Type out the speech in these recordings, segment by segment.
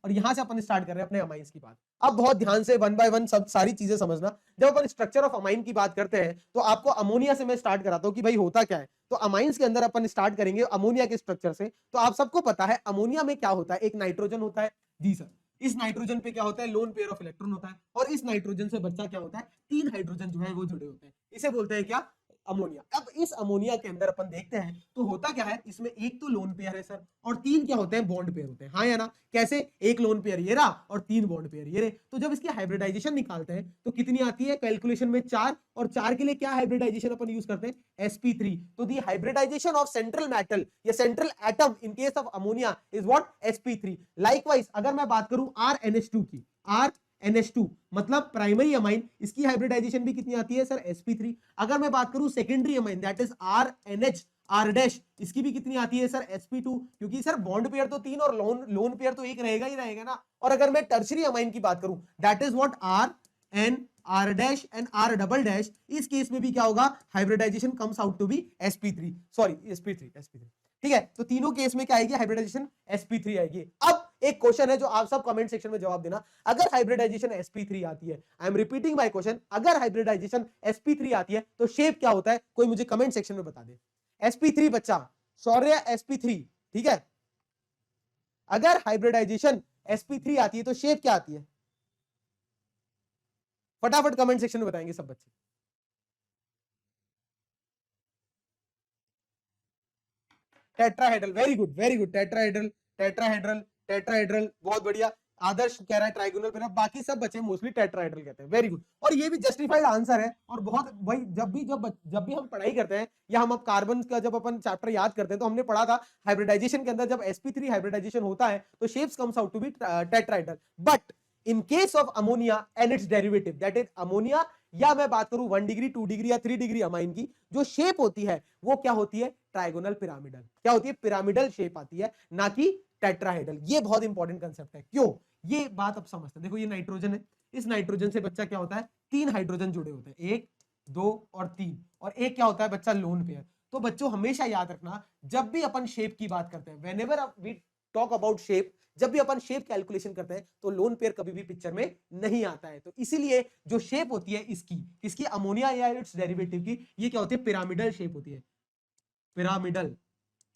और यहां से अपन स्टार्ट कर रहे हैं अपने अमाइंस की बात। अब बहुत ध्यान से वन बाय वन सब सारी चीजें समझना। जब अपन स्ट्रक्चर ऑफ अमाइन की बात करते हैं तो आपको अमोनिया से मैं स्टार्ट कराता हूं कि भाई होता क्या है। तो अमाइंस के अंदर अपन स्टार्ट करेंगे अमोनिया के स्ट्रक्चर से। तो आप सबको पता है अमोनिया में क्या होता है, एक नाइट्रोजन होता है। जी सर। इस नाइट्रोजन पे क्या होता है, लोन पेयर ऑफ इलेक्ट्रॉन होता है, और इस नाइट्रोजन से बच्चा क्या होता है, 3 हाइड्रोजन जो है वो जुड़े होते हैं। इसे बोलते हैं क्या, अमोनिया। अब इस अमोनिया के अंदर अपन देखते हैं तो होता क्या है, इसमें एक तो लोन पेयर है सर, और 3 क्या होते हैं, बॉन्ड पेयर होते हैं। हाँ या ना, कैसे, एक लोन पेयर ये रहा और 3 बॉन्ड पेयर ये रहे। तो जब इसकी हाइब्रिडाइजेशन निकालते हैं तो कितनी आती है कैलकुलेशन में, 4। और 4 के लिए क्या हाइब्रिडाइजेशन अपन यूज करते हैं, sp3। तो दी हाइब्रिडाइजेशन ऑफ सेंट्रल मेटल या central atom in case of ammonia is what, sp3। Likewise अगर मैं बात करूं rNH2 की, rNH2 मतलब प्राइमरी अमाइन, इसकी हाइब्रिडाइजेशन भी कितनी आती है सर, sp3। अगर मैं बात करूं secondary amine that is rNH R dash, इसकी भी कितनी आती है सर, sp2। क्योंकि सर बॉन्ड पेयर तो 3 और लोन पेयर तो एक रहेगा ही रहेगा ना। और अगर मैं टर्शरी अमाइन की बात करूं that is what, RN R dash and R double dash, इस केस में भी क्या होगा, hybridisation comes out to be sp3, sorry sp3। ठीक है, तो तीनों केस में क्या आएगी, हाइब्रिडाइजेशन sp3 आएगी। अब एक क्वेश्चन है जो आप सब कमेंट सेक्शन में जवाब देना, अगर हाइब्रिडाइजेशन sp3 आती है, I am repeating my question, अगर हाइब्रिडाइजेशन sp3 आती है तो शेप क्या होता है, कोई मुझे कमेंट सेक्शन में बता दे। sp3 बच्चा, शौर्य sp3, ठीक है। अगर हाइब्रिडाइजेशन sp3 आती है तो शेप क्या आती है, फटाफट कमेंट सेक्शन में बताएंगे सब बच्चे। Tetrahedral, very good very good, tetrahedral tetrahedral tetrahedral, बहुत बढ़िया। आदर्श कह रहा है ट्राइगोनल पे, बाकी सब बच्चे मोस्टली टेट्राहेड्रल कहते हैं, वेरी गुड। और ये भी जस्टिफाइड आंसर है। और बहुत भाई, जब भी हम पढ़ाई करते हैं या हम अब कार्बन का जब अपन चैप्टर याद करते हैं तो हमने पढ़ा था हाइब्रिडाइजेशन के अंदर जब sp3 हाइब्रिडाइजेशन होता है तो shapes comes out to be tetrahedral. But in case of ammonia and its derivative that is ammonia, या मैं बात करूं 1 डिग्री 2 डिग्री या 3 डिग्री अमाइन की, जो शेप होती है वो क्या होती है, ट्राइगोनल पिरामिडल। क्या होती है, पिरामिडल शेप आती है, ना कि टेट्राहेड्रल। ये बहुत इंपॉर्टेंट कंसेप्ट है। क्यों, ये बात अब समझते हैं। देखो ये नाइट्रोजन है, इस नाइट्रोजन से बच्चा क्या होता है, 3 हाइड्रोजन जुड़े होते हैं, 1 2 और 3, और एक क्या होता है बच्चा, लोन पेयर। तो बच्चों हमेशा याद रखना, जब भी अपन शेप की बात करते हैं, whenever we talk about shape, जब भी अपन शेप कैलकुलेशन करते हैं तो लोन पेयर कभी भी पिक्चर में नहीं आता है। तो इसीलिए जो शेप होती है इसकी अमोनिया या इट्स डेरिवेटिव की, ये क्या होती है, पिरामिडल शेप होती है, पिरामिडल,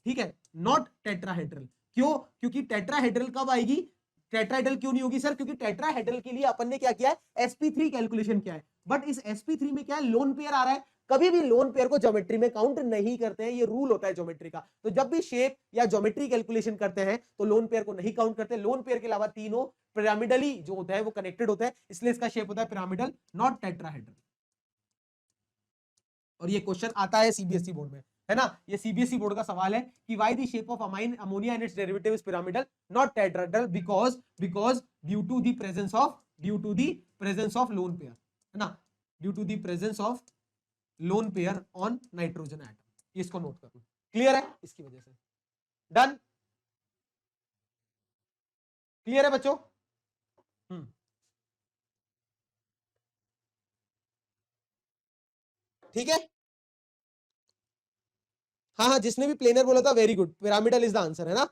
ठीक है, नॉट टेट्राहेड्रल। क्यों, क्योंकि टेट्राहेड्रल कब आएगी, टेट्राहेड्रल क्यों नहीं होगी सर, क्योंकि टेट्राहेड्रल के लिए अपन ने क्या किया है, sp3 कैलकुलेशन किया है। बट इस sp3 में क्या है, लोन पेयर आ रहा है। कभी भी लोन पेयर को ज्योमेट्री में काउंट नहीं करते हैं, ये रूल होता है ज्योमेट्री का। तो जब भी शेप या ज्योमेट्री कैलकुलेशन करते हैं तो लोन पेयर को नहीं काउंट करते। लोन पेयर के अलावा तीनों पिरामिडली जो होता है वो कनेक्टेड होता है, इसलिए इसका शेप होता है पिरामिडल, नॉट टेट्राहेड्रल। और ये क्वेश्चन आता है सीबीएसई बोर्ड में, है ना, ये सीबीएसई बोर्ड का सवाल है कि why the shape of amine ammonia and its derivative is pyramidal not tetrahedral, because due to the presence of lone pair, है ना, due to the presence of lone pair on nitrogen atom. इसको note कर लो, clear है, इसकी वजह से। Done, clear है बच्चों। ठीक है, हाँ हाँ, जिसने भी प्लेनर बोला था very good, pyramidal is the answer, है ना।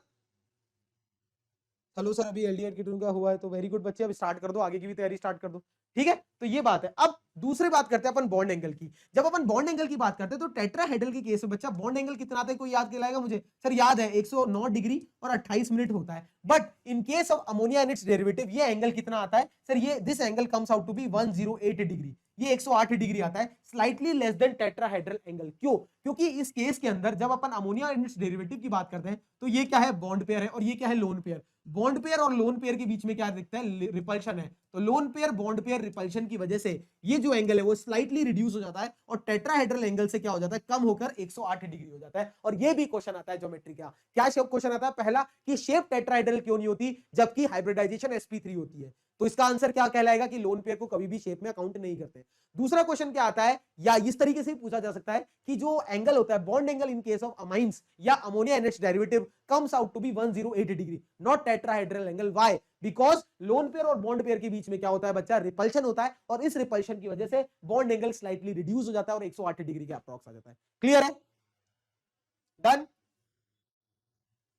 हेलो सर, अभी एलडीआर की का हुआ है तो वेरी गुड बच्चे, अब स्टार्ट कर दो, आगे की भी तैयारी स्टार्ट कर दो। ठीक है, तो ये बात है। अब दूसरी बात करते हैं अपन बॉन्ड एंगल की। जब अपन बॉन्ड एंगल की बात करते हैं तो टेट्राहेड्रल के केस में बच्चा बॉन्ड एंगल कितना आता है, कोई याद दिलाएगा मुझे, सर याद है 109 डिग्री और 28 मिनट होता है। But in case of ammonia and its derivative ये एंगल कितना आता है सर, ये this angle comes out to be 108 degree, ये 108 डिग्री आता है, slightly less than tetrahedral angle. क्यों, क्योंकि इस केस के अंदर जब अपन अमोनिया एंड इट्स डेरिवेटिव की बात करते हैं तो ये क्या है, बॉन्ड पेयर है, और ये क्या है, लोन पेयर। बॉन्ड पेयर और लोन पेयर के बीच में क्या दिखता है, रिपल्शन है। तो lone pair bond pair repulsion की वजह से ये जो एंगल है वो स्लाइटली रिड्यूस हो जाता है, और टेट्राहेड्रल एंगल से क्या हो जाता है, कम होकर 108 डिग्री हो जाता है। और ये भी क्वेश्चन आता है ज्योमेट्री का, क्या क्वेश्चन आता है, पहला कि शेप टेट्राहेड्रल क्यों नहीं होती जबकि हाइब्रिडाइजेशन sp3 होती है। तो इसका आंसर क्या कहलाएगा कि लोन पेयर को कभी भी शेप में काउंट नहीं करते। दूसरा क्वेश्चन क्या आता है, या इस तरीके से पूछा जा सकता है कि जो एंगल होता है bond angle in case of amines या ammonia and its derivative comes out to be 108 degree, not tetrahedral angle. Why, because lone pair और बॉन्ड पेयर के बीच में क्या होता है बच्चा, रिपल्शन होता है, और इस रिपल्शन की वजह से बॉन्ड एंगल स्लाइटली रिड्यूस हो जाता है और 108 डिग्री के अप्रॉक्स आ जाता है। क्लियर है, डन।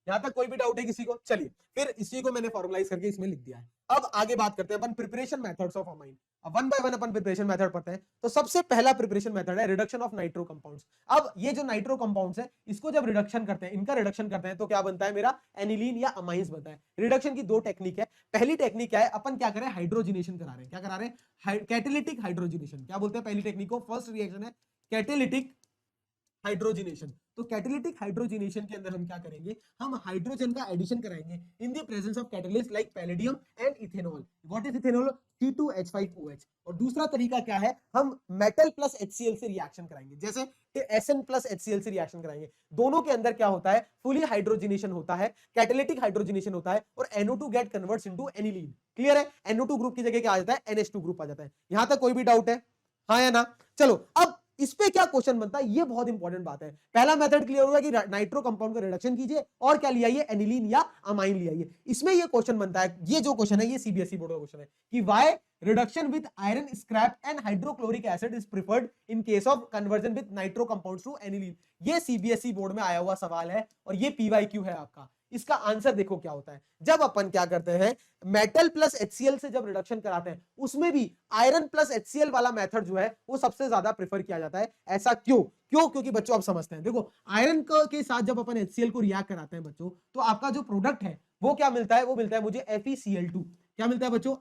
यहां तक कोई भी डाउट है किसी को? चलिए फिर इसी को मैंने फॉर्मुलाइज करके इसमें लिख दिया है। अब आगे बात करते हैं अपन प्रिपरेशन मेथड्स ऑफ अमाइन। अब one by one upon preparation method पढ़ते हैं। तो सबसे पहला प्रिपरेशन मेथड है रिडक्शन ऑफ नाइट्रो कंपाउंड्स। अब ये जो नाइट्रो कंपाउंड्स है इसको जब रिडक्शन करते हैं, इनका रिडक्शन करते हैं तो क्या बनता है मेरा एनिलीन या अमाइंस बनता है। रिडक्शन की दो टेक्निक है। पहली टेक्निक क्या है, अपन क्या करें हाइड्रोजिनेशन करा रहे हैं। क्या करा रहे हैं? Catalytic hydrogenation. क्या बोलते हैं पहली टेक्निक को? फर्स्ट रिएक्शन है कैटेलिटिक हाइड्रोजिनेशन। तो कैटेलिटिक हाइड्रोजिनेशन के अंदर हम क्या करेंगे, हम हाइड्रोजन का एडिशन कराएंगे in the presence of catalyst like palladium and ethanol. What is ethanol? C2H5OH। और दूसरा तरीका क्या है, हम मेटल प्लस HCl से रिएक्शन कराएंगे, जैसे Sn प्लस HCl से रिएक्शन कराएंगे। दोनों के अंदर क्या होता है, फुली हाइड्रोजिनेशन होता है, कैटेलिटिक हाइड्रोजिनेशन होता है और NO2 get converts into aniline. Clear है? NO2 ग्रुप की जगह क्या आ जाता है, NH2 ग्रुप आ जाता है। यहां तक कोई भी डाउट है? हाँ या ना? चलो अब इस पे क्या क्वेश्चन बनता है, ये बहुत इंपॉर्टेंट बात है। पहला मेथड क्लियर होगा कि नाइट्रो कंपाउंड का रिडक्शन कीजिए और क्या लिया, ये एनिलीन या अमाइन लिया। इसमें ये क्वेश्चन बनता है, ये जो क्वेश्चन है ये सीबीएसई बोर्ड का क्वेश्चन है कि why reduction with iron scrap and hydrochloric acid is preferred in case of conversion with nitro compounds to aniline. ये सीबीएसई बोर्ड में आया हुआ सवाल है और ये पीवाईक्यू है आपका। इसका आंसर देखो क्या होता है, जब अपन क्या करते हैं मेटल प्लस HCl से जब रिडक्शन कराते हैं उसमें भी आयरन प्लस HCl वाला मेथड जो है वो सबसे ज्यादा प्रेफर किया जाता है। ऐसा क्यों? क्योंकि बच्चों आप समझते हैं, देखो आयरन के साथ जब अपन HCl को रिएक्ट कराते हैं बच्चों, तो आपका जो प्रोडक्ट है वो क्या मिलता है, वो मिलता है मुझे FeCl2। क्या मिलता है बच्चों?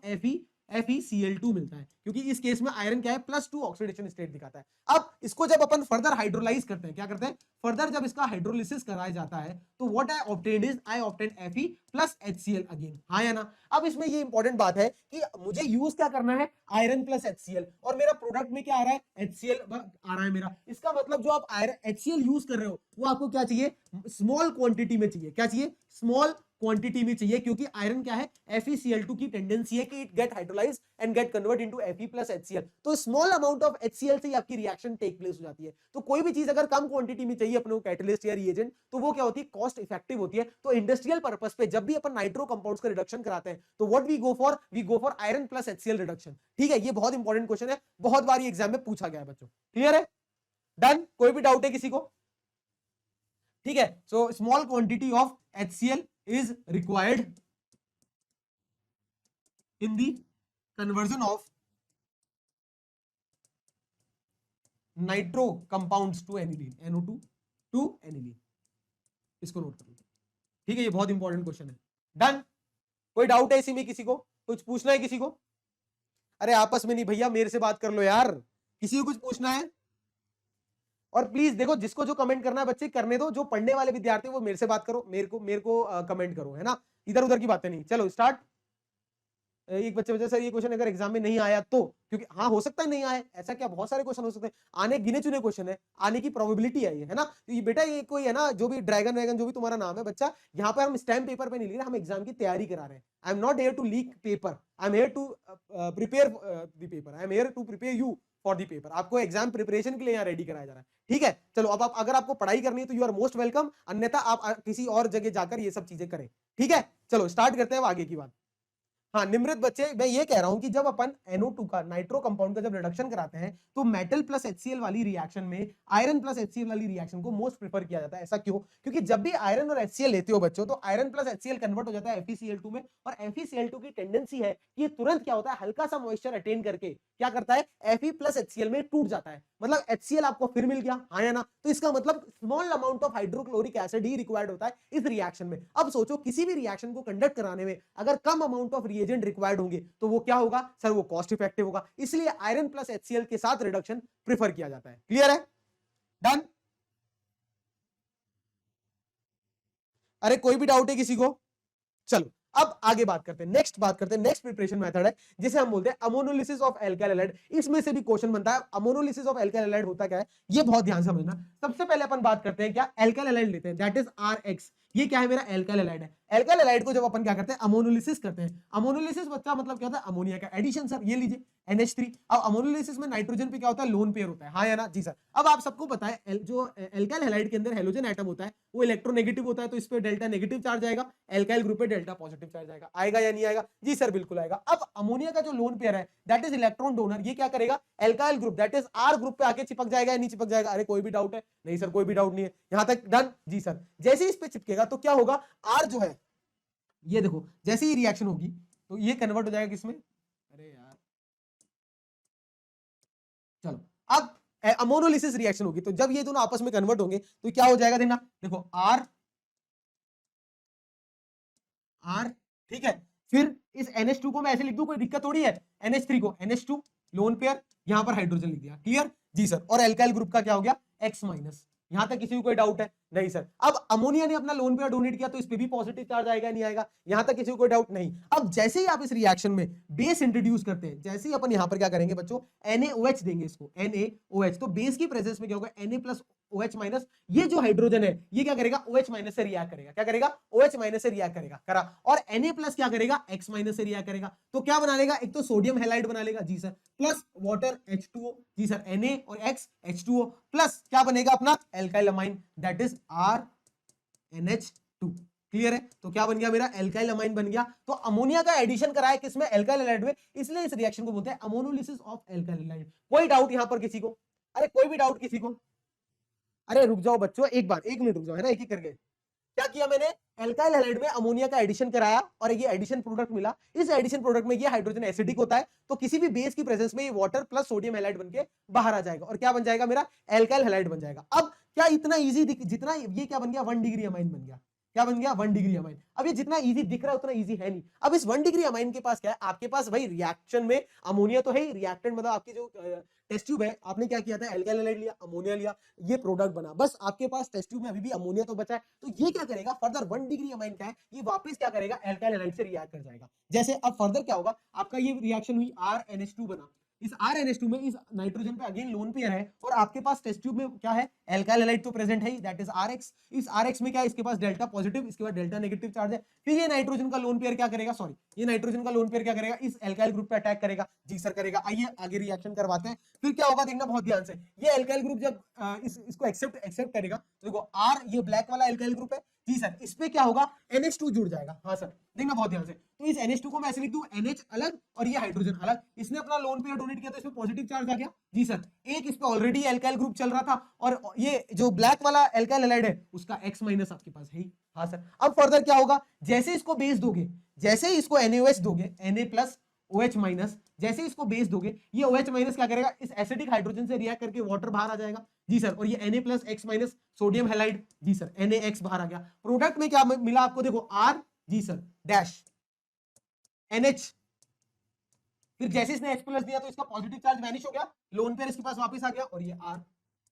FeCl2 मिलता है, क्योंकि इस केस में आयरन क्या है, +2 ऑक्सीडेशन स्टेट दिखाता है। अब इसको जब अपन फर्दर हाइड्रोलाइज करते हैं, क्या करते हैं फर्दर जब इसका हाइड्रोलिसिस कराया जाता है, तो what I obtained is I obtained Fe plus HCl again. हाँ या ना? अब इसमें ये इंपॉर्टेंट बात है कि मुझे यूज क्या करना है, आयरन प्लस HCl, और मेरा प्रोडक्ट में क्या आ रहा है, HCl आ रहा है मेरा। इसका मतलब जो आप आयरन HCl यूज कर रहे हो वो आपको क्या चाहिए, स्मॉल क्वांटिटी में चाहिए। क्या चाहिए? स्मॉल क्वांटिटी में चाहिए, क्योंकि आयरन क्या है, FeCl2 की टेंडेंसी है कि it get hydrolyse and gate convert into Fe plus HCl। तो स्मॉल अमाउंट ऑफ HCl से ही आपकी रिएक्शन टेक प्लेस हो जाती है। तो कोई भी चीज अगर कम क्वांटिटी में चाहिए अपने को कैटलिस्ट या रिएजेंट, तो वो क्या होती है, कॉस्ट इफेक्टिव होती है। तो इंडस्ट्रियल पर्पस पे जब भी अपन नाइट्रो कंपाउंड्स का रिडक्शन कराते हैं तो what we go for iron plus HCl reduction. ठीक है, ये बहुत इंपॉर्टेंट क्वेश्चन है, बहुत बार एग्जाम में पूछा गया है बच्चों। क्लियर है? डन? कोई भी डाउट है किसी को? ठीक है, so small quantity of HCl is required in the conversion of nitro compounds to aniline, NO2 to aniline। इसको नोट कर लो। ठीक है, ये बहुत इंपॉर्टेंट क्वेश्चन है। डन? कोई डाउट है इसी में किसी को? कुछ पूछना है किसी को? अरे आपस में नहीं भैया, मेरे से बात कर लो यार। किसी को कुछ पूछना है? और प्लीज देखो, जिसको जो कमेंट करना है बच्चे करने दो, जो पढ़ने वाले विद्यार्थी वो मेरे से बात करो, मेरे को कमेंट करो, है ना, इधर उधर की बातें नहीं। चलो स्टार्ट। एक बच्चे वजह सर ये क्वेश्चन अगर एग्जाम में नहीं आया तो, क्योंकि हाँ हो सकता है नहीं आए, ऐसा क्या, बहुत सारे क्वेश्चन हो सकते हैं आने, गिने चुने क्वेश्चन है, आने की प्रोबेबिलिटी है ये, है ना। तो ये बेटा ये कोई है ना, जो भी ड्रैगन वैगन जो भी तुम्हारा नाम है बच्चा, यहाँ पर हम स्टैम्प पेपर पे नहीं लिख रहे, हम एग्जाम की तैयारी करा रहे हैं। I am not here to leak paper, I am here to prepare the paper, I am here to prepare you for the paper. आपको एग्जाम प्रिपरेशन के लिए यहाँ रेडी कराया जा रहा है। ठीक है, चलो अब आप अगर आपको पढ़ाई करनी है तो यू आर मोस्ट वेलकम, अन्यथा आप किसी और जगह जाकर ये सब चीजें करें। ठीक है, चलो स्टार्ट करते हैं आगे की बात। हाँ निमृत बच्चे, मैं ये कह रहा हूं कि जब अपन NO2 का नाइट्रो कंपाउंड का जब रिडक्शन कराते हैं तो मेटल प्लस HCl वाली रिएक्शन में आयरन प्लस HCl वाली रिएक्शन को मोस्ट प्रेफर किया जाता है। ऐसा क्यों? क्योंकि जब भी आयरन और HCl लेते हो बच्चों, तो आयरन प्लस HCl कन्वर्ट हो जाता है FeCl2 में, और FeCl2 की टेंडेंसी है कि तुरंत क्या होता है, हल्का सा मॉइस्चर अटेन करके क्या करता है, Fe प्लस HCl में टूट जाता है। मतलब HCl आपको फिर मिल गया, हाँ या ना? तो इसका मतलब small amount of hydrochloric acid he required होता है इस रिएक्शन में। अब सोचो किसी भी रिएक्शन को कंडक्ट कराने में अगर कम अमाउंट ऑफ रिएजेंट रिक्वायर्ड होंगे तो वो क्या होगा सर, वो कॉस्ट इफेक्टिव होगा, इसलिए आयरन प्लस HCl के साथ रिडक्शन प्रेफर किया जाता है। क्लियर है? डन? अरे कोई भी डाउट है किसी को? चलो अब आगे बात करते हैं, नेक्स्ट बात करते हैं, नेक्स्ट प्रिपरेशन मेथड है जिसे हम बोलते हैं अमोनोलिसिस ऑफ एल्काइल हैलाइड। इसमें से भी क्वेश्चन बनता है, अमोनोलिसिस ऑफ एल्काइल हैलाइड होता क्या है, ये बहुत ध्यान से समझना। सबसे पहले अपन बात करते हैं क्या, एल्काइल हैलाइड लेते हैं, दैट इज RX। ये क्या है, मेरा एल्काइल हैलाइड है। एल्काइल हैलाइड को जब अपन क्या करते हैं, अमोनोलिसिस करते हैं। अमोनोलिसिस बच्चा मतलब क्या होता है, अमोनिया का एडिशन। सर ये लीजिए NH3। अब अमोनोलिसिस में नाइट्रोजन पे क्या होता है, लोन पेयर होता है, हाँ या ना? जी सर। अब आप सबको पता है जो एल्काइल हैलाइड के अंदर हेलोजन एटम होता है वो इलेक्ट्रोनेगेटिव होता है, तो इस पे डेल्टा नेगेटिव चार्ज आएगा, एल्काइल ग्रुप पे डेल्टा पॉजिटिव चार्ज आएगा। आएगा या नहीं आएगा? जी सर बिल्कुल आएगा। अब अमोनिया का जो लोन पेयर है दैट इज इलेक्ट्रॉन डोनर, ये क्या करेगा, alkyl group that is R group पे आके चिपक जाएगा या नहीं चिपक जाएगा? अरे कोई भी डाउट है? नहीं सर कोई भी डाउट नहीं है, यहां तक डन? जी सर। जैसे इस पे चिपकेगा जाएगा तो क्या होगा, आर जो है ये देखो जैसे ही रिएक्शन होगी तो ये कन्वर्ट हो जाएगा किसमें, अरे यार चलो, अब अमोनोलिसिस रिएक्शन होगी तो जब ये दोनों आपस में कन्वर्ट होंगे तो क्या हो जाएगा, देखना देखो आर आर, ठीक है। फिर इस NH2 को मैं ऐसे लिख दूं, कोई दिक्कत थोड़ी है, NH3 को NH2 लोन पेयर, यहां पर हाइड्रोजन लिख दिया, क्लियर जी सर। और एल्काइल ग्रुप का क्या हो गया X माइनस, यहां तक किसी को कोई डाउट है, नहीं सर। अब अमोनिया ने अपना लोन पेयर डोनेट किया तो इस पे भी पॉजिटिव चार्ज आएगा नहीं आएगा, यहां तक किसी को कोई डाउट नहीं। अब जैसे ही आप इस रिएक्शन में बेस इंट्रोड्यूस करते हैं, जैसे ही अपन यहां पर क्या करेंगे बच्चों, NaOH देंगे इसको, NaOH, तो बेस की प्रेजेंस में क्या होगा, Na प्लस OH माइनस, ये जो हाइड्रोजन है ये क्या करेगा, OH माइनस से रिएक्ट करेगा, क्या करेगा, OH माइनस से रिएक्ट करेगा, करा। और Na प्लस क्या करेगा, X माइनस से रिएक्ट करेगा, तो क्या बना लेगा, एक तो सोडियम हैलाइड बना लेगा जी सर, प्लस वाटर H2O जी सर, Na और X H2O, प्लस क्या बनेगा अपना alkyl amine, that is RNH2, clear है। तो क्या बन गया मेरा, एल्काइल अमाइन बन गया। तो अमोनिया का एडिशन कराया किसमें, एल्काइल हैलाइड में, इसलिए इस रिएक्शन को बोलते हैं अमोनोलिसिस ऑफ एल्काइल हैलाइड। कोई डाउट यहां पर किसी को, अरे कोई भी डाउट किसी को, अरे रुक जाओ बच्चों, एक बार 1 मिनट रुक जाओ, है ना, एक एक करके। क्या किया मैंने, एल्काइल हैलाइड में अमोनिया का एडिशन कराया और ये एडिशन प्रोडक्ट मिला। इस एडिशन प्रोडक्ट में ये हाइड्रोजन एसिडिक होता है, तो किसी भी बेस की प्रेजेंस में ये वाटर प्लस सोडियम हैलाइड बनके बाहर आ जाएगा और क्या बन जाएगा मेरा, एल्काइल हैलाइड बन जाएगा। अब क्या इतना इजी, जितना ये क्या बन गया, 1 डिग्री अमाइन बन गया, क्या बन गया, 1 डिग्री अमाइन। अब ये जितना इजी दिख रहा है उतना इजी है नहीं। अब इस 1 डिग्री अमाइन के पास क्या है, आपके पास भाई रिएक्शन में अमोनिया तो है ही, रिएक्टेंट मतलब आपकी जो टेस्ट ट्यूब है, आपने क्या किया था, एल्काइल हैलाइड लिया, अमोनिया लिया, ये प्रोडक्ट बना, बस आपके पास टेस्ट ट्यूब में अभी भी अमोनिया तो बचा है। तो ये क्या करेगा, फर्दर 1 डिग्री अमाइन क्या है, ये वापस क्या करेगा, एल्काइल हैलाइड से रिएक्ट कर जाएगा। जैसे अब फर्दर क्या होगा, आपका ये रिएक्शन हुई, RNH2 बना, इस RNH2 में इस नाइट्रोजन पे अगेन लोन पेयर है और आपके पास टेस्ट ट्यूब में क्या है, एल्काइल हैलाइड तो प्रेजेंट है ही, दैट इज RX। इस RX में क्या है, इसके पास डेल्टा पॉजिटिव, इसके बाद डेल्टा नेगेटिव चार्ज है। फिर ये नाइट्रोजन का लोन पेयर क्या करेगा, सॉरी, ये नाइट्रोजन का लोन पेयर क्या करेगा, इस एल्काइल ग्रुप पे अटैक करेगा जी सर, करेगा। आइए आगे रिएक्शन करवाते हैं। फिर क्या होगा, देखना बहुत ध्यान से, ये एल्काइल ग्रुप जब इसको एक्सेप्ट करेगा तो देखो R, ये ब्लैक वाला एल्काइल ग्रुप है जी सर, इस पे क्या होगा, NH2 जुड़ जाएगा। हाँ सर, देखना बहुत ध्यान से, तो इस NH2 को मैं ऐसे लिख दूं, NH अलग और ये हाइड्रोजन अलग, इसने अपना लोन पेयर डोनेट किया तो इसमें पॉजिटिव चार्ज आ गया जी सर। एक इस पे ऑलरेडी एल्काइल ग्रुप चल रहा था और ये जो ब्लैक वाला एल्काइल हैलाइड है उसका X माइनस आपके पास है ही। हाँ सर, अब फर्दर क्या होगा, जैसे इसको बेस दोगे, जैसे ही इसको NaOH दोगे, Na प्लस OH माइनस, जैसे इसको बेस दोगे, ये OH माइनस क्या करेगा, इस एसिडिक हाइड्रोजन से रिएक्ट करके वाटर बाहर आ जाएगा जी सर, और ये Na plus X minus sodium halide जी सर, NaX बाहर आ गया। प्रोडक्ट में क्या मिला आपको, देखो R जी सर डैश NH, फिर जैसे इसने H प्लस दिया तो इसका पॉजिटिव चार्ज वैनिश हो गया, लोन पेयर इसके पास वापस आ गया और ये R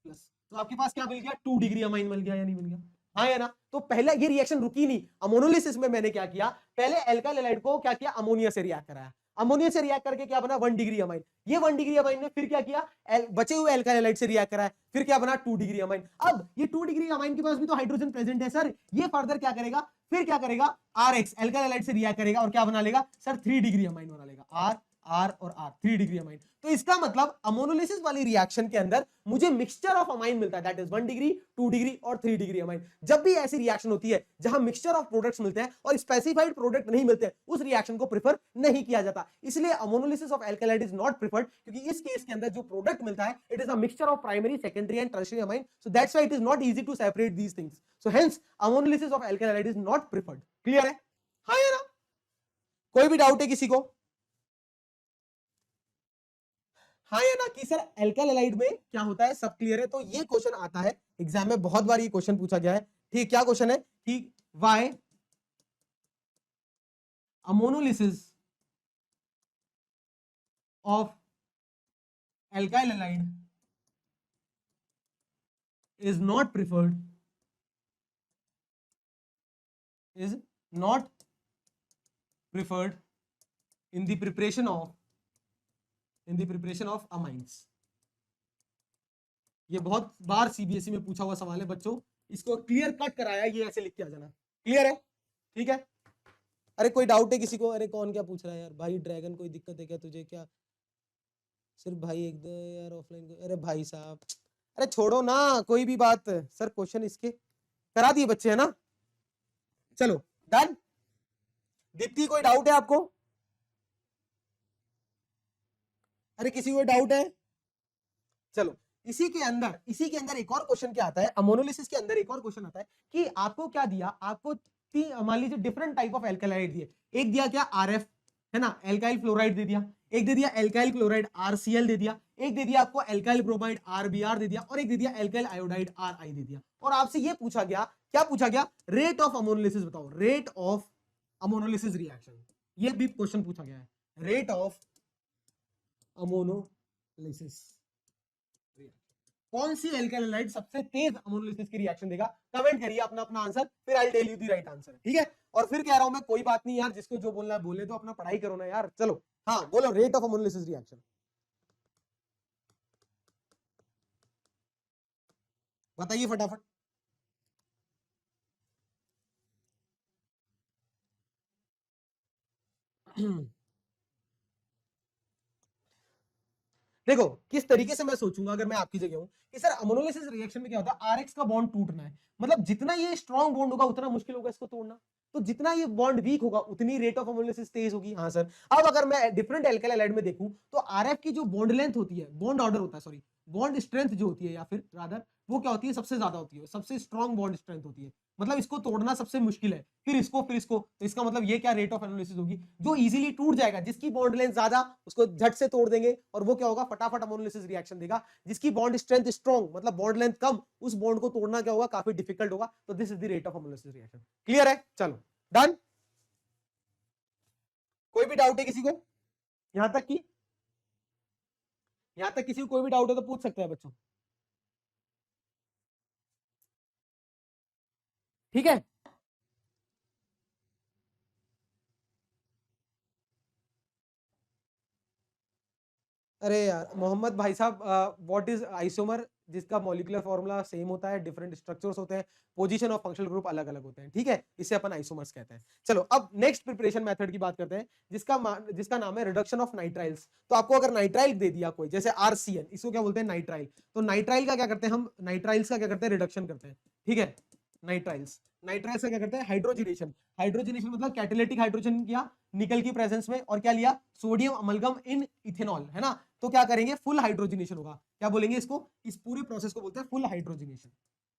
प्लस, तो आपके पास क्या मिल गया, 2 डिग्री अमाइन मिल गया या नहीं मिल गया, हाँ या ना। तो पहले ये रिएक्शन रुकी नहीं, अमोनोलिसिस में मैंने क्या किया, पहले एल्काइल हैलाइड को क्या किया, अमोनिया से रिएक्ट कराया, अमोनिया से रिएक्ट करके क्या बना, 1 डिग्री अमाइन। ये 1 डिग्री अमाइन ने फिर क्या किया, बचे हुए एल्काइल हैलाइड से रिएक्ट कराया, फिर क्या बना, 2 डिग्री अमाइन। अब ये 2 डिग्री अमाइन के पास भी तो हाइड्रोजन प्रेजेंट है सर, ये फर्दर क्या करेगा, फिर क्या करेगा, RX एल्काइल हैलाइड से रिएक्ट करेगा और क्या बना लेगा सर, 3 डिग्री अमाइन बना लेगा, R R और R, 3 डिग्री अमाइन। तो इसका मतलब अमोनोलिसिस वाली रिएक्शन के अंदर मुझे मिक्सचर ऑफ अमाइन मिलता है, दैट इज 1 डिग्री, 2 डिग्री और 3 डिग्री अमाइन। जब भी ऐसी रिएक्शन होती है जहां मिक्सचर ऑफ प्रोडक्ट्स मिलते हैं और स्पेसिफाइड प्रोडक्ट नहीं मिलते, उस रिएक्शन को प्रेफर नहीं किया जाता। इसलिए ammonolysis of alkyl is not preferred, क्योंकि इस केस के अंदर जो प्रोडक्ट मिलता है it is a mixture of primary, secondary and tertiary amine, so that's why it is not easy to separate these things, so hence ammonolysis of alkyl is not preferred. Clear है, हाँ या ना, कोई भी doubt है किसी को, हाँ या ना, कि सर एल्काइल हैलाइड में क्या होता है, सब क्लियर है। तो ये क्वेश्चन आता है एग्जाम में, बहुत बार ये क्वेश्चन पूछा गया है, ठीक, क्या क्वेश्चन है कि why ammonolysis of alkyl halide is not preferred, is not preferred in the preparation of, in the preparation of amines. ये बहुत बार सीबीएसई में पूछा हुआ सवाल है बच्चों, इसको क्लियर कट कराया, ये ऐसे लिख के आ जाना, क्लियर है, ठीक है। अरे कोई डाउट है किसी को, अरे कौन क्या पूछ रहा है यार, भाई ड्रैगन कोई दिक्कत है क्या तुझे, क्या सिर्फ भाई एक दो यार ऑफलाइन, अरे भाई साहब, अरे छोड़ो ना, कोई भी बात, सर क्वेश्चन इसके करा दिए बच्चे, है ना, चलो डन। दीप्ति कोई डाउट है आपको, अरे किसी को डाउट है, चलो इसी के अंदर एक और क्वेश्चन क्या आता है, अमोनोलिसिस के अंदर एक और क्वेश्चन आता है कि आपको क्या दिया, आपको मान लीजिए डिफरेंट टाइप ऑफ एल्कलाइड दिए। एक दिया क्या, आरएफ, है ना, एल्काइल फ्लोराइड दे दिया। एक दे दिया एल्काइल क्लोराइड आरसीएल दे दिया। एक दे दिया आपको एल्काइल ब्रोमाइड आरबीआर दे दिया। और एक दे दिया एल्काइल आयोडाइड आरआई दे दिया। और आपसे ये पूछा गया, क्या पूछा गया, रेट ऑफ अमोनोलिसिस बताओ, रेट ऑफ अमोनोलिसिस रिएक्शन। ये भी क्वेश्चन पूछा गया है, रेट ऑफ अमोनोलिसिस। कौन सी एल्काइल हैलाइड सबसे तेज अमोनोलिसिस की रिएक्शन देगा? कमेंट करिए अपना अपना आंसर, फिर I tell you the right answer, ठीक है। और फिर कह रहा हूं मैं, कोई बात नहीं यार, जिसको जो बोलना है बोले, तो अपना पढ़ाई करो ना यार। चलो हाँ बोलो, रेट ऑफ अमोनोलिसिस रिएक्शन बताइए फटाफट। देखो किस तरीके से मैं सोचूंगा अगर मैं आपकी जगह हूं कि सर अमोनोलिसिस रिएक्शन में क्या होता है, आरएक्स का बॉन्ड टूटना है, मतलब जितना ये स्ट्रॉन्ग बॉन्ड होगा उतना मुश्किल होगा इसको तोड़ना। तो जितना ये बॉन्ड वीक होगा उतनी रेट ऑफ अमोनोलिसिस तेज होगी। हाँ सर। अब अगर मैं डिफरेंट एल्काइल हैलाइड में देखूं तो आरएफ की जो बॉन्ड लेंथ होती है, बॉन्ड ऑर्डर होता है, सॉरी बॉन्ड स्ट्रेंथ जो होती है, या फिर रादर वो क्या होती है, सबसे ज्यादा होती है, सबसे स्ट्रॉन्ग बॉन्ड स्ट्रेंथ होती है, मतलब इसको तोड़ना सबसे मुश्किल है। फिर इसको, तो इसका मतलब ये क्या, रेट ऑफ एनालिसिस होगी, जो इजीली टूट जाएगा, जिसकी बॉन्ड लेंथ ज्यादा उसको झट से तोड़ देंगे, और वो क्या होगा, फटाफट अमोनोलिसिस रिएक्शन देगा। जिसकी बॉन्ड स्ट्रेंथ स्ट्रॉन्ग, मतलब बॉन्ड लेंथ कम, उस बॉन्ड को तोड़ना क्या होगा, काफी डिफिकल्ट होगा। तो this is the rate of ammonolysis reaction. Clear है? चलो डन। कोई भी डाउट है किसी को? यहां तक की, यहां तक किसी को कोई भी डाउट है तो पूछ सकते हैं बच्चों, ठीक है। अरे यार मोहम्मद भाई साहब, व्हाट इज आइसोमर, जिसका मॉलिक्यूलर फॉर्मूला सेम होता है, डिफरेंट स्ट्रक्चर्स होते हैं, पोजीशन ऑफ फंक्शनल ग्रुप अलग अलग होते हैं, ठीक है, इसे अपन आइसोमर्स कहते हैं। चलो अब नेक्स्ट प्रिपरेशन मेथड की बात करते हैं, जिसका नाम है रिडक्शन ऑफ नाइट्राइल्स। तो आपको अगर नाइट्राइल दे दिया कोई, जैसे आरसीएन, इसको क्या बोलते हैं, नाइट्राइल। तो नाइट्राइल का क्या करते हैं हम, नाइट्राइल्स का क्या करते हैं, रिडक्शन करते हैं, ठीक है। नाइट्राइल्स, नाइट्राइल्स का क्या करते हैं, हाइड्रोजनेशन। हाइड्रोजनेशन मतलब कैटालिटिक हाइड्रोजन किया निकल की प्रेजेंस में, और क्या लिया, सोडियम अमलगम इन इथेनॉल, है ना। तो क्या करेंगे, फुल हाइड्रोजनेशन होगा। क्या बोलेंगे इसको, इस पूरे प्रोसेस को बोलते हैं फुल हाइड्रोजनेशन।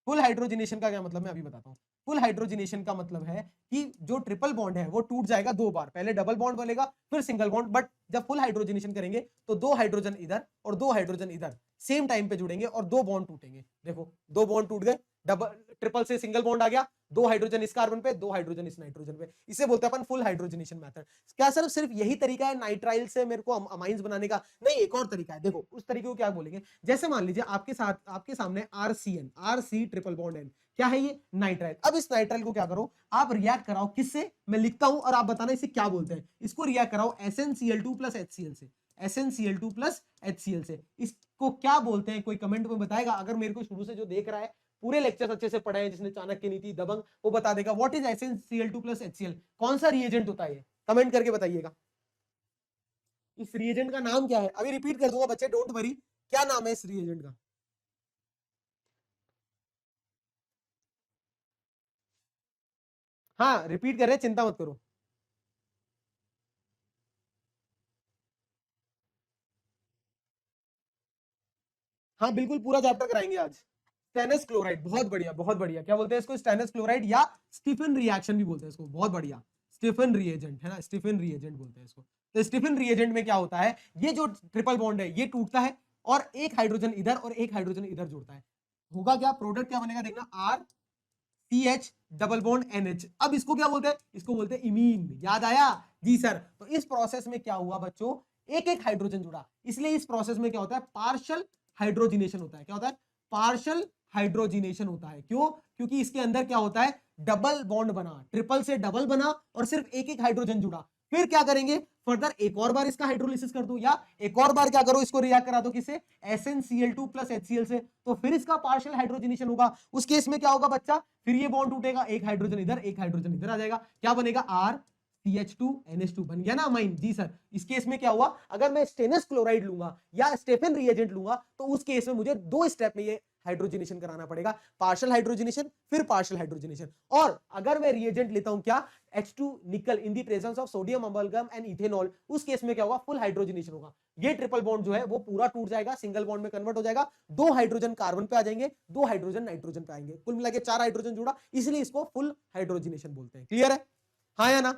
फुल हाइड्रोजनेशन का क्या मतलब, मैं अभी बताता हूँ। फुल हाइड्रोजनेशन का मतलब है कि जो ट्रिपल बॉन्ड है वो टूट जाएगा दो बार, पहले डबल बॉन्ड बनेगा फिर सिंगल बॉन्ड, बट जब फुल हाइड्रोजनेशन करेंगे तो दो हाइड्रोजन इधर और दो हाइड्रोजन इधर सेम टाइम पे जुड़ेंगे और दो बॉन्ड टूटेंगे। देखो दो बॉन्ड टूट गए, डबल ट्रिपल से सिंगल बॉन्ड आ गया, दो हाइड्रोजन इस कार्बन पे, दो हाइड्रोजन इस नाइट्रोजन पे, इसे बोलते हैं अपन फुल हाइड्रोजनेशन मेथड। क्या सर सिर्फ यही तरीका है नाइट्राइल से मेरे को अमाइंस बनाने का? नहीं, एक और तरीका है। देखो उस तरीके को क्या बोलेंगे, जैसे मान लीजिए आपके सामने RCN, RC triple bond N, क्या है ये, नाइट्राइल। अब इस नाइट्राइल को क्या करो, आप रिएक्ट कराओ किससे, मैं लिखता हूं और आप बताना इसे क्या बोलते हैं। इसको रिएक्ट कराओ SnCl2 प्लस HCl से, SnCl2 प्लस HCl से। इसको क्या बोलते हैं, कोई कमेंट में बताएगा? अगर मेरे को शुरू से जो देख रहा है, पूरे लेक्चर अच्छे से पढ़े हैं, जिसने चाणक्य नीति दबंग, वो बता देगा what is SnCl2 plus HCl, कौन सा रिएजेंट होता है ये, कमेंट करके बताइएगा। इस रिएजेंट का नाम क्या है? अभी रिपीट कर दूंगा बच्चे, डोंट वरी, क्या नाम है इस रिएजेंट का? हाँ रिपीट कर रहे हैं, चिंता मत करो। हाँ बिल्कुल, पूरा चैप्टर कराएंगे आज। स्टेनस क्लोराइड, बहुत बढ़िया बहुत बढ़िया। क्या बोलते हैं इसको, स्टेनस क्लोराइड या स्टीफन रिएक्शन भी बोलते हैं इसको, बहुत बढ़िया। स्टीफन रिएजेंट, है ना, स्टीफन रिएजेंट बोलते हैं इसको। तो स्टीफन रिएजेंट में क्या होता है, ये जो ट्रिपल बॉन्ड है ये टूटता है और एक हाइड्रोजन इधर और एक हाइड्रोजन इधर जुड़ता है। होगा क्या, प्रोडक्ट क्या बनेगा, देखना, RCH डबल बॉन्ड NH। अब इसको क्या बोलते हैं, इसको बोलते हैं इमीन। याद आया जी सर। तो इस प्रोसेस में क्या हुआ बच्चों, एक एक हाइड्रोजन जुड़ा, इसलिए इस प्रोसेस में क्या होता है, पार्शियल हाइड्रोजिनेशन होता है। क्या होता है, पार्शियल हाइड्रोजिनेशन होता है। क्यों, क्योंकि इसके अंदर क्या होता है, डबल बॉन्ड बना, ट्रिपल से डबल बना और सिर्फ एक एक हाइड्रोजन जुड़ा। फिर क्या करेंगे, फर्दर एक और बार इसका हाइड्रोलिसिस कर दो, या एक और बार क्या करो, इसको रिएक्ट करा दो किससे, SnCl2 प्लस HCl से। तो फिर इसका पार्शियल हाइड्रोजिनेशन होगा। उस केस में क्या होगा बच्चा, फिर ये बॉन्ड टूटेगा, एक हाइड्रोजन इधर एक हाइड्रोजन इधर आ जाएगा, क्या बनेगा, RCH2NH2 बन गया ना अमाइन। जी सर। इस केस में क्या हुआ, अगर मैं स्टेनस क्लोराइड लूंगा या स्टेफन रिएजेंट लूंगा तो उस केस में मुझे दो स्टेप में ये हाइड्रोजनेशन कराना पड़ेगा, पार्शियल हाइड्रोजनेशन फिर पार्शियल हाइड्रोजनेशन। और अगर मैं रिएजेंट लेता हूं क्या, H2 nickel in the presence of sodium amalgam and ethanol, उस केस में क्या होगा, फुल हाइड्रोजनेशन होगा। ये ट्रिपल बॉन्ड जो है वो पूरा टूट जाएगा, सिंगल बॉन्ड में कन्वर्ट हो जाएगा, 2 हाइड्रोजन कार्बन पे आ जाएंगे, 2 हाइड्रोजन नाइट्रोजन पे आएंगे, कुल मिला के 4 हाइड्रोजन जुड़ा, इसलिए इसको फुल हाइड्रोजनेशन बोलते हैं। क्लियर है, हाँ या ना?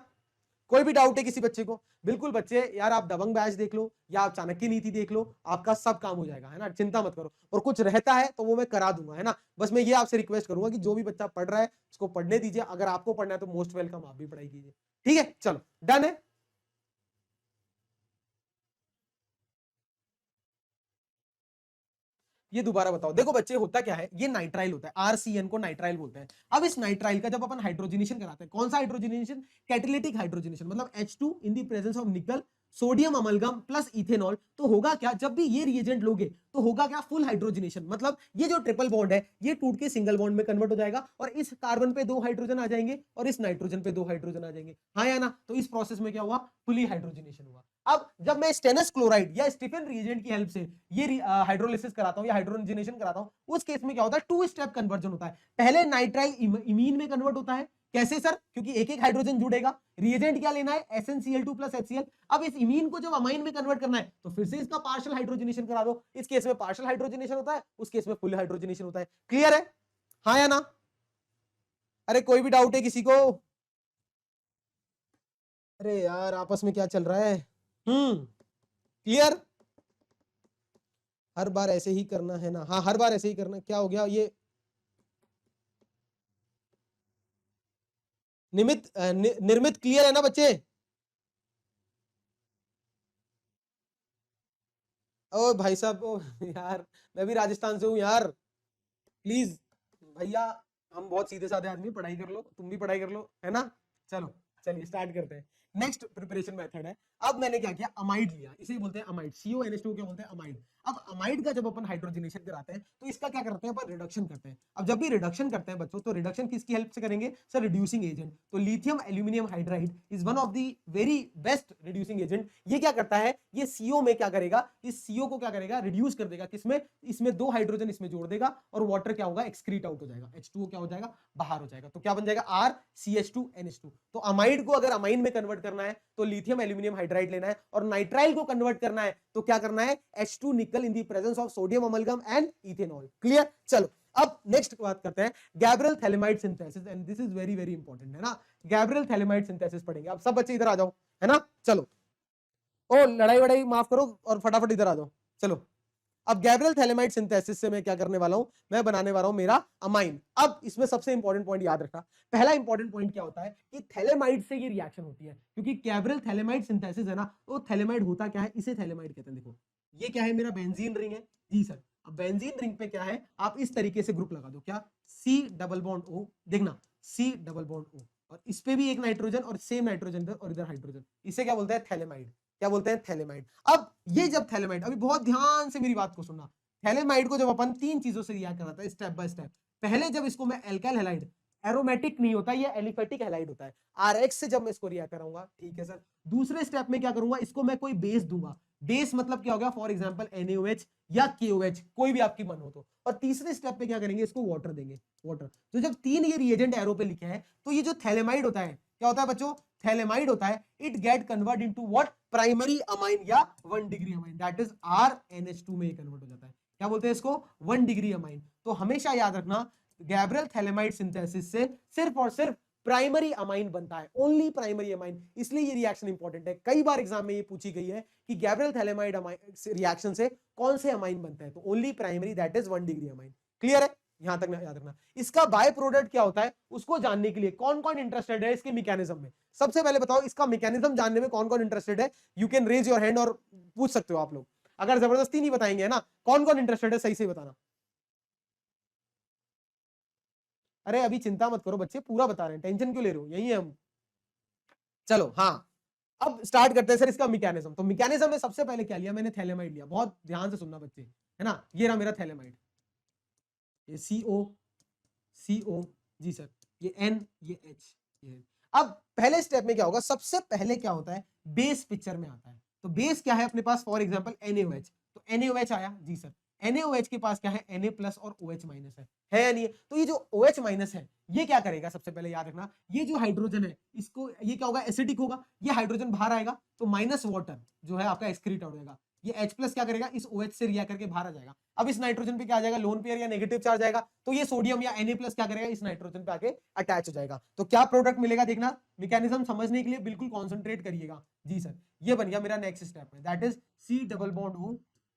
कोई भी डाउट है किसी बच्चे को? बिल्कुल बच्चे, यार आप दबंग बैच देख लो या आप चाणक्य नीति देख लो, आपका सब काम हो जाएगा, है ना, चिंता मत करो। और कुछ रहता है तो वो मैं करा दूंगा, है ना। बस मैं ये आपसे रिक्वेस्ट करूंगा कि जो भी बच्चा पढ़ रहा है उसको पढ़ने दीजिए, अगर आपको पढ़ना है तो मोस्ट वेलकम, आप भी पढ़ाई कीजिए। ठीक है, चलो डन है। ये दोबारा बताओ, देखो बच्चे होता क्या है, ये नाइट्राइल होता है, आरसीएन को नाइट्राइल बोलते हैं। अब इस नाइट्राइल का जब अपन हाइड्रोजनेशन कराते हैं, कौन सा हाइड्रोजनेशन, कैटालिटिक हाइड्रोजनेशन, मतलब H2 in the presence of निकल सोडियम अमलगम प्लस इथेनॉल, तो होगा क्या, जब भी ये रिएजेंट लोगे तो होगा क्या, फुल हाइड्रोजनेशन, मतलब ये जो ट्रिपल बॉन्ड है ये टूट के सिंगल बॉन्ड में कन्वर्ट हो जाएगा, और इस कार्बन पे 2 हाइड्रोजन आ जाएंगे और इस नाइट्रोजन पे 2 हाइड्रोजन आ जाएंगे, हाँ या ना। तो इस प्रोसेस में क्या हुआ, फुली हाइड्रोजनेशन हुआ। अब जब मैं स्टेनस क्लोराइड या स्टीफन रिएजेंट की हेल्प से ये हाइड्रोलिसिस कराता हूं या हाइड्रोजनेशन कराता हूं, उस केस में क्या होता है, 2 स्टेप कन्वर्जन होता है। पहले नाइट्राइल इमीन में कन्वर्ट होता है, कैसे सर, क्योंकि एक एक हाइड्रोजन जुड़ेगा, रिएजेंट क्या लेना है, SnCl2 प्लस HCl। अब इस इमीन को जब अमाइन में कन्वर्ट करना है तो फिर से इसका पार्शियल हाइड्रोजनेशन करा दो, इस केस में पार्शियल हाइड्रोजनेशन होता है, उस केस में फुल हाइड्रोजनेशन होता है। क्लियर है, हाँ या ना? अरे कोई भी डाउट है किसी को? अरे यार आपस में क्या चल रहा है? क्लियर, हर बार ऐसे ही करना है ना? हाँ हर बार ऐसे ही करना। क्या हो गया ये निर्मित क्लियर है ना बच्चे? ओ भाई साहब, ओ यार मैं भी राजस्थान से हूँ यार, प्लीज भैया, हम बहुत सीधे साधे आदमी, पढ़ाई कर लो, तुम भी पढ़ाई कर लो, है ना। चलो चलिए स्टार्ट करते हैं। नेक्स्ट प्रिपरेशन मेथड है, अब मैंने क्या किया, अमाइड लिया, इसे बोलते हैं अमाइड, CONH2 क्या बोलते हैं, अमाइड। अब अमाइड का जब अपन हाइड्रोजनेशन कराते हैं तो इसका क्या करते हैं, अपन रिडक्शन करते हैं। अब जब भी रिडक्शन करते हैं बच्चों, तो रिडक्शन किसकी हेल्प से करेंगे सर, रिड्यूसिंग एजेंट। तो lithium aluminium hydride is one of the very best reducing agent. ये क्या करता है, ये CO में क्या करेगा, इस CO को क्या करेगा, रिड्यूस कर देगा, किसमें, इसमें 2 हाइड्रोजन इसमें जोड़ देगा और वाटर क्या होगा, एक्सक्रीट आउट हो जाएगा, H2O क्या हो जाएगा, बाहर हो जाएगा। तो क्या बन जाएगा, RCH2NH2। तो अमाइड को अगर अमाइन में कन्वर्ट करना है तो लिथियम एल्यूमिनियम हाइड्राइड लेना है, और नाइट्राइल को कन्वर्ट करना है तो क्या करना है, H2 nickel in the presence of sodium amalgam and ethanol. Clear, चलो अब नेक्स्ट बात करते हैं Gabriel phthalimide synthesis, and this is very very important, है ना। गैब्रियल थैलेमाइड सिंथेसिस पढ़ेंगे। अब सब बच्चे इधर आ जाओ, है ना, चलो, ओ लड़ाई वड़ाई माफ करो और फटाफट इधर आ जाओ, चलो। अब गैब्रियल थैलेमाइड सिंथेसिस से मैं क्या करने वाला हूं, मैं बनाने वाला हूं मेरा अमाइन। अब इसमें सबसे इंपॉर्टेंट पॉइंट याद रखना, पहला इंपॉर्टेंट पॉइंट क्या होता है कि थैलेमाइड से ये रिएक्शन होती है, क्योंकि गैब्रियल थैलेमाइड सिंथेसिस है ना, तो थैलेमाइड होता क्या है, इसे थैलेमाइड कहते हैं। देखो ये क्या है, मेरा बेंजीन रिंग है जी सर। अब बेंजीन रिंग पे क्या है, आप इस तरीके से ग्रुप लगा दो, क्या, C डबल बॉन्ड O, देखना C डबल बॉन्ड O, और इस पे भी एक नाइट्रोजन और सेम नाइट्रोजन और इधर हाइड्रोजन, इसे क्या बोलते हैं, थैलेमाइड। क्या बोलते हैं, थैलेमाइड। अब ये जब थैलेमाइड, अभी बहुत ध्यान से मेरी बात को सुनना, थैलेमाइड को जब अपन 3 चीजों से रिएक्ट कराता है स्टेप बाय स्टेप। पहले जब इसको मैं एल्काइल हैलाइड, एरोमेटिक नहीं होता, ये एलिफेटिक हैलाइड होता है, RX से जब मैं इसको रिएक्ट कराऊंगा, ठीक है सर। दूसरे स्टेप में क्या करूंगा, इसको मैं कोई बेस दूंगा, बेस मतलब क्या हो गया, फॉर एग्जांपल NaOH या KOH, कोई भी आपकी मन हो तो। और तीसरे स्टेप पे क्या करेंगे, इसको वाटर देंगे, वाटर। तो जब 3 ये रिएजेंट एरो पे लिखे हैं, तो ये जो थैलेमाइड होता है, क्या होता है बच्चों, थैलेमाइड होता है, it get convert into what, primary amine या 1 degree amine, that is RNH2 में कन्वर्ट हो जाता है। क्या बोलते हैं इसको, 1 डिग्री अमाइन। तो हमेशा याद रखना, गैब्रियल थैलेमाइड सिंथेसिस से सिर्फ और सिर्फ प्राइमरी अमाइन बनता है, ओनली प्राइमरी अमाइन। इसलिए ये रिएक्शन इंपॉर्टेंट है, कई बार एग्जाम में ये पूछी गई है कि गैब्रियल थैलेमाइड रिएक्शन से कौन से अमाइन बनता है, तो only primary, that is 1 degree amine. Clear है, यहां तक याद रखना। इसका बाय प्रोडक्ट क्या होता है, उसको जानने के लिए कौन कौन इंटरेस्टेड है इसके मैकेनिज्म में, सबसे पहले बताओ इसका मैकेनिज्म जानने में कौन कौन इंटरेस्टेड है। You can raise your hand और पूछ सकते हो आप लोग, अगर जबरदस्ती नहीं बताएंगे, है ना। कौन कौन इंटरेस्टेड है, सही से बताना। अरे अभी चिंता मत करो बच्चे, पूरा बता रहे हैं, टेंशन क्यों ले रहे हो, यही है हम। चलो हाँ, अब स्टार्ट करते हैं सर इसका मैकेनिज्म। तो मैकेनिज्म में सबसे पहले क्या लिया मैंने, थैलेमाइड लिया, बहुत ध्यान से सुनना बच्चे, है ना। ये रहा मेरा थैलेमाइड, ये CO जी सर, ये N, ये H, ये। अब पहले स्टेप में क्या होगा, सबसे पहले क्या होता है, बेस पिक्चर में आता है। तो बेस क्या है अपने पास, फॉर एग्जांपल NaOH, तो NaOH आया जी सर। NaOH के पास क्या है, Na प्लस और OH माइनस है या नहीं है? तो ये जो OH माइनस है ये क्या करेगा, सबसे पहले याद रखना, ये जो हाइड्रोजन है इसको, ये क्या होगा, एसिडिक होगा, ये हाइड्रोजन बाहर आएगा तो माइनस वाटर जो है आपका एक्सक्रीट आउट होगा, ये H प्लस क्या करेगा, इस OH से रिएक्ट करके बाहर आ जाएगा। अब इस नाइट्रोजन पे क्या आ जाएगा, लोन पेयर या नेगेटिव चार्ज आएगा, तो ये सोडियम या Na प्लस क्या करेगा, इस नाइट्रोजन पे आके अटैच हो जाएगा। तो क्या प्रोडक्ट मिलेगा, देखना, मैकेनिज्म समझने के लिए बिल्कुल कॉन्सेंट्रेट करिएगा। जी सर, ये बन गया मेरा नेक्स्ट स्टेप है, that is C double bond O,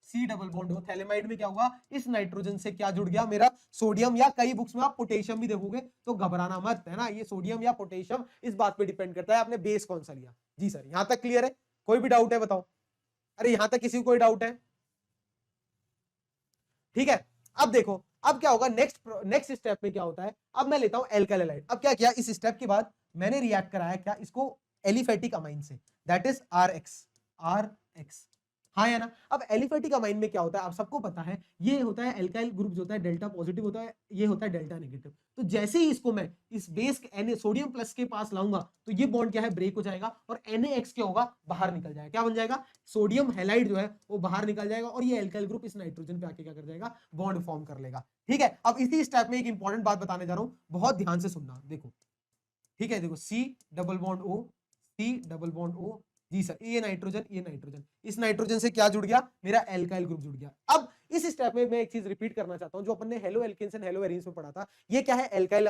C double bond O। Phthalimide में क्या हुआ, इस नाइट्रोजन से क्या जुड़ गया मेरा, सोडियम, या कई बुक्स में आप पोटेशियम भी देखोगे, तो घबराना मत, है ना, ये सोडियम या पोटेशियम इस बात पे डिपेंड करता है आपने बेस कौन सा लिया। जी सर, यहां तक क्लियर है, कोई भी डाउट है बताओ, अरे यहां तक किसी को कोई डाउट है? ठीक है, अब देखो अब क्या होगा, नेक्स्ट स्टेप में क्या होता है, अब मैं लेता हूं एल्काइल हैलाइड। अब क्या किया, इस स्टेप के बाद मैंने रिएक्ट कराया क्या, इसको एलिफेटिक अमाइन से, दैट इज RX। हाँ या ना? अब एलिफेटिक अमाइन में क्या होता है, आप सबको पता है, ये होता है एल्काइल ग्रुप जो होता है डेल्टा पॉजिटिव होता है, ये होता है डेल्टा नेगेटिव। तो जैसे ही इसको मैं इस बेस सोडियम प्लस के पास लाऊंगा तो ये बॉन्ड क्या है, ब्रेक हो जाएगा और NaX क्या होगा, बाहर निकल जाएगा, क्या बन जाएगा, सोडियम हैलाइड जो है वो बाहर निकल जाएगा और ये एल्काइल ग्रुप इस नाइट्रोजन पे आके क्या कर जाएगा, बॉन्ड फॉर्म कर लेगा। ठीक है, अब इसी स्टेप में एक इंपॉर्टेंट बात बताने जा रहा हूं, बहुत ध्यान से सुनना, देखो, ठीक है, देखो C double bond O, C double bond O। जी सर, ये नाइट्रोजन, ये नाइट्रोजन, इस नाइट्रोजन से क्या जुड़ गया, मेरा एल्काइल ग्रुप जुड़ गया। अब इस स्टेप में मैं एक चीज रिपीट करना चाहता हूं, जो अपन ने halo alkanes and halo arenes में पढ़ा था, ये क्या है, एल्काइल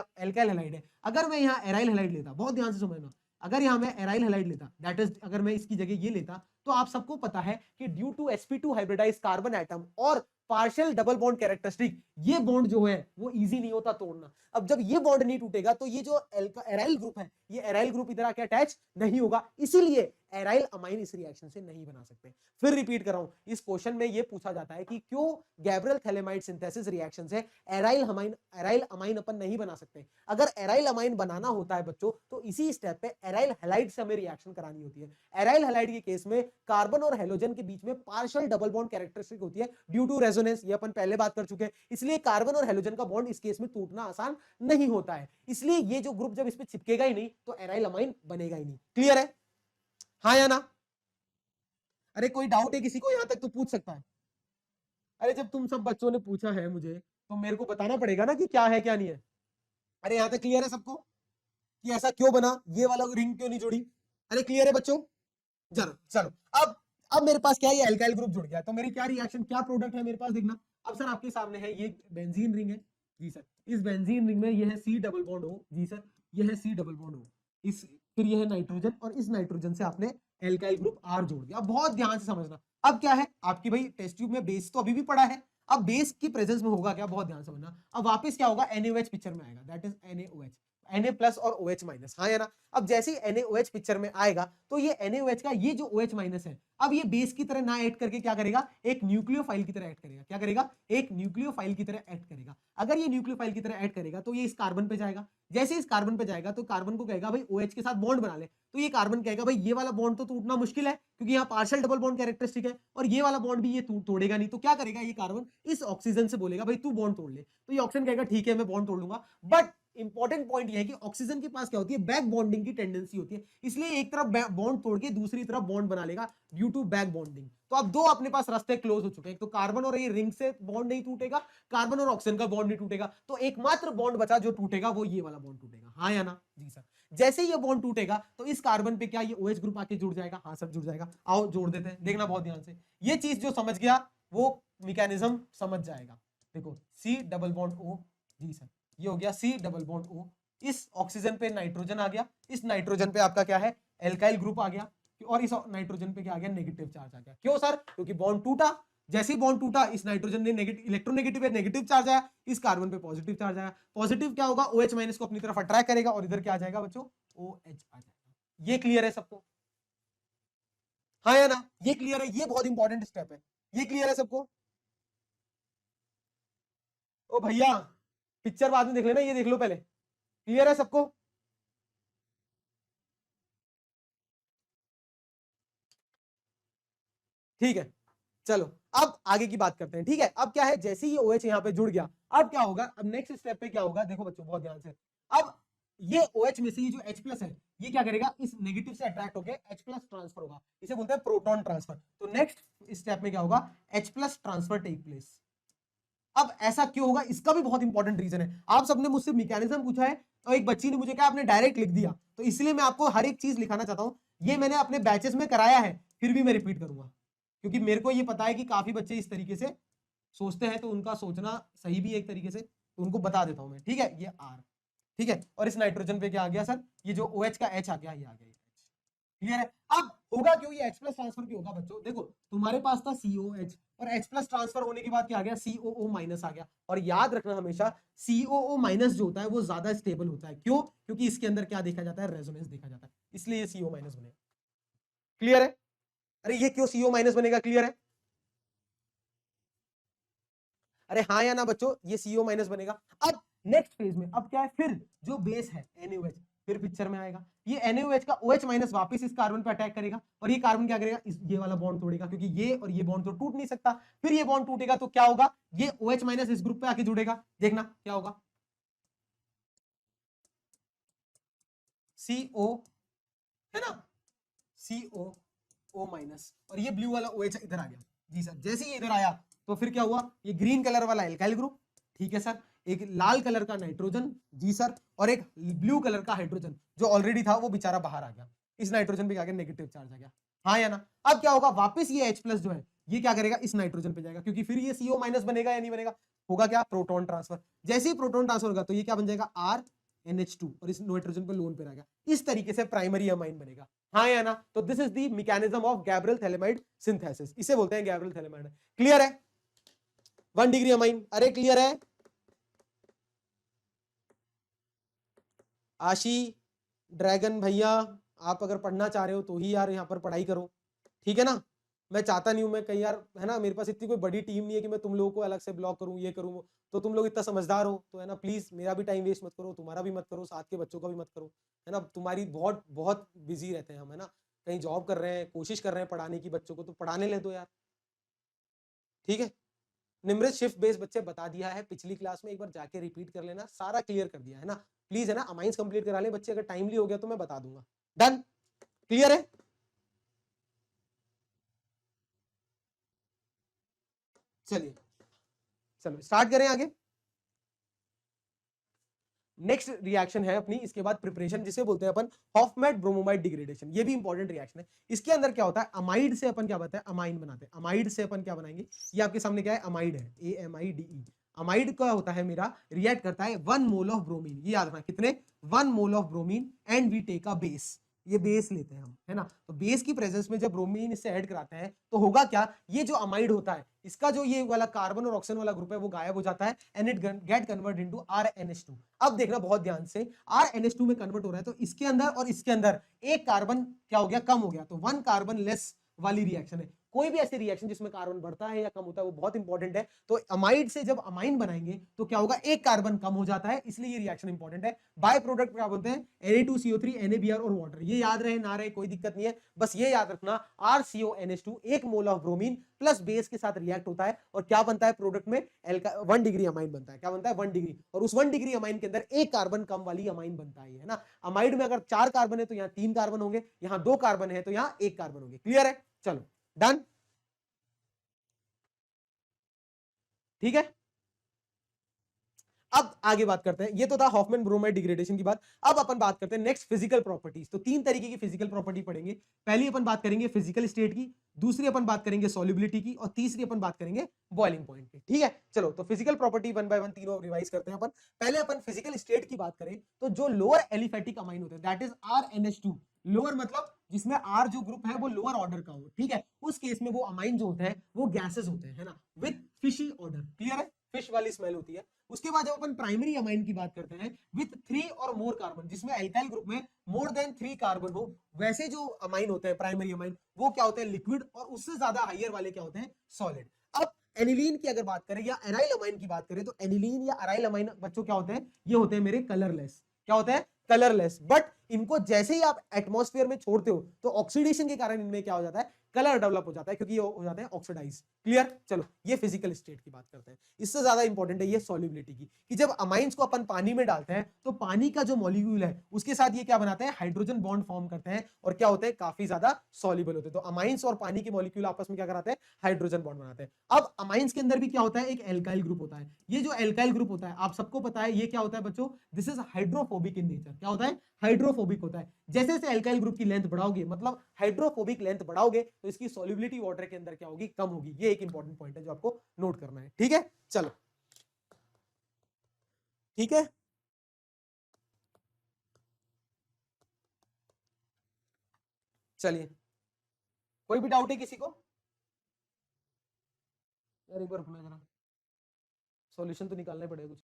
हैलाइड है। अगर मैं यहाँ एराइल हैलाइड लेता, बहुत ध्यान से समझना, अगर यहाँ मैं एराइल हैलाइड लेता, दैट इज अगर मैं इसकी जगह ये लेता, तो आप सबको पता है कि due to sp2 hybridize carbon atom और पार्शियल डबल बॉन्ड कैरेक्टरिस्टिक, ये बॉन्ड जो है वो इजी नहीं होता तोड़ना। अब जब ये बॉन्ड नहीं टूटेगा तो ये जो एराइल ग्रुप है, ये एराइल ग्रुप इधर आके अटैच नहीं होगा, इसीलिए एराइल अमाइन इस रिएक्शन से नहीं बना सकते। फिर रिपीट कर रहा हूं, इस क्वेश्चन में ये पूछा जाता है कि क्यों गैब्रियल थैलेमाइड सिंथेसिस रिएक्शन से एराइल अमाइन अपन नहीं बना सकते। अगर एराइल अमाइन बनाना होता है बच्चों, तो इसी स्टेप पे एराइल हैलाइड से हमें रिएक्शन करानी होती है। एराइल हैलाइड के केस में कार्बन और हेलोजन के बीच में पार्शियल डबल बॉन्ड कैरेक्टरिस्टिक होती है ड्यू टू रेजोनेंस, ये अपन पहले बात कर चुके हैं, इसलिए कार्बन और हेलोजन का बॉन्ड इस केस में टूटना आसान नहीं होता है। इसलिए ये जो ग्रुप जब इस पे चिपकेगा ही नहीं तो एराइल अमाइन बनेगा ही नहीं। क्लियर है, हाँ या ना? अरे कोई डाउट है किसी को, यहां तक तो पूछ सकता है। अरे जब तुम सब बच्चों ने पूछा है मुझे, तो मेरे को बताना पड़ेगा ना कि क्या है क्या नहीं है। अरे यहां तक क्लियर है सबको कि ऐसा क्यों बना, ये वाला रिंग क्यों नहीं जोड़ी? अरे क्लियर है बच्चों? चलो चलो, अब मेरे पास क्या है, ये एल्काइल ग्रुप जुड़ गया, तो मेरी क्या रिएक्शन, क्या प्रोडक्ट है मेरे पास, देखना। अब सर आपके सामने है ये बेंजीन रिंग है, जी सर, इस बेंजीन रिंग में ये है C डबल बॉन्ड O, जी सर, ये है C डबल बॉन्ड O, इस फिर ये है नाइट्रोजन, और इस नाइट्रोजन से आपने एल्काइल ग्रुप R जोड़ दिया। अब बहुत ध्यान से समझना, अब क्या है आपकी भाई टेस्ट ट्यूब में बेस तो अभी भी पड़ा है, अब बेस की प्रेजेंस में होगा क्या, बहुत ध्यान से समझना, अब वापस क्या होगा, NaOH पिक्चर में आएगा, that is NaOH, Na plus और OH माइनस, हाँ या ना? अब जैसे ही NaOH पिक्चर में आएगा तो ये NaOH का ये जो OH माइनस है, अब ये बेस की तरह ना ऐड करके क्या करेगा, एक न्यूक्लियोफाइल की तरह ऐड करेगा, क्या करेगा, एक न्यूक्लियोफाइल की तरह ऐड करेगा। अगर ये न्यूक्लियोफाइल की तरह ऐड करेगा तो ये इस कार्बन पे जाएगा, जैसे इस कार्बन पे जाएगा तो कार्बन को कहेगा भाई OH के साथ बॉन्ड बना ले, तो ये कार्बन कहेगा भाई ये वाला बॉन्ड तो टूटना मुश्किल है क्योंकि यहाँ पार्शियल डबल बॉन्ड कैरेक्टरिस्टिक है, और ये वाला बॉन्ड भी ये तोड़ेगा नहीं, तो क्या करेगा ये कार्बन, इस ऑक्सीजन से बोलेगा भाई तू बॉन्ड तोड़ ले, तो ये ऑक्सीजन कहेगा ठीक है मैं बॉन्ड तोड़ लूंगा। बट इंपॉर्टेंट पॉइंट ये है कि ऑक्सीजन के पास क्या होती है, बैक बॉन्डिंग की टेंडेंसी होती है, इसलिए एक तरफ बॉन्ड तोड़ के दूसरी तरफ बॉन्ड बना लेगा ड्यू टू बैक बॉन्डिंग। तो अब दो अपने पास रास्ते क्लोज हो चुके हैं, तो कार्बन और ये रिंग से बॉन्ड नहीं टूटेगा, कार्बन और ऑक्सीजन का बॉन्ड नहीं टूटेगा, तो एकमात्र बॉन्ड बचा जो टूटेगा वो ये वाला बॉन्ड टूटेगा, हाँ या ना? जी सर, जैसे ही ये बॉन्ड टूटेगा तो इस कार्बन पे क्या ये OH ग्रुप आके जुड़ जाएगा, हाँ सब जुड़ जाएगा, आओ जोड़ देते हैं, देखना बहुत ध्यान से, ये चीज जो समझ गया वो मैकेनिज्म समझ जाएगा। देखो C डबल बॉन्ड O, जी सर, ये हो गया C डबल बॉन्ड O, इस ऑक्सीजन पे नाइट्रोजन आ गया, इस नाइट्रोजन पे आपका क्या है, एल्काइल ग्रुप आ गया, और इस नाइट्रोजन पे क्या आ गया, नेगेटिव चार्ज आ गया। क्यों सर? क्योंकि बॉन्ड टूटा, जैसे ही बॉन्ड टूटा इस नाइट्रोजन ने इलेक्ट्रोनेगेटिव है, नेगेटिव चार्ज आया, इस कार्बन पे पॉजिटिव चार्ज आया, पॉजिटिव क्या होगा, OH माइनस को अपनी तरफ अट्रैक्ट करेगा और इधर क्या आ जाएगा बच्चों, OH आ जाएगा। ये क्लियर है सबको, हाँ या ना? ये क्लियर है, ये बहुत इंपॉर्टेंट स्टेप है, ये क्लियर है सबको? ओ भैया पिक्चर बाद में देख लेना, ये देख लो पहले, क्लियर है सबको? ठीक है, चलो अब आगे की बात करते हैं। ठीक है, अब क्या है, जैसे ही OH यहाँ पे जुड़ गया, अब क्या होगा, अब नेक्स्ट स्टेप पे क्या होगा, देखो बच्चों बहुत ध्यान से, अब ये OH में से ये जो H प्लस है ये क्या करेगा, इस नेगेटिव से अट्रैक्ट होकर H प्लस ट्रांसफर होगा, इसे बोलते हैं प्रोटॉन ट्रांसफर। तो नेक्स्ट स्टेप में क्या होगा, H plus transfer take place, अब ऐसा क्यों होगा, इसका भी बहुत इंपॉर्टेंट रीजन है। आप सबने मुझसे मैकेनिज्म पूछा है और एक बच्ची ने मुझे कहा आपने डायरेक्ट लिख दिया, तो इसलिए मैं आपको हर एक चीज लिखाना चाहता हूं। ये मैंने अपने बैचेस में कराया है, फिर भी मैं रिपीट करूंगा, क्योंकि मेरे को ये पता है कि काफी बच्चे इस तरीके से सोचते हैं, तो उनका सोचना सही भी है एक तरीके से, तो उनको बता देता हूं मैं। ठीक है, ये R, ठीक है, और इस नाइट्रोजन पे क्या आ गया सर, ये जो OH का H आ गया, ये आ गया। क्लियर है। अब होगा क्यों ये H प्लस ट्रांसफर क्यों होगा बच्चों, देखो तुम्हारे पास था COH और H प्लस ट्रांसफर होने के बाद क्या आ गया, COO माइनस आ गया। और याद रखना हमेशा COO माइनस जो होता है वो ज्यादा स्टेबल होता है। क्यों, क्योंकि इसके अंदर क्या देखा जाता है, रेजोनेंस देखा जाता है, इसलिए ये CO माइनस बनेगा। क्लियर है। अरे ये क्यों CO माइनस बनेगा, क्लियर है। अरे हाँ या ना बच्चों, ये CO माइनस बनेगा। अब नेक्स्ट फेज में अब क्या है, फिर जो बेस है NaOH फिर पिक्चर में आएगा। ये NaOH का OH माइनस वापस इस कार्बन पे अटैक करेगा और ये कार्बन क्या करेगा, ये वाला बॉन्ड तोड़ेगा, क्योंकि ये और ये बॉन्ड तो टूट नहीं सकता। फिर ये बॉन्ड टूटेगा तो क्या होगा, ये OH माइनस इस ग्रुप पे आके जुड़ेगा, देखना क्या होगा, CO है ना, COO माइनस, और ये ब्लू वाला OH इधर आ गया। जी सर, जैसे ही इधर आया तो फिर क्या हुआ, ये ग्रीन कलर वाला एल्काइल ग्रुप, ठीक है सर, एक लाल कलर का नाइट्रोजन, जी सर, और एक ब्लू कलर का हाइड्रोजन जो ऑलरेडी था वो बेचारा बाहर आ गया, इस नाइट्रोजन पे क्या गया, नेगेटिव चार्ज आ गया, हाँ या ना। अब क्या होगा, वापस ये H प्लस जो है ये क्या करेगा, इस नाइट्रोजन पे जाएगा, क्योंकि फिर ये CO माइनस बनेगा या नहीं बनेगा, होगा क्या, प्रोटॉन ट्रांसफर। जैसे ही प्रोटॉन ट्रांसफर होगा तो ये क्या बन जाएगा, RNH2, और इस नाइट्रोजन पे लोन पे रहेगा, इस तरीके से प्राइमरी अमाइन बनेगा, हाँ या ना। तो this is the mechanism of Gabriel phthalimide synthesis, इसे बोलते हैं गैब्रियल थैलेमाइड। क्लियर है, 1 डिग्री अमाइन, अरे क्लियर है। आशी ड्रैगन भैया, आप अगर पढ़ना चाह रहे हो तो ही यार यहाँ पर पढ़ाई करो, ठीक है ना। मैं चाहता नहीं हूं, मैं कई यार है ना, मेरे पास इतनी कोई बड़ी टीम नहीं है कि मैं तुम लोगों को अलग से ब्लॉक करूं, ये करूं, तो तुम लोग इतना समझदार हो तो है ना, प्लीज मेरा भी टाइम वेस्ट मत करो, तुम्हारा भी मत करो, साथ के बच्चों का भी मत करो, है ना। तुम्हारी बहुत बहुत बिजी रहते हैं हम, है ना, कहीं जॉब कर रहे हैं, कोशिश कर रहे हैं पढ़ाने की बच्चों को, तो पढ़ाने ले दो यार, ठीक है। निमृत शिफ्ट बेस बच्चे बता दिया है पिछली क्लास में, एक बार जाके रिपीट कर लेना, सारा क्लियर कर दिया है ना, प्लीज है ना, अमाइंस कंप्लीट करा ले बच्चे, अगर टाइमली हो गया तो मैं बता दूंगा। डन, क्लियर है। चलिए चलो स्टार्ट करें आगे। नेक्स्ट रिएक्शन है अपनी इसके बाद प्रिपरेशन, जिसे बोलते हैं अपन हॉफमैट ब्रोमोमाइड डिग्रेडेशन, ये भी इंपॉर्टेंट रिएक्शन है। इसके अंदर क्या होता है, अमाइड से अपन क्या बताते हैं, अमाइन बनाते हैं, अमाइड से अपन क्या बनाएंगे, ये आपके सामने क्या है, अमाइड है, AMIDE। अमाइड का होता है मेरा, रिएक्ट करता है 1 मोल ऑफ ब्रोमीन, ये याद रखना कितने, 1 mole of bromine, and we take a base, ये बेस लेते हैं हम, है ना। तो बेस की प्रेजेंस में जब ब्रोमीन इससे ऐड कराते हैं तो होगा क्या, ये जो अमाइड होता है इसका जो ये वाला कार्बन और ऑक्सीजन वाला ग्रुप है वो गायब हो जाता है, and it get convert into RNH2। अब देखना बहुत ध्यान से, RNH2 में कन्वर्ट हो रहा है, तो इसके अंदर और इसके अंदर एक कार्बन क्या हो गया, कम हो गया, तो 1 कार्बन लेस वाली रिएक्शन है। कोई भी ऐसी रिएक्शन जिसमें कार्बन बढ़ता है या कम होता है वो बहुत इंपॉर्टेंट है। तो अमाइड से जब अमाइन बनाएंगे तो क्या होगा, एक कार्बन कम हो जाता है, इसलिए ये रिएक्शन इंपॉर्टेंट है। बाय प्रोडक्ट क्या बोलते हैं, Na2CO3 NaBr और वाटर, ये याद रहे ना रहे कोई दिक्कत नहीं है, बस ये याद रखना RCONH2 1 mole of bromine plus base के साथ रिएक्ट होता है और क्या बनता है प्रोडक्ट में, 1 डिग्री अमाइन बनता है, क्या बनता है, 1 डिग्री, और उस 1 डिग्री अमाइन के अंदर एक कार्बन कम वाली अमाइन बनता है ना। अमाइड में अगर 4 कार्बन है तो यहाँ 3 कार्बन होंगे, यहाँ 2 कार्बन है तो यहाँ 1 कार्बन होंगे। क्लियर है, चलो डन, ठीक है। अब आगे बात करते हैं, ये तो था हॉफमैन ब्रोमाइड डिग्रेडेशन की बात। अब अपन बात करते हैं नेक्स्ट फिजिकल प्रॉपर्टीज। तो 3 तरीके की फिजिकल प्रॉपर्टी पढ़ेंगे। पहली अपन बात करेंगे फिजिकल स्टेट की, दूसरी अपन बात करेंगे सॉल्युबिलिटी की, और तीसरी अपन बात करेंगे बॉइलिंग पॉइंट की, ठीक है। चलो तो फिजिकल प्रॉपर्टी 1 बाय 1 तीनों रिवाइज करते हैं अपन। पहले अपन फिजिकल स्टेट की बात करें तो जो लोअर एलिफेटिक अमाइन होते हैं दैट इज RNH2, लोअर मतलब जिसमें R जो ग्रुप है वो लोअर ऑर्डर का हो, ठीक है, उस केस में वो अमाइन जो होते हैं वो गैसेस होते हैं, है ना, विद फिशी ऑर्डर। क्लियर है, फिश वाली स्मेल होती है। उसके बाद जब अपन प्राइमरी अमाइन की बात करते हैं विथ 3 और मोर कार्बन, जिसमें एल्काइल ग्रुप में मोर देन 3 कार्बन हो, वैसे जो अमाइन होते हैं प्राइमरी अमाइन वो क्या होते हैं, लिक्विड, और उससे ज्यादा हायर वाले क्या होते हैं, सॉलिड। अब एनिलीन की अगर बात करें या एराइल अमाइन की बात करें तो एनिलीन या एराइल अमाइन बच्चों क्या होते हैं, ये होते हैं मेरे कलरलेस, क्या होते हैं, कलरलेस, बट इनको जैसे ही आप एटमॉस्फेयर में छोड़ते हो तो ऑक्सीडेशन के कारण इनमें क्या हो जाता है, कलर डेवलप हो जाता है, क्योंकि ये हो जाते हैं ऑक्सीडाइज। क्लियर? चलो ये फिजिकल स्टेट की बात करते हैं। इससे ज्यादा इंपॉर्टेंट है ये सॉल्युबिलिटी की, कि जब अमाइंस को अपन पानी में डालते हैं तो पानी का जो मॉलिक्यूल है उसके साथ ये क्या बनाते हैं, हाइड्रोजन बॉन्ड फॉर्म करते हैं और क्या होते हैं, काफी ज्यादा सॉल्युबल होते हैं। तो अमाइंस और पानी के मॉलिक्यूल आपस में क्या कराते हैं, हाइड्रोजन बॉन्ड बनाते हैं। अब अमाइंस के अंदर भी क्या होता है, एक एल्काइल ग्रुप होता है। ये जो एल्काइल ग्रुप होता है आप सबको पता है ये क्या होता है बच्चों, this is hydrophobic in nature. क्या होता है, हाइड्रोफोबिक होता है। जैसे जैसे एल्काइल ग्रुप की लेंथ बढ़ाओगे, मतलब हाइड्रोफोबिक लेंथ बढ़ाओगे, तो इसकी सॉल्युबिलिटी वाटर के अंदर क्या होगी, कम होगी। ये एक इंपॉर्टेंट पॉइंट है जो आपको नोट करना है। ठीक है, चलो ठीक है, चलिए कोई भी डाउट है किसी को? यार एक बार रुकना जरा, सॉल्यूशन तो निकालना ही पड़ेगा कुछ।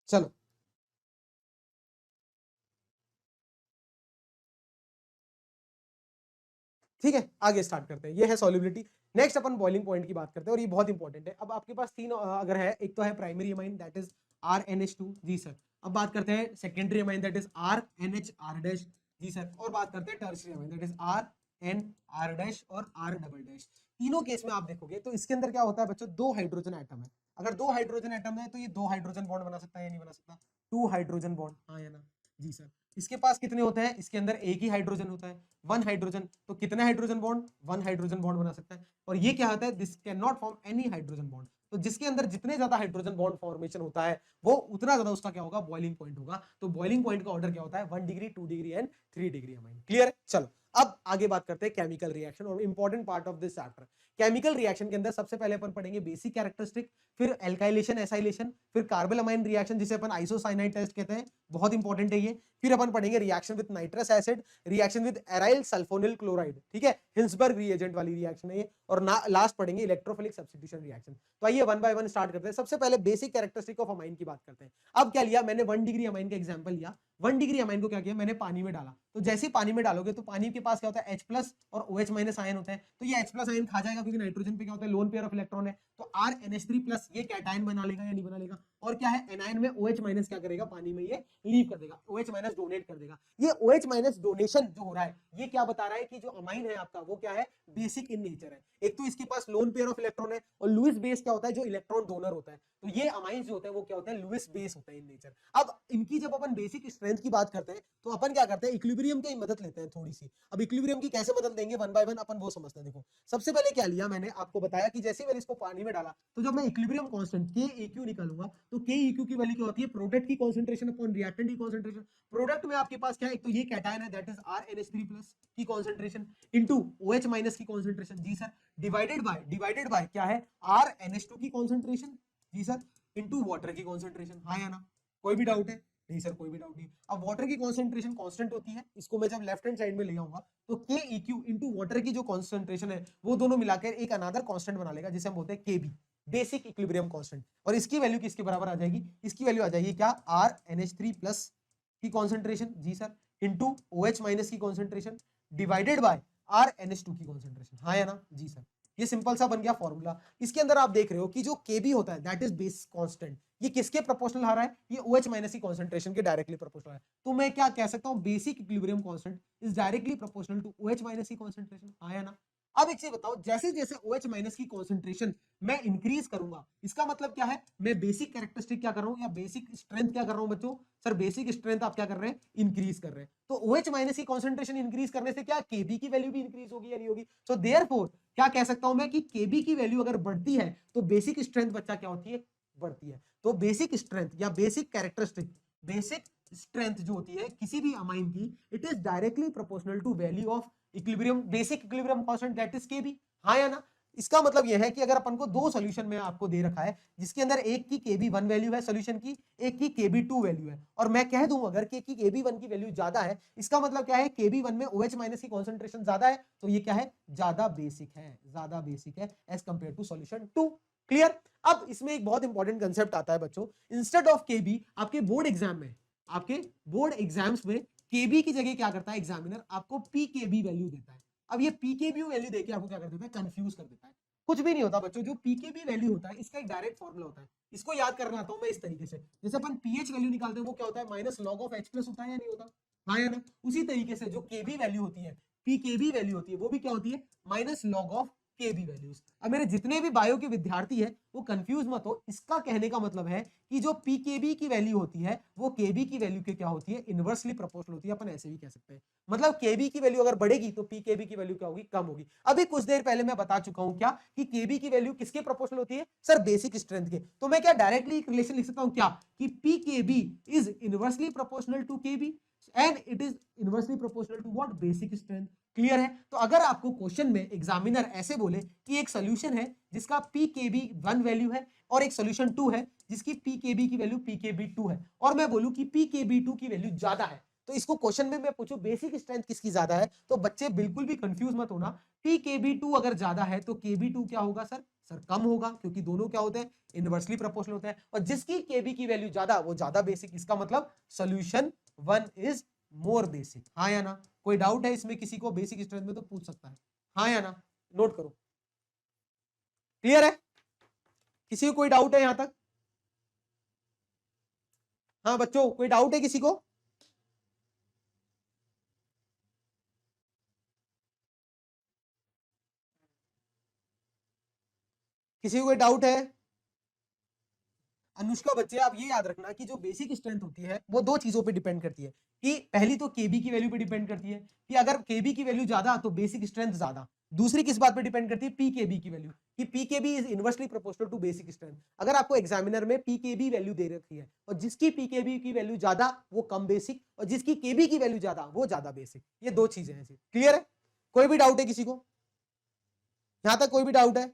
चलो ठीक है, आगे स्टार्ट करते हैं। ये है सॉल्युबिलिटी। नेक्स्ट अपन बॉइलिंग पॉइंट की बात करते हैं और ये बहुत इंपॉर्टेंट है। अब आपके पास तीन अगर है, एक तो है primary amine that is RNH2, जी सर। अब बात करते हैं secondary amine that is RNHR dash, जी सर। और बात करते हैं tertiary amine that is RNR dash और R डबल डैश। तीनों केस में आप देखोगे तो इसके अंदर क्या होता है बच्चों, दो हाइड्रोजन एटम है। अगर दो हाइड्रोजन एटम है तो ये दो हाइड्रोजन बॉन्ड बना सकता है या नहीं बना सकता, टू हाइड्रोजन बॉन्ड, हाँ या ना, जी सर। इसके पास कितने होते हैं, इसके अंदर एक ही हाइड्रोजन होता है, वन हाइड्रोजन। तो कितने hydrogen bond, one hydrogen bond बना सकता है। और ये क्या होता है, this can not form any hydrogen bond. तो जिसके अंदर जितने ज्यादा हाइड्रोजन बॉन्ड फॉर्मेशन होता है वो उतना ज्यादा उसका क्या होगा, बॉइलिंग पॉइंट होगा। तो बॉइलिंग पॉइंट का ऑर्डर क्या होता है, 1 degree, 2 degree and 3 degree amine. Clear? चलो अब आगे बात करते हैं केमिकल रिएक्शन और important part of this chapter. Chemical reaction के अंदर सबसे पहले अपन पढ़ेंगे बेसिक कैरेक्टरिस्टिक, फिर एल्काइलेशन एसाइलेशन, फिर कार्बन अमाइन रिएक्शन जिसे अपन आइसोसाइनाइड टेस्ट कहते हैं, बहुत इंपॉर्टेंट है ये। फिर अपन पढ़ेंगे reaction with nitrous acid, reaction with aryl sulfonyl chloride, ठीक है, हिल्सबर्ग रिएजेंट वाली रिएक्शन है ये। और लास्ट पढ़ेंगे इलेक्ट्रोफिलिक सब्स्टिट्यूशन रिएक्शन। तो आइए वन बाय वन स्टार्ट करते हैं। सबसे पहले बेसिक कैरेक्टरिस्टिक ऑफ अमाइन की बात करते हैं। अब क्या लिया मैंने, 1 डिग्री अमाइन का एग्जांपल लिया। 1 डिग्री अमाइन को क्या किया मैंने, पानी में डाला। तो जैसे ही पानी में डालोगे तो पानी के पास क्या होता है, H+ और OH- आयन होता है। तो ये H+ आयन खा जाएगा क्योंकि नाइट्रोजन पे क्या होता है, लोन पेयर ऑफ इलेक्ट्रॉन है। तो RNH3+ ये कैटायन बना लेगा या नहीं बना लेगा। और क्या है, एनायन में OH- क्या करेगा, पानी में ये लीव कर देगा, OH- डोनेट कर देगा। ये OH- डोनेशन जो हो रहा है ये क्या बता रहा है कि जो अमाइन है आपका वो क्या है, बेसिक इन नेचर है। एक तो इसके पास लोन पेयर ऑफ इलेक्ट्रॉन है, और लुइस बेस क्या होता है, जो इलेक्ट्रॉन डोनर होता है। तो ये अमाइंस जो होते हैं वो क्या होते हैं, लुइस बेस होते हैं इन नेचर। अब इनकी जब अपन बेसिक स्ट्रेंथ की बात करते हैं तो अपन क्या करते हैं, इक्विलिब्रियम की मदद लेते हैं थोड़ी सी। अब इक्विलिब्रियम की कैसे मदद लेंगे, वन बाय वन अपन वो समझते हैं। देखो सबसे पहले क्या लिया मैंने आपको बताया कि जैसे मैंने इसको पानी में डाला तो जब मैं इक्विलिब्रियम कांस्टेंट KEQ निकालूंगा तो KEQ की वैल्यू क्या होती है, प्रोडक्ट की कॉन्सेंट्रेशन अपॉन रिएक्टेंट की कॉन्सेंट्रेशन। प्रोडक्ट में आपके पास क्या है, एक तो ये कैटायन है दैट इज RNH3+ की कॉन्सेंट्रेशन इनटू OH- की कॉन्सेंट्रेशन, जी सर, डिवाइडेड बाय क्या है, RNH2 की कॉन्सेंट्रेशन, जी सर, इनटू वाटर की कॉन्सेंट्रेशन, हाँ या ना। कोई भी डाउट है? नहीं सर कोई भी डाउट नहीं। अब वाटर की कॉन्सेंट्रेशन कांस्टेंट होती है, इसको मैं जब लेफ्ट हैंड साइड में ले आऊंगा तो KEQ इनटू वाटर की जो कॉन्सेंट्रेशन है वो दोनों मिलाकर एक अनदर कांस्टेंट बना लेगा जिसे हम बोलते हैं KB, बेसिक इक्विलिब्रियम कांस्टेंट। और इसकी वैल्यू किसके बराबर आ जाएगी, इसकी वैल्यू आ जाएगी क्या, RNH3+ की कॉन्सेंट्रेशन, जी सर, इनटू OH- की कॉन्सेंट्रेशन डिवाइडेड बाय RNH2 की कॉन्सेंट्रेशन, हाँ या ना, जी सर। ये सिंपल सा बन गया फॉर्मूला। इसके अंदर आप देख रहे हो कि जो KB होता है दैट इज बेस कांस्टेंट, ये किसके प्रोपोर्शनल आ रहा है, ये OH- की कॉन्सेंट्रेशन के डायरेक्टली प्रोपोर्शनल है। तो मैं क्या कह सकता हूं, basic equilibrium constant is directly proportional to OH- की कॉन्सेंट्रेशन, आया ना। अब एक चीज बताओ, जैसे जैसे OH- की कॉन्सेंट्रेशन मैं इंक्रीज करूंगा, इसका मतलब क्या है, मैं बेसिक कैरेक्टरिस्टिक क्या कर रहा हूं, या बेसिक स्ट्रेंथ क्या कर रहा हूं बच्चों, सर बेसिक स्ट्रेंथ आप क्या कर रहे हैं, इंक्रीज कर रहे हैं। तो OH- की कॉन्सेंट्रेशन इंक्रीज करने से क्या KB की वैल्यू भी इंक्रीज होगी या नहीं होगी। सो देयरफॉर क्या कह सकता हूं मैं कि KB की वैल्यू अगर बढ़ती है तो बेसिक स्ट्रेंथ बच्चा क्या होती है, बढ़ती है। तो बेसिक स्ट्रेंथ या बेसिक कैरेक्टरिस्टिक, बेसिक स्ट्रेंथ जो होती है किसी भी अमाइन की, it is directly proportional to value of equilibrium, basic equilibrium constant that is KB, हाँ या ना। इसका मतलब यह है कि अगर अपन को दो सॉल्यूशन में आपको दे रखा है जिसके अंदर एक की KB1 वैल्यू है सॉल्यूशन की, एक की KB2 वैल्यू है, और मैं कह दूं अगर कि KB1 की वैल्यू ज्यादा है, इसका मतलब क्या है KB1 में OH माइनस की कॉन्सेंट्रेशन ज्यादा है, तो ये क्या है, ज्यादा बेसिक है, ज्यादा बेसिक है as compare to solution 2। Clear. अब इसमें एक बहुत इंपॉर्टेंट कंसेप्ट आता है बच्चों, इंस्टेड ऑफ KB आपके बोर्ड एग्जाम में, आपके बोर्ड एग्जाम्स में KB की जगह क्या करता है एग्जामिनर, आपको PKB वैल्यू देता है। अब ये PKB वैल्यू देके आपको क्या कर देता है, कंफ्यूज कर देता है। कुछ भी नहीं होता बच्चों, जो PKB वैल्यू होता है इसका एक डायरेक्ट फॉर्मूला होता है, इसको याद करना आता हूं मैं इस तरीके से, जैसे अपन pH वैल्यू निकालते हैं वो क्या होता है, minus log of H plus होता है या नहीं होता, हाँ या ना। उसी तरीके से जो KB वैल्यू होती है, PKB वैल्यू होती है, वो भी क्या होती है, minus log of KB values. अब मेरे जितने भी बायो के विद्यार्थी हैं वो कंफ्यूज मत हो, इसका कहने का मतलब है कि जो PKB की वैल्यू होती है वो KB की वैल्यू के क्या होती है, इनवर्सली प्रोपोर्शनल होती है, अपन ऐसे भी कह सकते हैं। मतलब KB की वैल्यू अगर बढ़ेगी तो PKB की वैल्यू क्या होगी, कम होगी। अभी कुछ देर पहले मैं बता चुका हूं क्या कि KB की वैल्यू किसके प्रोपोर्शनल होती है, सर बेसिक स्ट्रेंथ के। तो मैं क्या डायरेक्टली एक रिलेशन लिख सकता हूं क्या कि PKB is inversely proportional to KB and it is inversely proportional to what, basic strength. Clear है। तो अगर आपको क्वेश्चन में एग्जामिनर ऐसे बोले कि एक सोल्यूशन है जिसका PKB1 वैल्यू है और एक सोल्यूशन 2 है जिसकी PKB की वैल्यू PKB2 है, और मैं बोलूं कि PKB2 की वैल्यू ज्यादा है, तो इसको क्वेश्चन में मैं पूछूं बेसिक स्ट्रेंथ किसकी ज्यादा है, तो बच्चे बिल्कुल भी कंफ्यूज मत होना। PKB2 अगर ज्यादा है तो KB2 क्या होगा सर, कम होगा, क्योंकि दोनों क्या होते हैं, इनवर्सली प्रोपोर्शनल होते हैं, और जिसकी KB की वैल्यू ज्यादा वो ज्यादा बेसिक, इसका मतलब सोल्यूशन 1 इज मोर बेसिक। हाँ या ना। कोई डाउट है इसमें किसी को, बेसिक स्ट्रेंथ में तो पूछ सकता है, हाँ या ना, नोट करो। क्लियर है, किसी को कोई डाउट है यहां तक, हाँ बच्चों कोई डाउट है किसी को, किसी को कोई डाउट है। अनुष्का बच्चे आप ये याद रखना कि जो बेसिक स्ट्रेंथ होती है वो दो चीजों पे डिपेंड करती है, कि पहली तो केबी की वैल्यू पे डिपेंड करती है कि अगर केबी की वैल्यू ज्यादा तो बेसिक स्ट्रेंथ ज्यादा। दूसरी किस बात पे डिपेंड करती है, पीकेबी की वैल्यू, कि pKb is inversely proportional to basic strength. अगर आपको एग्जामिनर में पीकेबी वैल्यू दे रखी है और जिसकी पीकेबी की वैल्यू ज्यादा वो कम बेसिक, और जिसकी केबी की वैल्यू ज्यादा वो ज्यादा बेसिक, ये दो चीजें हैं। क्लियर है, कोई भी डाउट है किसी को, यहां तक कोई भी डाउट है,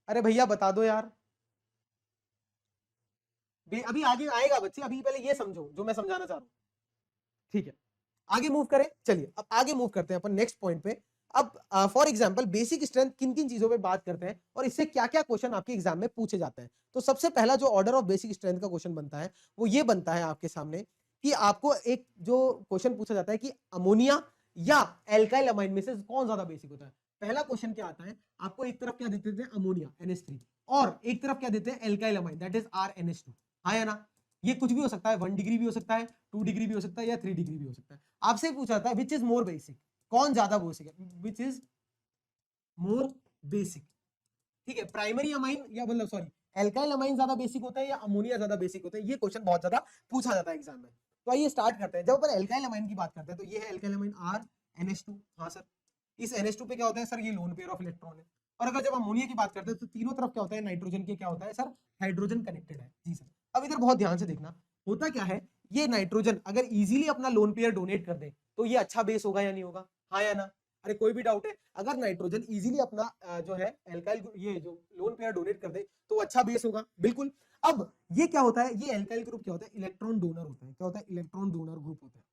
अरे भैया बता दो यार। अभी आगे आएगा बच्चे, अभी पहले ये समझो जो मैं समझाना चाह रहा हूं, ठीक है। आगे मूव करें, चलिए अब आगे मूव करते हैं अपन नेक्स्ट पॉइंट पे। अब फॉर एग्जांपल बेसिक स्ट्रेंथ किन किन चीजों पे बात करते हैं और इससे क्या क्या क्वेश्चन आपके एग्जाम में पूछे जाते हैं। तो सबसे पहला जो ऑर्डर ऑफ बेसिक स्ट्रेंथ का क्वेश्चन बनता है वो ये बनता है आपके सामने, कि आपको एक जो क्वेश्चन पूछा जाता है कि अमोनिया या एल्काइल अमाइन में से कौन ज्यादा बेसिक होता है। पहला क्वेश्चन क्या आता है, आपको एक तरफ क्या देते हैं अमोनिया NH3 और एक तरफ क्या देते हैं alkyl amine that is RNH2, हाँ या ना। ये कुछ भी हो सकता है, 1 डिग्री भी हो सकता है, 2 डिग्री भी हो सकता है या 3 डिग्री भी हो सकता है। आपसे पूछा जाता है विच इज मोर बेसिक, कौन ज्यादा बेसिक है, विच इज मोर बेसिक। ठीक है, प्राइमरी अमाइन या मतलब सॉरी एल्काइल अमाइन ज्यादा बेसिक होता है या अमोनिया ज्यादा बेसिक होता है, ये क्वेश्चन बहुत ज्यादा पूछा जाता है एग्जाम में। तो आइए स्टार्ट करते हैं। जब अपन एल्काइल अमाइन की बात करते हैं तो ये है एल्काइल अमाइन RNH2, हाँ सर। इस NH2 पे क्या होता है सर, ये लोन पेयर ऑफ इलेक्ट्रॉन है। और अगर जब अमोनिया की बात करते हैं तो तीनों तरफ क्या होता है, नाइट्रोजन के क्या होता है सर, हाइड्रोजन कनेक्टेड है, जी सर। अब इधर बहुत ध्यान से देखना, होता क्या है, ये नाइट्रोजन अगर इजीली अपना लोन पेयर डोनेट कर दे तो ये अच्छा बेस होगा या नहीं होगा, हाँ या ना। अरे कोई भी डाउट है, अगर नाइट्रोजन इजीली अपना जो है एल्काइल ये जो लोन पेयर डोनेट कर दे तो अच्छा बेस होगा, बिल्कुल। अब ये क्या होता है, ये एल्काइल ग्रुप क्या होता है, इलेक्ट्रॉन डोनर होता है, क्या होता है, इलेक्ट्रॉन डोनर ग्रुप होता है।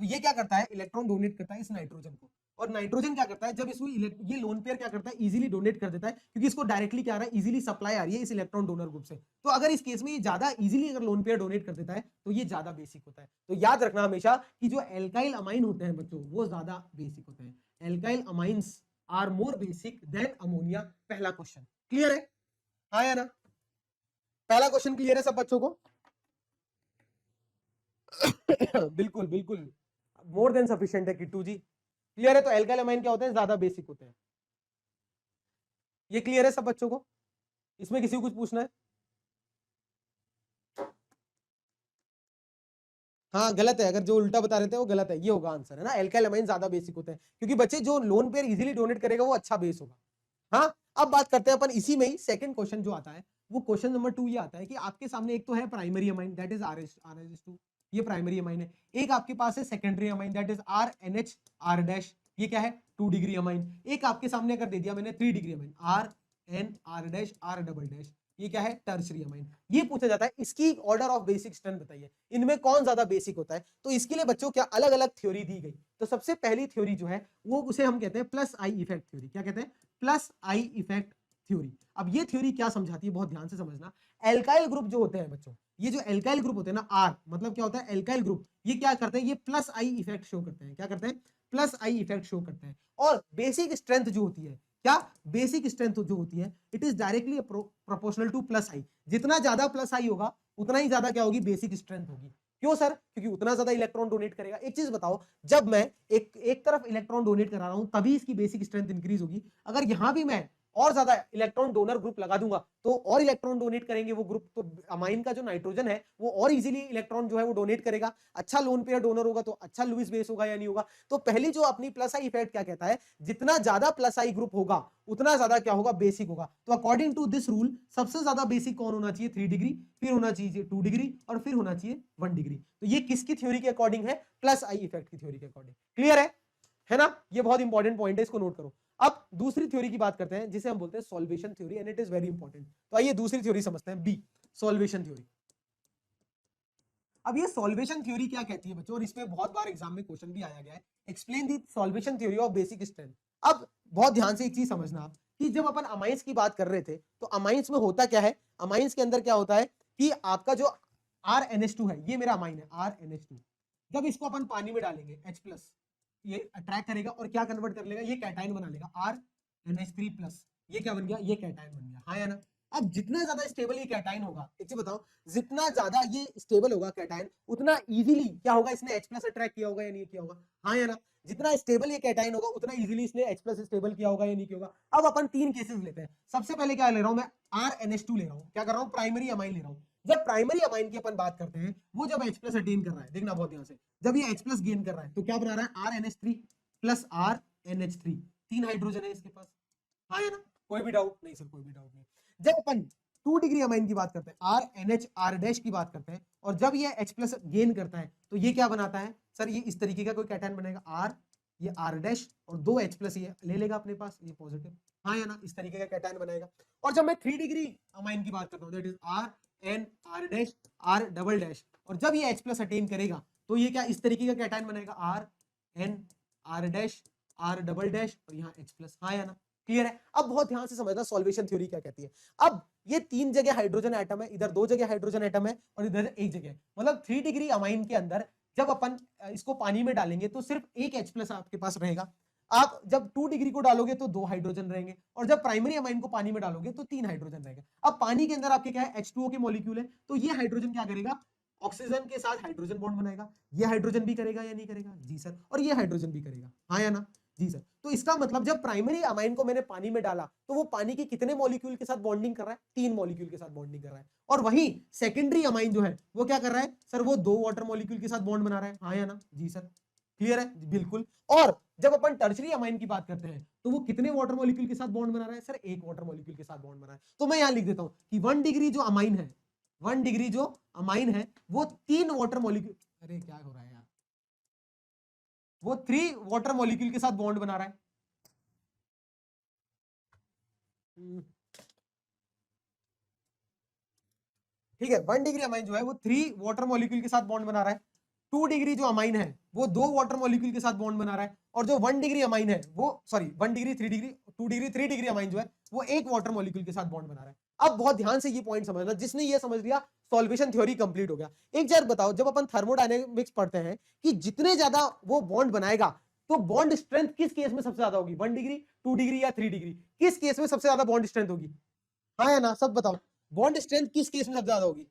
तो ये क्या करता है, इलेक्ट्रॉन डोनेट करता है इस नाइट्रोजन को, और नाइट्रोजन क्या करता है, जब इसको ये लोन पेयर क्या करता है, इजीली डोनेट कर देता है, क्योंकि इसको डायरेक्टली क्या आ रहा है, इजीली सप्लाई आ रही है इस इलेक्ट्रॉन डोनर ग्रुप से। तो अगर इस केस में ये ज्यादा इजीली अगर लोन पेयर डोनेट कर देता है तो ये ज्यादा बेसिक होता है। तो याद रखना हमेशा कि जो एल्काइल अमाइन होते हैं बच्चों वो ज्यादा बेसिक होते हैं, alkyl amines are more basic than ammonia. पहला क्वेश्चन क्लियर है, हाँ या ना। पहला क्वेश्चन क्लियर है सब बच्चों को बिल्कुल बिल्कुल, मोर देन सफिशिएंट है किट्टू जी, क्लियर है। तो एल्काइल अमाइन क्या होते हैं, ज्यादा बेसिक होते हैं। ये क्लियर है सब बच्चों को, इसमें किसी को कुछ पूछना है, हाँ गलत है, अगर जो उल्टा बता रहे थे वो गलत है, ये होगा आंसर, है ना। एल्काइल अमाइन ज्यादा बेसिक होते हैं क्योंकि बच्चे जो लोन पेयर इजीली डोनेट करेगा वो अच्छा बेस होगा। हाँ, अब बात करते हैं अपन इसी में ही सेकंड क्वेश्चन जो आता है वो क्वेश्चन नंबर 2 ये आता है कि आपके सामने एक तो है primary amine that is RNH2, ये प्राइमरी अमाइन है। एक आपके पास है secondary amine that is RNH R dash ये क्या है 2 डिग्री अमाइन। एक आपके सामने अगर दे दिया मैंने 3 degree amine, R N R dash R double dash, ये क्या है टर्शरी अमाइन। ये पूछा जाता है इसकी ऑर्डर ऑफ बेसिक स्ट्रेंथ बताइए, इनमें कौन ज्यादा बेसिक होता है। तो इसके लिए बच्चों क्या अलग अलग थ्योरी दी गई। तो सबसे पहली थ्योरी जो है वो उसे हम कहते हैं प्लस आई इफेक्ट थ्योरी। क्या कहते हैं प्लस आई इफेक्ट थ्योरी। अब ये थ्योरी क्या समझाती है बहुत ध्यान से समझना। एल्काइल ग्रुप जो होते हैं बच्चों, ये जो एल्काइल ग्रुप होते हैं ना, आर मतलब क्या होता है एल्काइल ग्रुप, ये क्या करते हैं ये प्लस आई इफेक्ट शो करते हैं। क्या करते हैं प्लस आई इफेक्ट शो करते हैं। और बेसिक स्ट्रेंथ जो होती है, क्या बेसिक स्ट्रेंथ जो होती है it is directly proportional to plus I. जितना ज्यादा प्लस आई होगा उतना ही ज्यादा क्या होगी बेसिक स्ट्रेंथ होगी। क्यों सर? क्योंकि उतना ज्यादा इलेक्ट्रॉन डोनेट करेगा। एक चीज बताओ, जब मैं एक तरफ इलेक्ट्रॉन डोनेट करा रहा हूं तभी इसकी बेसिक स्ट्रेंथ इंक्रीज होगी। अगर यहां भी मैं और ज्यादा इलेक्ट्रॉन डोनर ग्रुप लगा दूंगा तो और इलेक्ट्रॉन डोनेट करेंगे वो ग्रुप, तो अमाइन का जो नाइट्रोजन है वो और इजीली इलेक्ट्रॉन जो है वो डोनेट करेगा। अच्छा लोन पेयर डोनर होगा तो अच्छा लुईस बेस होगा या नहीं होगा। तो पहली जो अपनी प्लस आई इफेक्ट क्या कहता है, जितना ज्यादा प्लस आई ग्रुप होगा उतना ज्यादा क्या होगा बेसिक होगा। तो अकॉर्डिंग टू दिस रूल सबसे ज्यादा बेसिक कौन होना चाहिए 3 डिग्री, फिर होना चाहिए 2 डिग्री और फिर होना चाहिए 1 डिग्री। तो ये किसकी थ्योरी के अकॉर्डिंग है? प्लस आई इफेक्ट की थ्योरी के अकॉर्डिंग। क्लियर है ना? ये बहुत इंपॉर्टेंट पॉइंट है, इसको नोट करो। अब दूसरी थ्योरी की बात करते हैं जिसे हम बोलते हैं solvation theory, and it is very important. तो आइए दूसरी थ्योरी समझते हैं, बी सॉल्वेशन थ्योरी। अब ये सॉल्वेशन थ्योरी क्या कहती है बच्चों, और इसमें बहुत बार एग्जाम में क्वेश्चन भी आया गया है, explain the solvation theory of basic strength. अब बहुत ध्यान से एक चीज समझना आप कि जब अपन अमाइंस की बात कर रहे थे तो अमाइंस में होता क्या है, अमाइंस के अंदर क्या होता है कि आपका जो RNH2 है, ये मेरा अमाइन है RNH2, जब इसको अपन पानी में डालेंगे H+, ये अट्रैक्ट करेगा और क्या कन्वर्ट कर लेगा, ये कैटायन बना लेगा RNH3+, ये क्या बन गया, ये कैटायन बन गया। हाँ या ना? अब जितना ज्यादा स्टेबल ये कैटायन होगा, एक चीज बताओ, जितना ज्यादा ये स्टेबल होगा कैटायन उतना इजीली क्या होगा, इसने H+ अट्रैक्ट किया होगा या नहीं किया होगा? हाँ या ना? जितना स्टेबल ये कैटायन होगा उतना इजीली इसने H+ स्टेबल किया होगा या नहीं किया होगा? अब अपन 3 केसेस लेते हैं। सबसे पहले क्या ले रहा हूं मैं, RNH2 ले रहा हूं। क्या कर रहा हूं, प्राइमरी अमाइन ले रहा हूं। जब प्राइमरी अमाइन की अपन बात करते हैं, वो जब H+ अटेन कर रहा है, देखना बहुत ध्यान से, जब ये H+ गेन कर रहा है तो क्या बना रहा है RNH3 प्लस RNH3, 3 हाइड्रोजन है इसके पास। हाँ या ना? कोई भी डाउट नहीं सर? कोई भी डाउट नहीं। जब अपन 2 डिग्री अमाइन की बात करते हैं, RNH R डैश की बात करते हैं, और जब ये H+ गेन करता है तो ये क्या बनाता है सर, ये इस तरीके का कोई कैटायन बनेगा, R ये R डैश और 2 H+ ये ले लेगा अपने पास, ये पॉजिटिव। हाँ या ना? इस तरीके का कैटायन बनाएगा। और जब मैं 3 डिग्री अमाइन की बात करता हूं, that is RN R dash R double dash, और जब ये H+ अटेन करेगा तो ये क्या इस तरीके का कैटायन बनेगा, RN R dash R double dash और यहाँ H+। हाँ या ना? क्लियर है? अब बहुत ध्यान से समझना सॉल्वेशन थ्योरी क्या कहती है। अब ये 3 जगह हाइड्रोजन एटम है, इधर 2 जगह हाइड्रोजन एटम है और इधर 1 जगह, मतलब 3 डिग्री अमाइन के अंदर जब अपन इसको पानी में डालेंगे तो सिर्फ एक H+ आपके पास रहेगा। आप जब 2 डिग्री को डालोगे तो 2 हाइड्रोजन रहेंगे, और जब प्राइमरी अमाइन को पानी में डालोगे तो 3 हाइड्रोजन रहेगा। अब पानी के अंदर आपके क्या है, H2O के मॉलिक्यूल है, तो ये हाइड्रोजन क्या करेगा, ऑक्सीजन के साथ हाइड्रोजन बॉन्ड बनाएगा। ये हाइड्रोजन भी करेगा या नहीं करेगा? जी सर। और ये हाइड्रोजन भी करेगा। हाँ या ना? जी सर। तो इसका मतलब जब प्राइमरी अमाइन को मैंने पानी में डाला तो वो पानी के कितने मॉलिक्यूल के साथ बॉन्डिंग कर रहा है, 3 मॉलिक्यूल के साथ बॉन्डिंग कर रहा है। और वही सेकेंडरी अमाइन जो है वो क्या कर रहा है सर, वो 2 वाटर मॉलिक्यूल के साथ बॉन्ड बना रहा है। हाँ या ना? जी सर। क्लियर है? बिल्कुल। और जब अपन टर्शरी अमाइन की बात करते हैं तो वो कितने वाटर मॉलिक्यूल के साथ बॉन्ड बना रहा है सर, 1 वाटर मॉलिक्यूल के साथ बॉन्ड बना रहा है। तो मैं यहां लिख देता हूं कि 1 डिग्री जो अमाइन है, 1 डिग्री जो अमाइन है वो 3 वाटर मॉलिक्यूल, अरे क्या हो रहा है यार, वो 3 वाटर मॉलिक्यूल के साथ बॉन्ड बना रहा है। ठीक है, 1 डिग्री अमाइन जो है वो 3 वाटर मॉलिक्यूल के साथ बॉन्ड बना रहा है। 2 डिग्री जो अमाइन है वो 2 वाटर मॉलिक्यूल के साथ बॉन्ड बना रहा है। और जो 1 डिग्री अमाइन है वो, sorry 1 degree 3 degree 2 degree 3 degree amine जो है वो 1 वाटर मॉलिक्यूल के साथ बॉन्ड बना रहा है। अब बहुत ध्यान से ये पॉइंट समझना, जिसने ये समझ लिया सॉल्वेशन थ्योरी कंप्लीट हो गया। एक जरा बताओ, जब अपन थर्मोडायनेमिक्स पढ़ते हैं कि जितने ज्यादा वो बॉन्ड बनाएगा तो बॉन्ड स्ट्रेंथ किस केस में सबसे ज्यादा होगी, 1 डिग्री 2 डिग्री या 3 डिग्री, किस केस में सबसे ज्यादा बॉन्ड स्ट्रेंथ होगी? हाँ या ना? सब बताओ, बॉन्ड स्ट्रेंथ किस केस में सबसे ज्यादा होगी?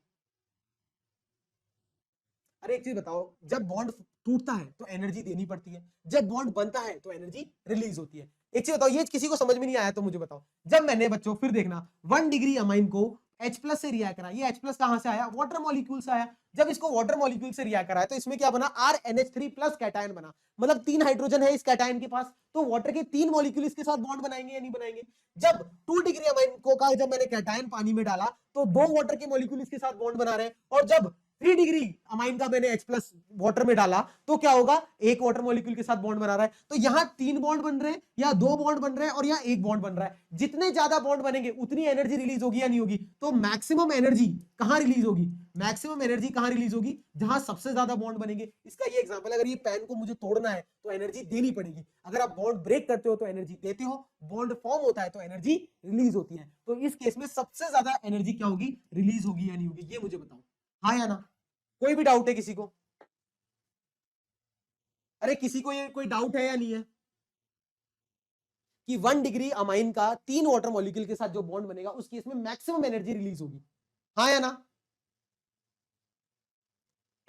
अरे एक चीज बताओ, जब बॉन्ड टूटता है तो एनर्जी देनी पड़ती है, जब बॉन्ड बनता है तो एनर्जी रिलीज होती है। एक चीज बताओ, ये किसी को समझ में नहीं आया तो मुझे बताओ, जब मैंने बच्चों फिर देखना 1 डिग्री अमाइन को H+ से रिएक्ट करा, ये H+ कहां से आया, वाटर मॉलिक्यूल से आया। जब इसको वाटर मॉलिक्यूल से रिएक्ट कराया तो इसमें क्या बना, RNH3+ कैटायन बना, मतलब 3 हाइड्रोजन है इस कैटायन के पास, तो वाटर के 3 मॉलिक्यूल इसके साथ बॉन्ड बनाएंगे या नहीं बनाएंगे? जब 2 डिग्री अमाइन को का जब मैंने कैटायन पानी में डाला तो 2 वाटर के मॉलिक्यूल इसके साथ बॉन्ड बना रहे हैं, और जब 3 डिग्री अमाइन का मैंने H प्लस वाटर में डाला तो क्या होगा, एक वाटर मॉलिक्यूल के साथ बॉन्ड बना रहा है, तो यहां 3 बॉन्ड बन रहे हैं या 2 बॉन्ड बन रहे हैं और यहां एक बॉन्ड बन रहा है। जितने ज्यादा बॉन्ड बनेंगे उतनी एनर्जी रिलीज होगी या नहीं होगी, तो मैक्सिमम एनर्जी कहां रिलीज होगी, मैक्सिमम एनर्जी कहां रिलीज होगी, जहां सबसे ज्यादा बॉन्ड बनेंगे। इसका ये एग्जांपल है, अगर ये पेन को मुझे तोड़ना है तो एनर्जी देनी पड़ेगी, अगर आप बॉन्ड ब्रेक करते हो तो एनर्जी देते हो, बॉन्ड फॉर्म होता है तो एनर्जी रिलीज होती है। तो इस केस में सबसे ज्यादा एनर्जी क्या होगी, रिलीज होगी या नहीं होगी, ये मुझे बताओ, हाँ या ना। कोई भी डाउट है किसी को, अरे किसी को ये कोई डाउट है या नहीं है कि 1 डिग्री अमाइन का 3 वाटर मॉलिक्यूल के साथ जो बॉन्ड बनेगा उस केस में मैक्सिमम एनर्जी रिलीज होगी, हाँ या ना।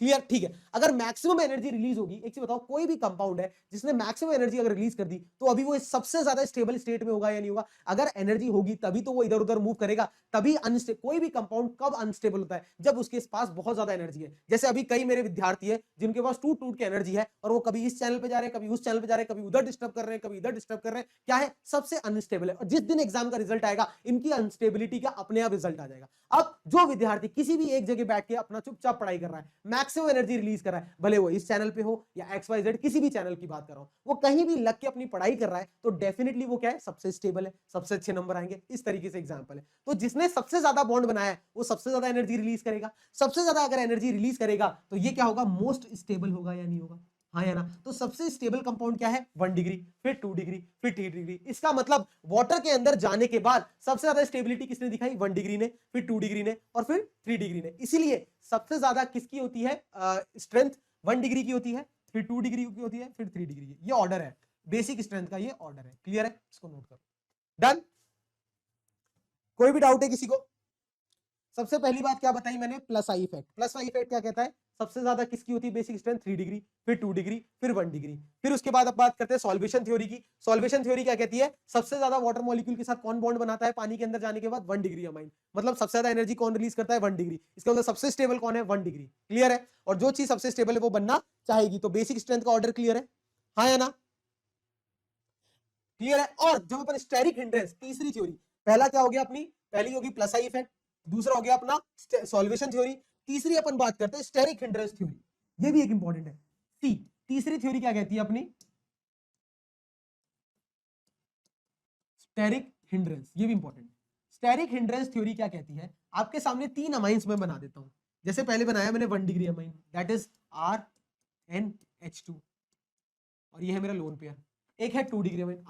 क्लियर, ठीक है। अगर मैक्सिमम एनर्जी रिलीज होगी, एक चीज बताओ, कोई भी कंपाउंड है जिसने मैक्सिमम एनर्जी अगर रिलीज कर दी तो अभी वो सबसे ज्यादा स्टेबल स्टेट में होगा या नहीं होगा। अगर एनर्जी होगी तभी तो वो इधर उधर मूव करेगा, तभी कोई भी कंपाउंड कब अनस्टेबल होता है, जब उसके पास बहुत ज्यादा एनर्जी है। जैसे अभी कई मेरे विद्यार्थी है जिनके पास टूट टूट के एनर्जी है और वो कभी इस चैनल पे जा रहे हैं, कभी उस चैनल पे जा रहे हैं, कभी उधर डिस्टर्ब कर रहे हैं, कभी इधर डिस्टर्ब कर रहे हैं, क्या है, सबसे अनस्टेबल है। और जिस दिन एग्जाम का रिजल्ट आएगा इनकी अनस्टेबिलिटी का अपने आप रिजल्ट आ जाएगा। अब जो विद्यार्थी किसी भी एक जगह बैठ के अपना चुपचाप पढ़ाई कर रहा है, मैक्सिमम एनर्जी रिलीज कर रहा है, भले वो इस चैनल पे हो या XYZ किसी भी चैनल की बात कर रहा हूं, वो कहीं भी लग के अपनी पढ़ाई कर रहा है, तो डेफिनेटली वो क्या है, सबसे स्टेबल है, सबसे अच्छे नंबर आएंगे। इस तरीके से एग्जांपल है। तो जिसने सबसे ज्यादा बॉन्ड बनाया है वो सबसे ज्यादा एनर्जी रिलीज करेगा, सबसे ज्यादा अगर एनर्जी रिलीज करेगा तो ये क्या होगा, मोस्ट स्टेबल होगा या नहीं होगा, हाँ या ना। तो सबसे स्टेबल कंपाउंड क्या है, 1 डिग्री, फिर 2 डिग्री, फिर 3 डिग्री। इसका मतलब वाटर के अंदर जाने के बाद सबसे ज्यादा स्टेबिलिटी किसने दिखाई, 1 डिग्री ने, फिर 2 डिग्री ने और फिर 3 डिग्री ने। इसीलिए सबसे ज्यादा किसकी होती है स्ट्रेंथ, 1 डिग्री की होती है, फिर 2 डिग्री की होती है, फिर 3 डिग्री की। ये ऑर्डर है बेसिक स्ट्रेंथ का, ये ऑर्डर है। क्लियर है, इसको नोट करो। डन। कोई भी डाउट है किसी को। सबसे पहली बात क्या बताई मैंने, plus I effect. Plus I effect क्या कहता है, सबसे ज्यादा किसकी होती है बेसिक स्ट्रेंथ, 3 डिग्री, फिर 2 डिग्री, फिर 1 डिग्री। फिर उसके बाद अब बात करते हैं सॉल्वेशन थ्योरी की। सॉल्वेशन थ्योरी क्या कहती है, सबसे ज्यादा वाटर मॉलिक्यूल के साथ कौन बॉन्ड बनाता है पानी के अंदर जाने के बाद, 1 डिग्री अमाइन। मतलब सबसे ज्यादा एनर्जी कौन रिलीज करता है, 1 डिग्री। इसका मतलब सबसे स्टेबल कौन है, 1 डिग्री। क्लियर है। और जो चीज सबसे स्टेबल है वो बनना चाहेगी, तो बेसिक स्ट्रेंथ का ऑर्डर क्लियर है, हाँ या ना। क्लियर है। और जब अपन स्टेरिक हिंड्रेंस, तीसरी थ्योरी, पहला क्या हो गया अपनी, पहली होगी प्लस आई इफेक्ट, दूसरा हो गया अपना सॉल्वेशन थ्योरी, तीसरी अपन बात करते हैं स्टेरिक हिंड्रेंस थ्योरी। ये भी एक इंपॉर्टेंट है। सी, तीसरी थ्योरी क्या कहती है अपनी, स्टेरिक हिंड्रेंस। ये भी इंपॉर्टेंट। स्टेरिक हिंड्रेंस थ्योरी क्या कहती है, आपके सामने 3 अमाइंस में बना देता हूं। जैसे पहले बनाया मैंने 1 degree amine, that is RnH2, और ये है मेरा लोन पेयर। एक है 2 डिग्री अमाइन,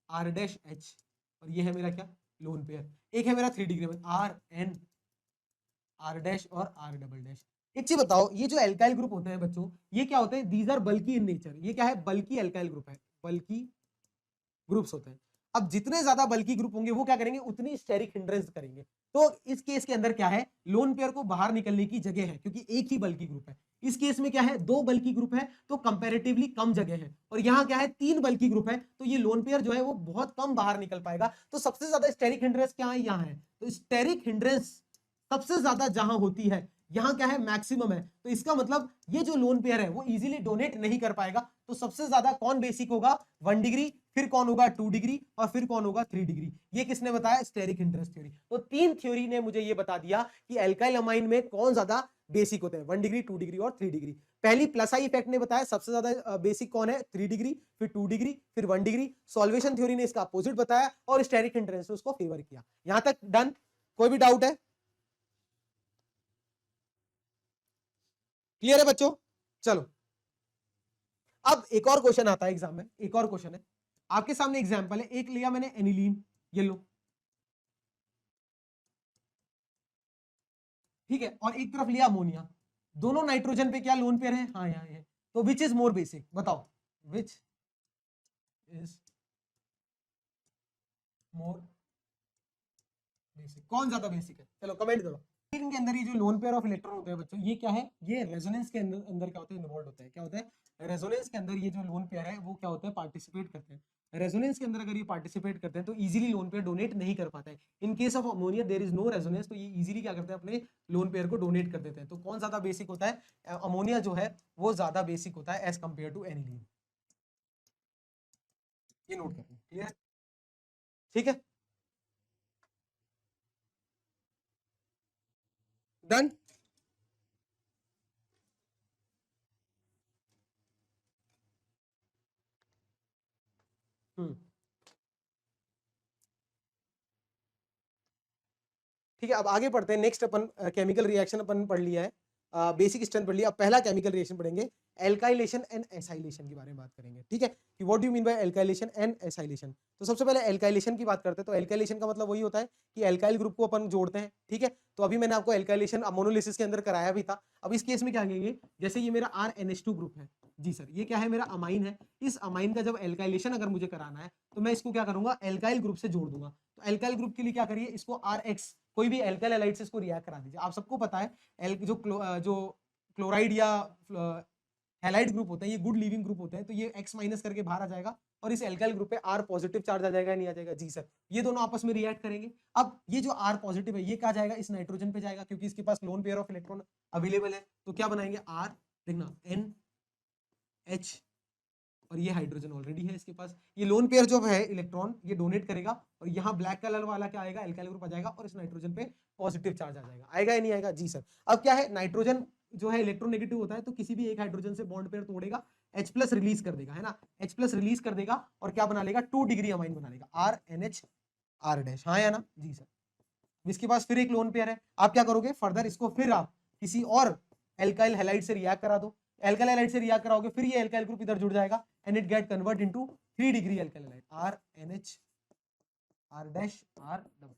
RnR-H, और ये है मेरा क्या, लोन पेयर। एक है मेरा 3 डिग्री अमाइन, RnR- और R-। एक चीज बताओ, ये जो एल्काइल ग्रुप होते हैं बच्चों, ये क्या होते हैं, these are bulky in nature. ये क्या है, बल्की एल्काइल ग्रुप है, बल्की ग्रुप्स होते हैं। अब जितने ज्यादा बल्की ग्रुप होंगे वो क्या करेंगे, उतनी स्टेरिक हिंड्रेंस करेंगे। तो इस केस के अंदर क्या है, लोन पेयर को बाहर निकलने की जगह है, क्योंकि एक ही बल्की ग्रुप है। इस केस में क्या है, 2 बल्की ग्रुप है तो कंपैरेटिवली कम जगह है, और यहाँ क्या है, 3 बल्की ग्रुप है, तो ये लोन पेयर जो है वो बहुत कम बाहर निकल पाएगा। तो सबसे ज्यादा स्टेरिक हिंड्रेंस क्या है, यहाँ है। तो स्टेरिक हिंड्रेंस सबसे ज्यादा जहां होती है, यहाँ क्या है, मैक्सिमम है। तो इसका मतलब ये जो लोन पेयर है वो इजीली डोनेट नहीं कर पाएगा। तो सबसे ज्यादा कौन बेसिक होगा, 1 डिग्री, फिर कौन होगा 2 डिग्री, और फिर कौन होगा 3 डिग्री। ये किसने बताया, स्टेरिक हिंड्रेंस थ्योरी। तो 3 थ्योरी ने मुझे ये बता दिया कि एल्काइल अमाइन में कौन ज्यादा बेसिक होते हैं, 1 डिग्री, 2 डिग्री और 3 डिग्री। पहली प्लस आई इफेक्ट ने बताया सबसे ज्यादा बेसिक कौन है, 3 डिग्री, फिर 2 डिग्री, फिर 1 डिग्री। सॉल्वेशन थ्योरी ने इसका अपोजिट बताया, और स्टेरिक हिंड्रेंस ने उसको फेवर किया। यहां तक डन। कोई भी डाउट है, क्लियर है बच्चों। चलो, अब एक और क्वेश्चन आता है एग्जाम में, एक और क्वेश्चन है आपके सामने एग्जांपल है। एक लिया मैंने एनिलीन, ये लो, ठीक है, और एक तरफ लिया अमोनिया। दोनों नाइट्रोजन पे क्या लोन पेयर है, हाँ यहाँ है। तो विच इज मोर बेसिक, बताओ, विच इज मोर बेसिक, कौन ज्यादा बेसिक है, चलो कमेंट करो। इनके अंदर ये जो लोन पेयर ऑफ इलेक्ट्रॉन होते हैं बच्चों, ये क्या है, ये रेजोनेंस के अंदर अंदर क्या होता है, इन्वॉल्व होता है। क्या होता है, रेजोनेंस के अंदर ये जो लोन पेयर है वो क्या होता है, पार्टिसिपेट करते हैं। रेजोनेंस के अंदर अगर ये पार्टिसिपेट करते हैं तो इजीली लोन पेयर डोनेट नहीं कर पाता है। In case of ammonia there is no resonance, तो ये इजीली क्या करते हैं, अपने लोन पेयर को डोनेट कर देते हैं। तो कौन ज्यादा बेसिक होता है, अमोनिया जो है वो ज्यादा बेसिक होता है एज कंपेयर टू एनिलीन। ये नोट करते हैं, क्लियर, ठीक है, डन। ठीक है, अब आगे पढ़ते हैं। नेक्स्ट अपन केमिकल रिएक्शन अपन पढ़ लिया है, बेसिक स्ट्रेंथ पढ़ लिया। अब पहला केमिकल रिएक्शन पढ़ेंगे, एल्काइलेशन एंड एसाइलेशन के बारे में बात करेंगे। ठीक है, कि what do you mean by alkylation and acylation. तो सबसे पहले एल्काइलेशन की बात करते हैं। तो एल्काइलेशन का मतलब वही होता है कि एल्काइल ग्रुप को अपन जोड़ते हैं। ठीक है, तो अभी मैंने आपको एल्काइलेशन अमोनोलिसिस के अंदर कराया भी था। अब इस केस में क्या कहेंगे, जैसे ये मेरा RNH2 ग्रुप है, जी सर, ये क्या है, मेरा अमाइन है। इस अमाइन का जब एल्काइलेशन अगर मुझे कराना है तो मैं इसको क्या करूंगा, एल्काइल ग्रुप से जोड़ दूंगा। तो एल्काइल ग्रुप के लिए क्या करिए, इसको RX कोई भी एल्काइल हैलाइड से इसको रिएक्ट करा दीजिए। आप सबको पता है जो क्लोराइड या हैलाइड ग्रुप होते हैं, ये गुड लिविंग ग्रुप होते हैं, तो ये X माइनस करके बाहर आ जाएगा और इस एल्काइल ग्रुप पे R पॉजिटिव चार्ज आ जाएगा, नहीं आ जाएगा, जी सर। ये दोनों आपस में रिएक्ट करेंगे। अब ये जो R पॉजिटिव है ये क्या जाएगा, इस नाइट्रोजन पे जाएगा, क्योंकि इसके पास lone pair of electron available है। तो क्या बनाएंगे, R, देखना NH, और ये हाइड्रोजन ऑलरेडी है इसके पास। ये लोन पेयर जो है इलेक्ट्रॉन ये डोनेट करेगा और यहाँ ब्लैक कलर वाला क्या आएगा, एल्काइल ग्रुप आ जाएगा और इस नाइट्रोजन पे पॉजिटिव चार्ज आ जाएगा। आएगा या नहीं आएगा, जी सर। अब क्या है, नाइट्रोजन जो है इलेक्ट्रोनेगेटिव होता है, तो किसी भी एक हाइड्रोजन से बॉन्ड पेयर तोड़ेगा, H प्लस रिलीज कर देगा, है ना, H प्लस रिलीज कर देगा और क्या बना लेगा, 2 डिग्री अमाइन बना लेगा, RNH R डैश, हाँ या ना, जी सर। इसके पास फिर एक लोन पेयर है। आप क्या करोगे, फर्दर इसको फिर आप किसी और एल्काइल हैलाइड से रिएक्ट करा दो। एल्काइल हैलाइड से रिएक्ट कराओगे, फिर ये एल्काइल ग्रुप इधर जुड़ जाएगा and it get convert into 3 degree alkyl halide, RNH R dash R double.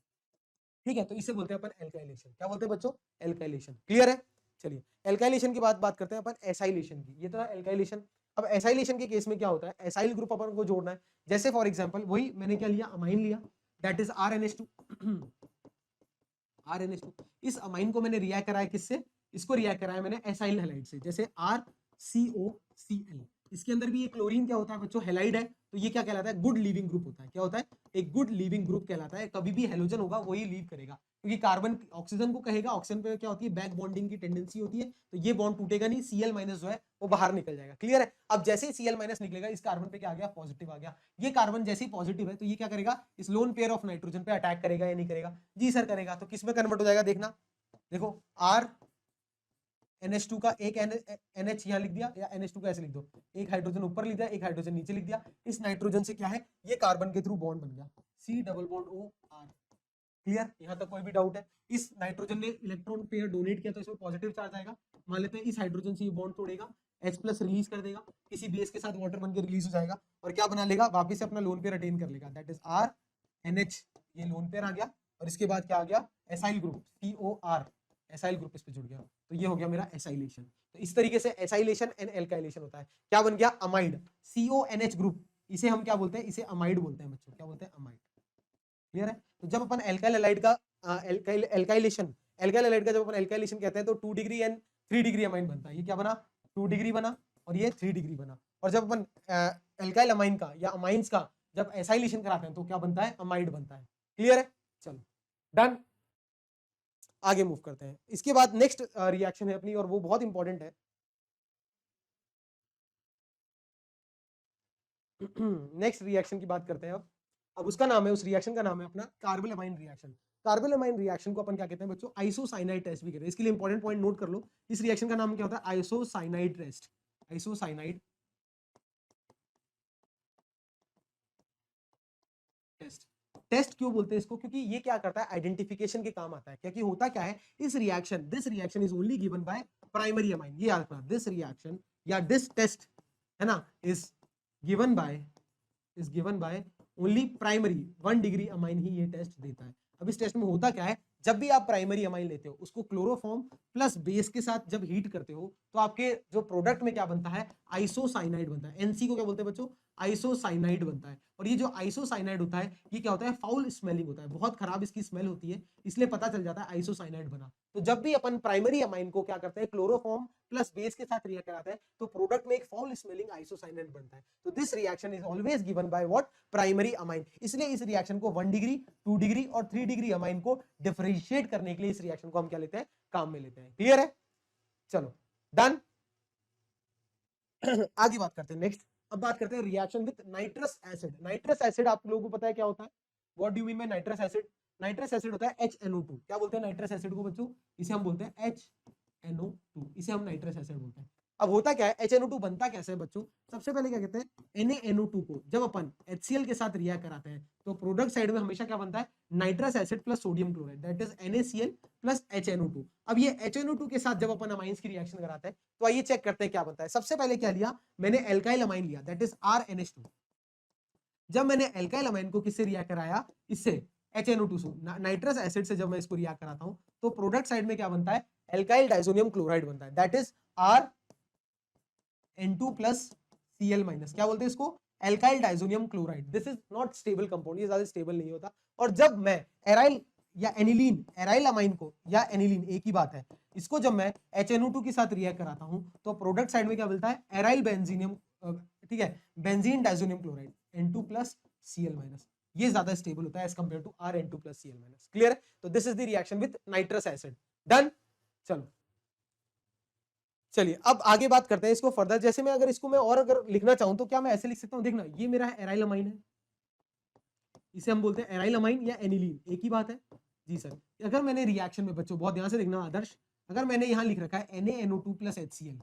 ठीक है, तो इसे बोलते हैं अपन एल्काइलेशन। क्या बोलते हैं बच्चों, एल्काइलेशन। क्लियर है, चलिए एल्काइलेशन की बात करते हैं अपन एसाइलेशन की। ये तो है एल्काइलेशन। अब एसाइलेशन के केस में क्या होता है, एसाइल ग्रुप अपन को जोड़ना है। जैसे फॉर एग्जांपल वही मैंने क्या लिया, अमाइन लिया, दैट इज RNH2 RNH2। इस अमाइन को मैंने रिएक्ट कराया किससे, इसको रिएक्ट कराया मैंने एसाइल हैलाइड से, जैसे RCOCl। इसके अंदर भी ये क्लोरीन क्या होता है बच्चों, हैलाइड है, तो ये क्या कहलाता है, गुड लिविंग ग्रुप होता है। क्या होता है, एक गुड लिविंग ग्रुप कहलाता है। कभी भी हेलोजन होगा वही लीव करेगा, क्योंकि कार्बन ऑक्सीजन को कहेगा, ऑक्सीजन पे क्या होती है, बैक बॉन्डिंग की टेंडेंसी होती है, तो ये बॉन्ड टूटेगा नहीं, Cl माइनस जो है वो बाहर निकल जाएगा। क्लियर है। अब जैसे ही Cl माइनस निकलेगा, इस कार्बन पे क्या आ गया, पॉजिटिव आ गया। ये कार्बन जैसे ही पॉजिटिव है तो ये क्या करेगा, इस लोन पेयर ऑफ नाइट्रोजन पे अटैक करेगा या नहीं करेगा, जी सर करेगा। तो किस में कन्वर्ट हो जाएगा, देखना, देखो NH2 का एक NH यहाँ लिख दिया, या NH2 का ऐसे लिख दो, एक हाइड्रोजन ऊपर लिख दिया, एक हाइड्रोजन नीचे लिख दिया। इस नाइट्रोजन से क्या है, ये कार्बन के थ्रू बॉन्ड बन गया, C double bond O R। Clear, यहाँ तक कोई भी डाउट है। इस नाइट्रोजन ने इलेक्ट्रॉन पेयर डोनेट किया तो इसमें पॉजिटिव चार्ज आएगा। मान लेते हैं इस हाइड्रोजन से ये बॉन्ड तोड़ेगा, H प्लस रिलीज कर देगा, किसी बेस के साथ वाटर बन के रिलीज हो जाएगा और क्या बना लेगा, वापस से अपना लोन पेयर अटेन कर लेगा, दैट इज RNH। ये लोन पेयर आ गया और इसके बाद क्या आ गया, acyl group, COR, acyl group इस पे जुड़ गया, तो ये हो गया मेरा एसाइलेशन। तो इस तरीके से एसाइलेशन एंड एल्काइलेशन होता है। क्या बन गया, अमाइड, CONH ग्रुप, इसे हम क्या बोलते हैं, इसे अमाइड बोलते हैं बच्चों, क्या बोलते हैं, अमाइड। क्लियर है। तो जब अपन एल्काइल हैलाइड का एल्काइलेशन, एल्काइल हैलाइड का जब अपन एल्काइलेशन कहते हैं तो 2 डिग्री एंड 3 डिग्री अमाइन बनता है। ये क्या बना, 2 डिग्री बना और ये 3 डिग्री बना। और जब अपन एल्काइल अमाइन का या अमाइंस का जब एसाइलेशन कराते हैं तो क्या बनता है, अमाइड बनता है। क्लियर है, चलो डन, आगे मूव करते हैं। इसके बाद नेक्स्ट रिएक्शन है अपनी और वो बहुत इंपॉर्टेंट है। नेक्स्ट रिएक्शन की बात करते हैं अब उसका नाम है, उस रिएक्शन का नाम है अपना कार्बोलामाइन रिएक्शन। कार्बोलामाइन रिएक्शन को अपन क्या कहते हैं बच्चों, आइसोसाइनाइड टेस्ट भी कहते हैं। इसके लिए इंपॉर्टेंट पॉइंट नोट कर लो, इस रिएक्शन का नाम क्या होता है, isocyanide test, isocyanide test. Test क्यों बोलते हैं इसको, क्योंकि ये क्या करता है, आइडेंटिफिकेशन के काम आता है। क्योंकि होता क्या है, इस reaction, this reaction is only given by primary amine. ये याद रखना, दिस रिएक्शन या दिस टेस्ट है ना, is given by only primary 1 degree amine ही ये टेस्ट देता है। अब इस टेस्ट में होता क्या है, जब भी आप प्राइमरी अमाइन लेते हो उसको क्लोरोफॉर्म प्लस बेस के साथ जब हीट करते हो तो आपके जो प्रोडक्ट में क्या बनता है, आइसोसाइनाइड बनता है। एनसी को क्या बोलते हैं बच्चों, आइसोसाइनाइड बनता है। और ये जो आइसोसाइनाइड होता है ये क्या होता है, फाउल स्मेलिंग होता है, बहुत खराब इसकी स्मेल होती है, इसलिए पता चल जाता है आइसोसाइनाइड बना। तो जब भी अपन प्राइमरी अमाइन को क्या करते हैं, क्लोरोफॉर्म प्लस बेस के साथ रिएक्ट कराते हैं तो प्रोडक्ट में एक फाउल स्मेलिंग आइसोसाइनाइड बनता है। तो this reaction is always given by what, primary amine. इसलिए इस रिएक्शन को 1 डिग्री, 2 डिग्री और 3 डिग्री अमाइन को डिफरेंशिएट करने के लिए इस रिएक्शन को हम क्या लेते हैं, काम में लेते हैं। क्लियर है, चलो डन। आगे बात करते हैं नेक्स्ट। अब बात करते हैं reaction with nitrous acid. Nitrous acid आप लोगों को पता है क्या होता है, what do you mean by nitrous acid. Nitrous acid होता है HNO2। क्या बोलते हैं नाइट्रस एसिड को बच्चों, इसे हम बोलते हैं HNO2, इसे हम नाइट्रस एसिड बोलते हैं। अब होता क्या है, HNO2 बनता कैसे है बच्चों, सबसे पहले क्या कहते हैं, NaNO2 को जब अपन HCl के साथ रिएक्ट कराते हैं तो प्रोडक्ट साइड में हमेशा क्या बनता है, nitrous acid plus sodium chloride, that is NaCl plus HNO2। अब ये HNO2 के साथ जब अपन अमाइंस की रिएक्शन कराते हैं तो आइए चेक करते हैं क्या बनता है। सबसे पहले क्या लिया मैंने, एल्काइल अमाइन लिया, दैट इज RNH2। जब मैंने एल्काइल अमाइन को किससे रिएक्ट कराया, इससे HNO2 से, नाइट्रस एसिड से जब मैं इसको रिएक्ट कराता हूं तो प्रोडक्ट साइड में क्या बनता है, एल्काइल डाइसोनियम क्लोराइड बनता है, that is N2 plus Cl minus, क्या बोलते हैं इसको, alkyl diazonium chloride. This is not stable compound, ये ज्यादा स्टेबल नहीं होता। और जब मैं एराइल या एनिलीन, एराइल अमाइन को या एनिलीन एक ही बात है, इसको जब मैं HNO2 के साथ रिएक्ट कराता हूं तो प्रोडक्ट साइड में क्या मिलता है, एराइल बेंजीनियम, ठीक है, benzene diazonium chloride N2 plus Cl minus. ये ज्यादा स्टेबल होता है as compare to RN2 plus Cl minus. Clear है? तो this is the reaction with nitrous acid. Done. चलो चलिए अब आगे बात करते हैं इसको फर्दर। जैसे मैं अगर इसको मैं और अगर लिखना चाहूं तो क्या मैं ऐसे लिख सकता हूं, देखना ये मेरा एराइल अमाइन है, इसे हम बोलते हैं एराइल अमाइन या एनिलीन, एक ही बात है जी सर। अगर मैंने रिएक्शन में, बच्चों बहुत ध्यान से देखना आदर्श, अगर मैंने यहां लिख रखा है NaNO2 प्लस HCl,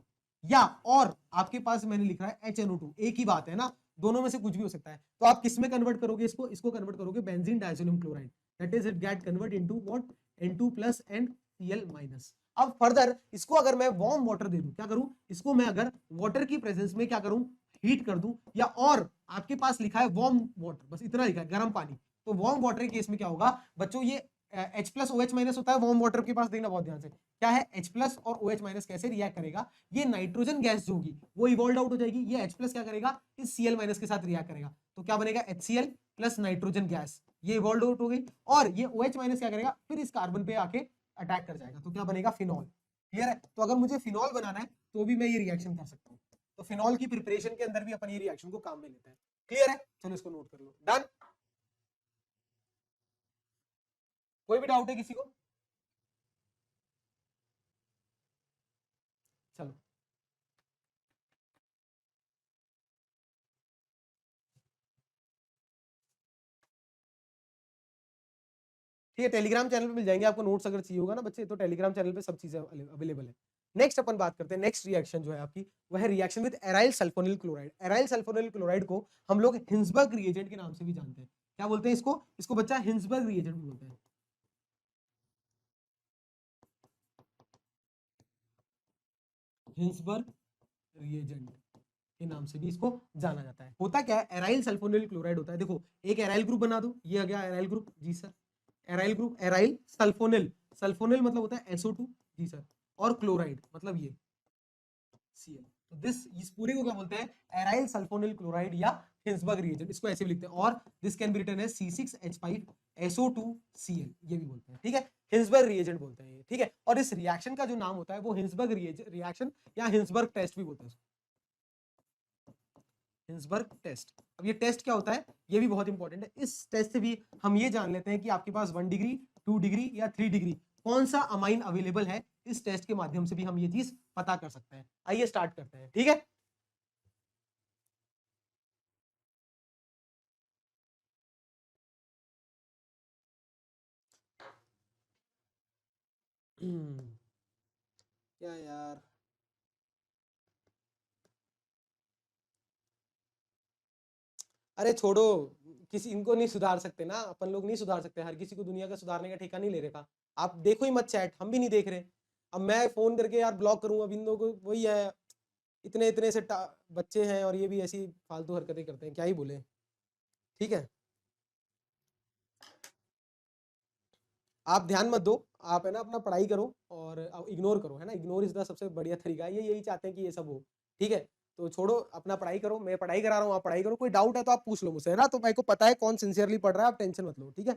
या और आपके पास मैंने लिख रहा है HNO2, एक ही बात है ना, दोनों में से कुछ भी हो सकता है, तो आप किस में कन्वर्ट करोगे इसको, इसको कन्वर्ट करोगे benzene diazonium chloride, that is it get convert into what, N2 plus and Cl minus. अब फर्दर इसको अगर मैं वार्म वाटर दे दूं, क्या करूं, इसको मैं अगर वाटर की प्रेजेंस में क्या करूं, हीट कर दूं, या और आपके पास लिखा है वार्म वाटर, बस इतना लिखा है, गर्म पानी, तो वार्म वाटर के केस में क्या होगा बच्चों, ये H प्लस OH माइनस होता है वार्म वाटर के पास, देखना बहुत ध्यान से, क्या है H प्लस और OH माइनस कैसे रिएक्ट करेगा, ये नाइट्रोजन गैस जो होगी वो इवॉल्व आउट हो जाएगी, ये H प्लस क्या करेगा, इस Cl माइनस के साथ रिएक्ट करेगा, तो क्या बनेगा HCl प्लस नाइट्रोजन गैस, ये इवॉल्व आउट हो गई, और ये OH माइनस क्या करेगा, फिर इस कार्बन पे आके अटैक कर जाएगा, तो क्या बनेगा, फिनॉल। क्लियर है? तो अगर मुझे फिनॉल बनाना है तो भी मैं ये रिएक्शन कर सकता हूँ, तो फिनॉल की प्रिपरेशन के अंदर भी अपन ये रिएक्शन को काम में लेते हैं। क्लियर है? चलो इसको नोट कर लो। डन। कोई भी डाउट है किसी को? चलो ठीक है, टेलीग्राम चैनल पे मिल जाएंगे आपको नोट्स, अगर चाहिए होगा ना बच्चे तो टेलीग्राम चैनल पे सब चीजें अवेलेबल है। नेक्स्ट अपन बात करते हैं, नेक्स्ट रिएक्शन जो है आपकी वह है reaction with aryl sulfonyl chloride. Aryl sulfonyl chloride को हम लोग हिंसबर्ग रिएजेंट के नाम से भी जानते हैं। क्या बोलते हैं इसको, इसको बच्चा हिंसबर्ग रिएजेंट बोलते हैं। हिंसबर्ग रिएजेंट के नाम से भी इसको जाना जाता है। होता क्या है, एराइल सल्फोनिल क्लोराइड होता है, देखो एक एराइल ग्रुप बना दो, ये आ गया एराइल ग्रुप जी sir, aryl group, aryl sulfonyl, sulfonyl मतलब होता है SO2 जी सर, और क्लोराइड मतलब ये Cl, तो दिस, इस पूरे को क्या बोलते हैं, एराइल सल्फोनिल क्लोराइड या हिंसबर्ग रिएजेंट, इसको ऐसे भी लिखते हैं, और this can be written as C6H5SO2Cl, ये भी बोलते हैं, ठीक है, हिंसबर्ग रिएजेंट बोलते हैं ये, ठीक है। और इस रिएक्शन का जो नाम होता है वो हिंसबर्ग रिएक्शन या हिंसबर्ग टेस्ट भी बोलते हैं, हिंसबर्ग टेस्ट। अब ये टेस्ट क्या होता है, ये भी बहुत इंपॉर्टेंट है, इस टेस्ट से भी हम ये जान लेते हैं कि आपके पास 1 डिग्री, 2 डिग्री या 3 डिग्री कौन सा अमाइन अवेलेबल है, इस टेस्ट के माध्यम से भी हम ये चीज पता कर सकते हैं। आइए स्टार्ट करते हैं, ठीक है। क्या यार, अरे छोड़ो, किसी इनको नहीं सुधार सकते ना, अपन लोग नहीं सुधार सकते, हर किसी को दुनिया का सुधारने का ठेका नहीं ले रखा। आप देखो ही मत चैट, हम भी नहीं देख रहे। अब मैं फोन करके यार ब्लॉक करूंगा, अब इन लोगों को वही है, इतने इतने से बच्चे हैं और ये भी ऐसी फालतू हरकतें करते हैं, क्या ही बोले। ठीक है, आप ध्यान मत दो, आप है ना अपना पढ़ाई करो और इग्नोर करो, है ना, इग्नोर इज द सबसे बढ़िया तरीका है, ये यही चाहते हैं कि ये सब हो। ठीक है, तो छोड़ो, अपना पढ़ाई करो, मैं पढ़ाई करा रहा हूँ, आप पढ़ाई करो, कोई डाउट है तो आप पूछ लो मुझसे, है ना, तो मेरे को पता है कौन सिंसियरली पढ़ रहा है, आप टेंशन मत लो, ठीक है।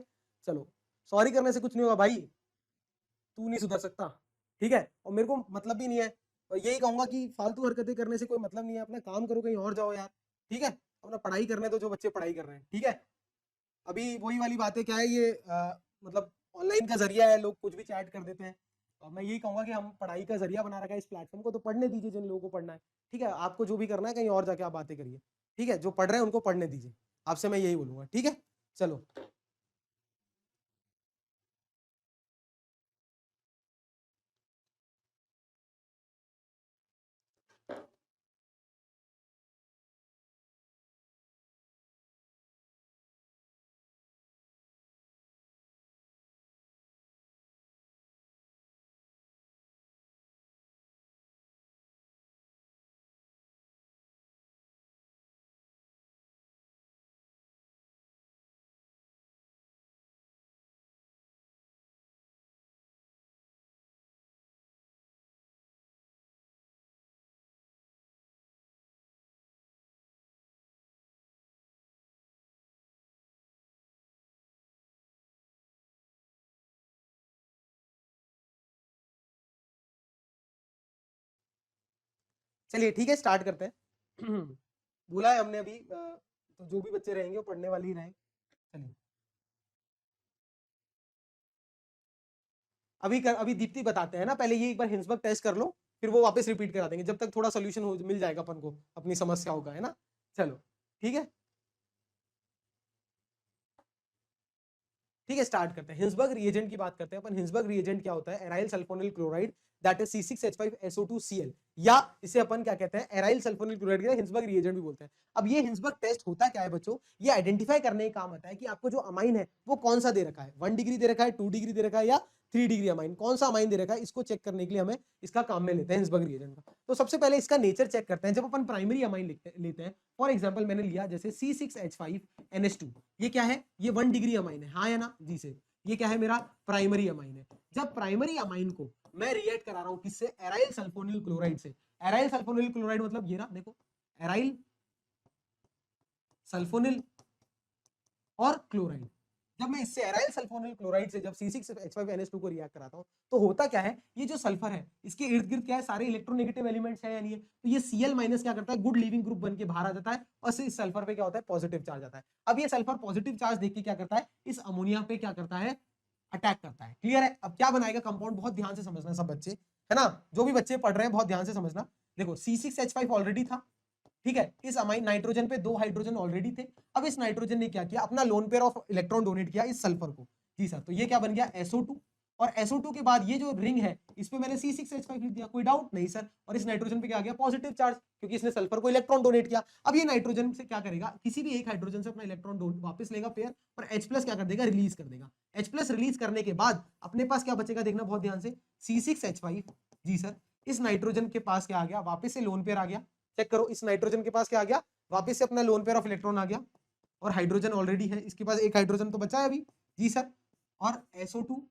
चलो, सॉरी करने से कुछ नहीं होगा भाई, तू नहीं सुधर सकता, ठीक है, और मेरे को मतलब भी नहीं है, और यही कहूंगा कि फालतू हरकतें करने से कोई मतलब नहीं है, अपना काम करो, कहीं और जाओ यार, ठीक है, अपना पढ़ाई करने दो, जो बच्चे पढ़ाई कर रहे हैं, ठीक है। अभी वही वाली बात है, क्या है ये, मतलब ऑनलाइन का जरिया है, लोग कुछ भी चैट कर देते हैं, और मैं यही कहूंगा कि हम पढ़ाई का जरिया बना रखा है इस प्लेटफॉर्म को, तो पढ़ने दीजिए जिन लोगों को पढ़ना है, ठीक है, आपको जो भी करना है कहीं और जाके आप बातें करिए, ठीक है, जो पढ़ रहे हैं उनको पढ़ने दीजिए, आपसे मैं यही बोलूंगा, ठीक है। चलो। चलिए ठीक है, स्टार्ट करते हैं। बोला है हमने अभी, तो जो भी बच्चे रहेंगे वो पढ़ने वाले ही रहेंगे। चलिए अभी दीप्ति बताते हैं ना, पहले ये एक बार हिंसबर्ग टेस्ट कर लो, फिर वो वापस रिपीट करा देंगे जब तक थोड़ा सोल्यूशन हो मिल जाएगा अपन को अपनी समस्याओं का, है ना। चलो ठीक है, ठीक है स्टार्ट करते हैं। हिंसबर्ग रिएजेंट की बात करते हैं अपन। हिंसबर्ग रिएजेंट क्या होता है? Aryl sulfonyl chloride that is C6H5SO2Cl, या इसे अपन क्या कहते हैं? एराइल सल्फोनिल क्लोराइड का हिंसबर्ग रिएजेंट भी बोलते हैं। अब ये हिंसबर्ग टेस्ट होता क्या है बच्चों? ये आइडेंटिफाई करने का काम आता है कि आपको जो अमाइन है वो कौन सा दे रखा है, 1 डिग्री दे रखा है, 2 डिग्री दे रखा है, या 3 डिग्री अमाइन, कौन सा अमाइन दे रखा है, इसको चेक करने के लिए हमें इसका काम में लेते हैं हिंसबर्ग रिएजेंट का। तो सबसे पहले इसका नेचर चेक करते हैं। जब अपन प्राइमरी अमाइन लेते हैं, फॉर एग्जाम्पल मैंने लिया जैसे C6H5NH2, ये क्या है? ये 1 डिग्री अमाइन है, हाँ या ना जी से। ये क्या है? मेरा प्राइमरी अमाइन है। जब प्राइमरी अमाइन को मैं रिएक्ट करा रहा हूं किससे? एराइल सल्फोनिल क्लोराइड से। एराइल सल्फोनिल क्लोराइड मतलब ये ना, देखो एराइल सल्फोनिल और क्लोराइड। जब मैं इससे एराइल सल्फोनिल क्लोराइड से जब C6H5NH2 को रिएक्ट कराता हूं, तो होता क्या है? ये जो सल्फर है इसके इर्द गिर्द क्या है? सारे इलेक्ट्रोनेगेटिव एलिमेंट्स है या नहीं है? तो ये Cl- क्या करता है? गुड लिविंग ग्रुप बन के बाहर आ जाता है, और इस सल्फर पे क्या होता है? पॉजिटिव चार्ज आता है। अब ये सल्फर पॉजिटिव चार्ज देख के क्या करता है? इस अमोनिया पे क्या करता है? अटैक करता है। क्लियर है? अब क्या बनाएगा कंपाउंड? बहुत ध्यान से समझना सब बच्चे, है ना, जो भी बच्चे पढ़ रहे हैं बहुत ध्यान से समझना। देखो C6H5 ऑलरेडी था, ठीक है, इस अमाइन नाइट्रोजन पे 2 हाइड्रोजन ऑलरेडी थे। अब इस नाइट्रोजन ने क्या किया? अपना lone pair of electron donate किया इस सल्फर को। जी सर, तो ये क्या बन गया? SO2। और SO2 के बाद ये जो रिंग है इस पे मैंने C6H5 लिख दिया, कोई डाउट नहीं सर। और इस नाइट्रोजन पे क्या आ गया? पॉजिटिव चार्ज, क्योंकि इसने सल्फर को इलेक्ट्रॉन डोनेट किया। अब ये नाइट्रोजन से क्या करेगा? किसी भी एक हाइड्रोजन से अपना इलेक्ट्रॉन वापस लेगा पेयर, और H+ क्या कर देगा? रिलीज कर देगा। H+ रिलीज करने के बाद अपने पास क्या बचेगा? देखना बहुत ध्यान से, C6H5, जी सर, इस नाइट्रोजन के पास क्या आ गया? वापस से लोन पेयर आ गया। चेक करो, इस नाइट्रोजन के पास क्या आ गया? वापस से अपना लोन पेयर ऑफ इलेक्ट्रॉन आ गया, और हाइड्रोजन ऑलरेडी है इसके पास, एक हाइड्रोजन तो बचा है अभी, जी सर, और SO2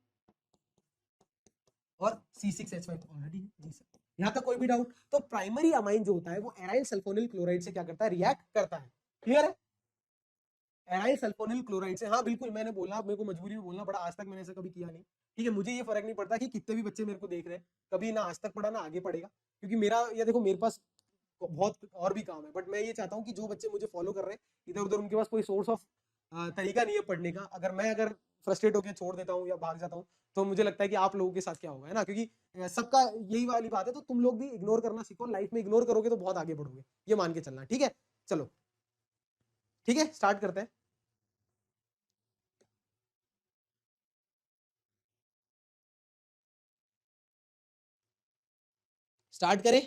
और C6H5 ऑलरेडी है, जी सर। यहां तक कोई भी डाउट? तो प्राइमरी अमाइन जो होता है वो एराइल सल्फोनिल क्लोराइड से क्या करता है? रिएक्ट करता है। क्लियर है? एराइल सल्फोनिल क्लोराइड से, हाँ बिल्कुल, मैंने बोला, मेरे को मजबूरी में बोलना पड़ा, आज तक मैंने ऐसा कभी किया नहीं। ठीक है, मुझे ये फर्क नहीं पड़ता कि कितने भी बच्चे मेरे को देख रहे हैं, कभी ना आज तक पढ़ा ना आगे पढ़ेगा, क्योंकि मेरा ये देखो, मेरे पास बहुत और भी काम है, बट मैं ये चाहता हूँ कि जो बच्चे मुझे फॉलो कर रहे हैं, इधर उधर उनके पास कोई सोर्स ऑफ तरीका नहीं है पढ़ने का। अगर फ्रस्ट्रेट होकर छोड़ देता हूँ या भाग जाता हूँ, तो मुझे लगता है कि आप लोगों के साथ क्या होगा, है ना, क्योंकि सबका यही वाली बात है। तो तुम लोग भी इग्नोर करना सीखो, लाइफ में इग्नोर करोगे तो बहुत आगे बढ़ोगे, ये मान के चलना। ठीक है, चलो ठीक है, स्टार्ट करते हैं। स्टार्ट करें?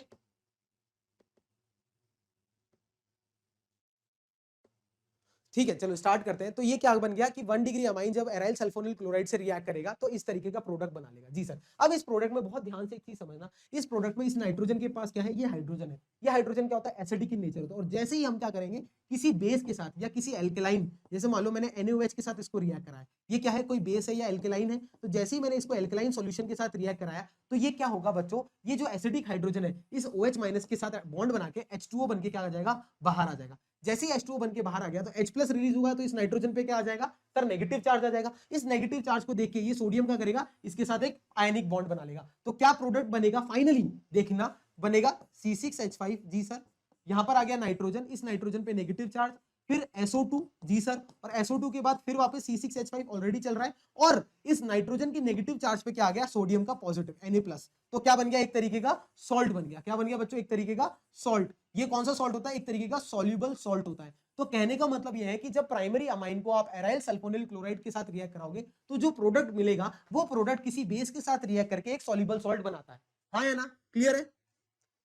ठीक है, चलो स्टार्ट करते हैं। तो ये क्या बन गया कि 1 डिग्री अमाइन जब एराइल सल्फोनिल क्लोराइड से रिएक्ट करेगा तो इस तरीके का प्रोडक्ट बना लेगा। जी सर। अब इस प्रोडक्ट में बहुत ध्यान से एक चीज समझना, इस प्रोडक्ट में इस नाइट्रोजन के पास क्या है? ये हाइड्रोजन है। ये हाइड्रोजन क्या होता है? एसिडिक इन नेचर होता है। और जैसे ही हम क्या करेंगे, किसी बेस के साथ या किसी एल्केलाइन, जैसे मान लो मैंने NaOH के साथ इसको रिएक्ट कराया, ये क्या है? कोई बेस है या एल्केलाइन है। तो जैसे ही मैंने इसको एल्केलाइन सॉल्यूशन के साथ रिएक्ट कराया, तो ये क्या होगा बच्चों? ये जो एसिडिक हाइड्रोजन है इस OH- के साथ बॉन्ड बना के H2O बन के क्या आ जाएगा? बाहर आ जाएगा। जैसे ही H2O बन के बाहर आ गया तो H+ रिलीज हुआ, तो इस नाइट्रोजन पे क्या आ जाएगा? सर नेगेटिव चार्ज आ जाएगा। इस नेगेटिव चार्ज को देख के ये सोडियम क्या करेगा? इसके साथ एक आयनिक बॉन्ड बना लेगा। तो क्या प्रोडक्ट बनेगा फाइनली? देखना, बनेगा C6H5, जी सर। यहां पर आ गया नाइट्रोजन, इस नाइट्रोजन पे नेगेटिव चार्ज, फिर SO2, जी सर, और SO2 के बाद फिर वापस C6H5 ऑलरेडी चल रहा है, और इस नाइट्रोजन की नेगेटिव चार्ज पे क्या आ गया? सोडियम का पॉजिटिव Na+। तो क्या बन गया? एक तरीके का सॉल्ट बन गया। क्या बन गया बच्चों? एक तरीके का सॉल्ट। ये कौन सा सॉल्ट होता है? एक तरीके का सॉल्युबल सॉल्ट होता है। तो कहने का मतलब यह है कि जब प्राइमरी अमाइन को आप एराइल सल्फोनिल क्लोराइड के साथ रिएक्ट कराओगे, तो जो प्रोडक्ट मिलेगा वो प्रोडक्ट किसी बेस के साथ रिएक्ट करके एक सॉल्युबल सॉल्ट बनाता है। हाँ या ना? क्लियर है?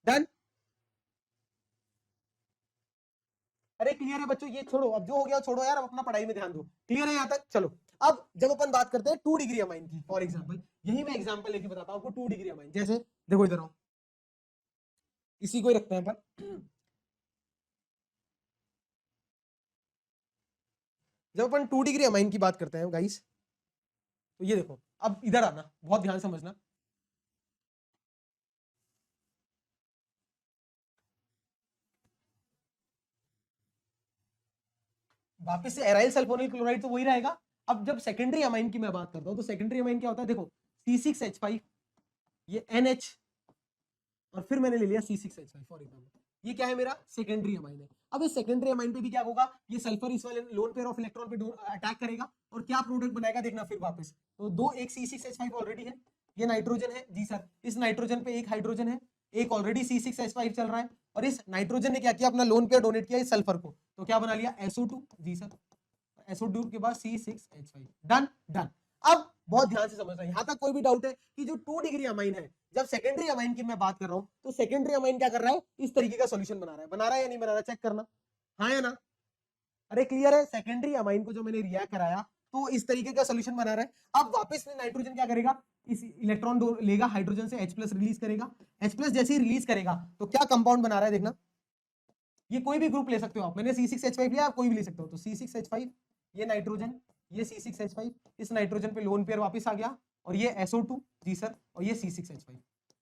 डन? अरे क्लियर है बच्चों, ये छोड़ो, अब जो हो गया छोड़ो यार, अब अपना पढ़ाई में ध्यान दो। क्लियर है यहां तक? चलो, अब जब अपन बात करते हैं 2 डिग्री अमाइन की, फॉर एग्जांपल, यही मैं एग्जांपल लेके बताता हूं आपको। 2 डिग्री अमाइन जैसे, देखो इधर आओ, इसी को ही रखते हैं अपन। जब अपन 2 डिग्री अमाइन की बात करते हैं गाइस, तो ये देखो, अब इधर आना, बहुत ध्यान समझना। वापस से एराइल सल्फोनिल क्लोराइड तो वही रहेगा। अब जब सेकेंडरी अमाइन की मैं बात करता हूं, तो सेकेंडरी अमाइन क्या होता है? देखो C6H5, ये NH, और फिर मैंने ले लिया C6H5 फॉर एग्जाम्पल, ये क्या है मेरा सेकेंडरी अमाइन है। अब इस सेकेंडरी अमाइन पे भी क्या होगा, ये सल्फर इस वाले लोन पेयर ऑफ इलेक्ट्रॉन पे अटैक करेगा और क्या प्रोडक्ट बनाएगा देखना फिर वापस। तो दो, एक C6H5 ऑलरेडी है, ये नाइट्रोजन है जी सर, इस नाइट्रोजन पे एक हाइड्रोजन है, एक ऑलरेडी C6H5 चल रहा है, और इस नाइट्रोजन ने क्या किया, अपना लोन पेयर डोनेट किया इस सल्फर को, तो क्या बना लिया SO2 जी सर, SO2 के बाद C6H5, डन डन। अब बहुत ध्यान से समझना, यहां तक कोई भी डाउट है कि जो 2 डिग्री अमाइन है, जब सेकेंडरी अमाइन की मैं बात कर रहा हूं, तो सेकेंडरी अमाइन क्या कर रहा है, इस तरीके का सॉल्यूशन बना रहा है या नहीं बना रहा है, चेक करना, हाँ या ना। अरे क्लियर है, सेकेंडरी अमाइन को जो मैंने रिएक्ट कराया तो इस तरीके का सॉल्यूशन बना रहा है। अब वापस नाइट्रोजन क्या करेगा, इस इलेक्ट्रॉन लेगा हाइड्रोजन से H+ रिलीज करेगा, H+ जैसे ही रिलीज करेगा तो क्या कंपाउंड बना रहा है देखना, ये कोई भी ग्रुप ले सकते हो आप, मैंने C6H5 लिया, आप कोई भी ले सकते हो, तो C6H5, ये नाइट्रोजन, ये C6H5, इस नाइट्रोजन पे लोन पेयर वापस आ गया, और ये SO2 जी सर, और ये C6H5,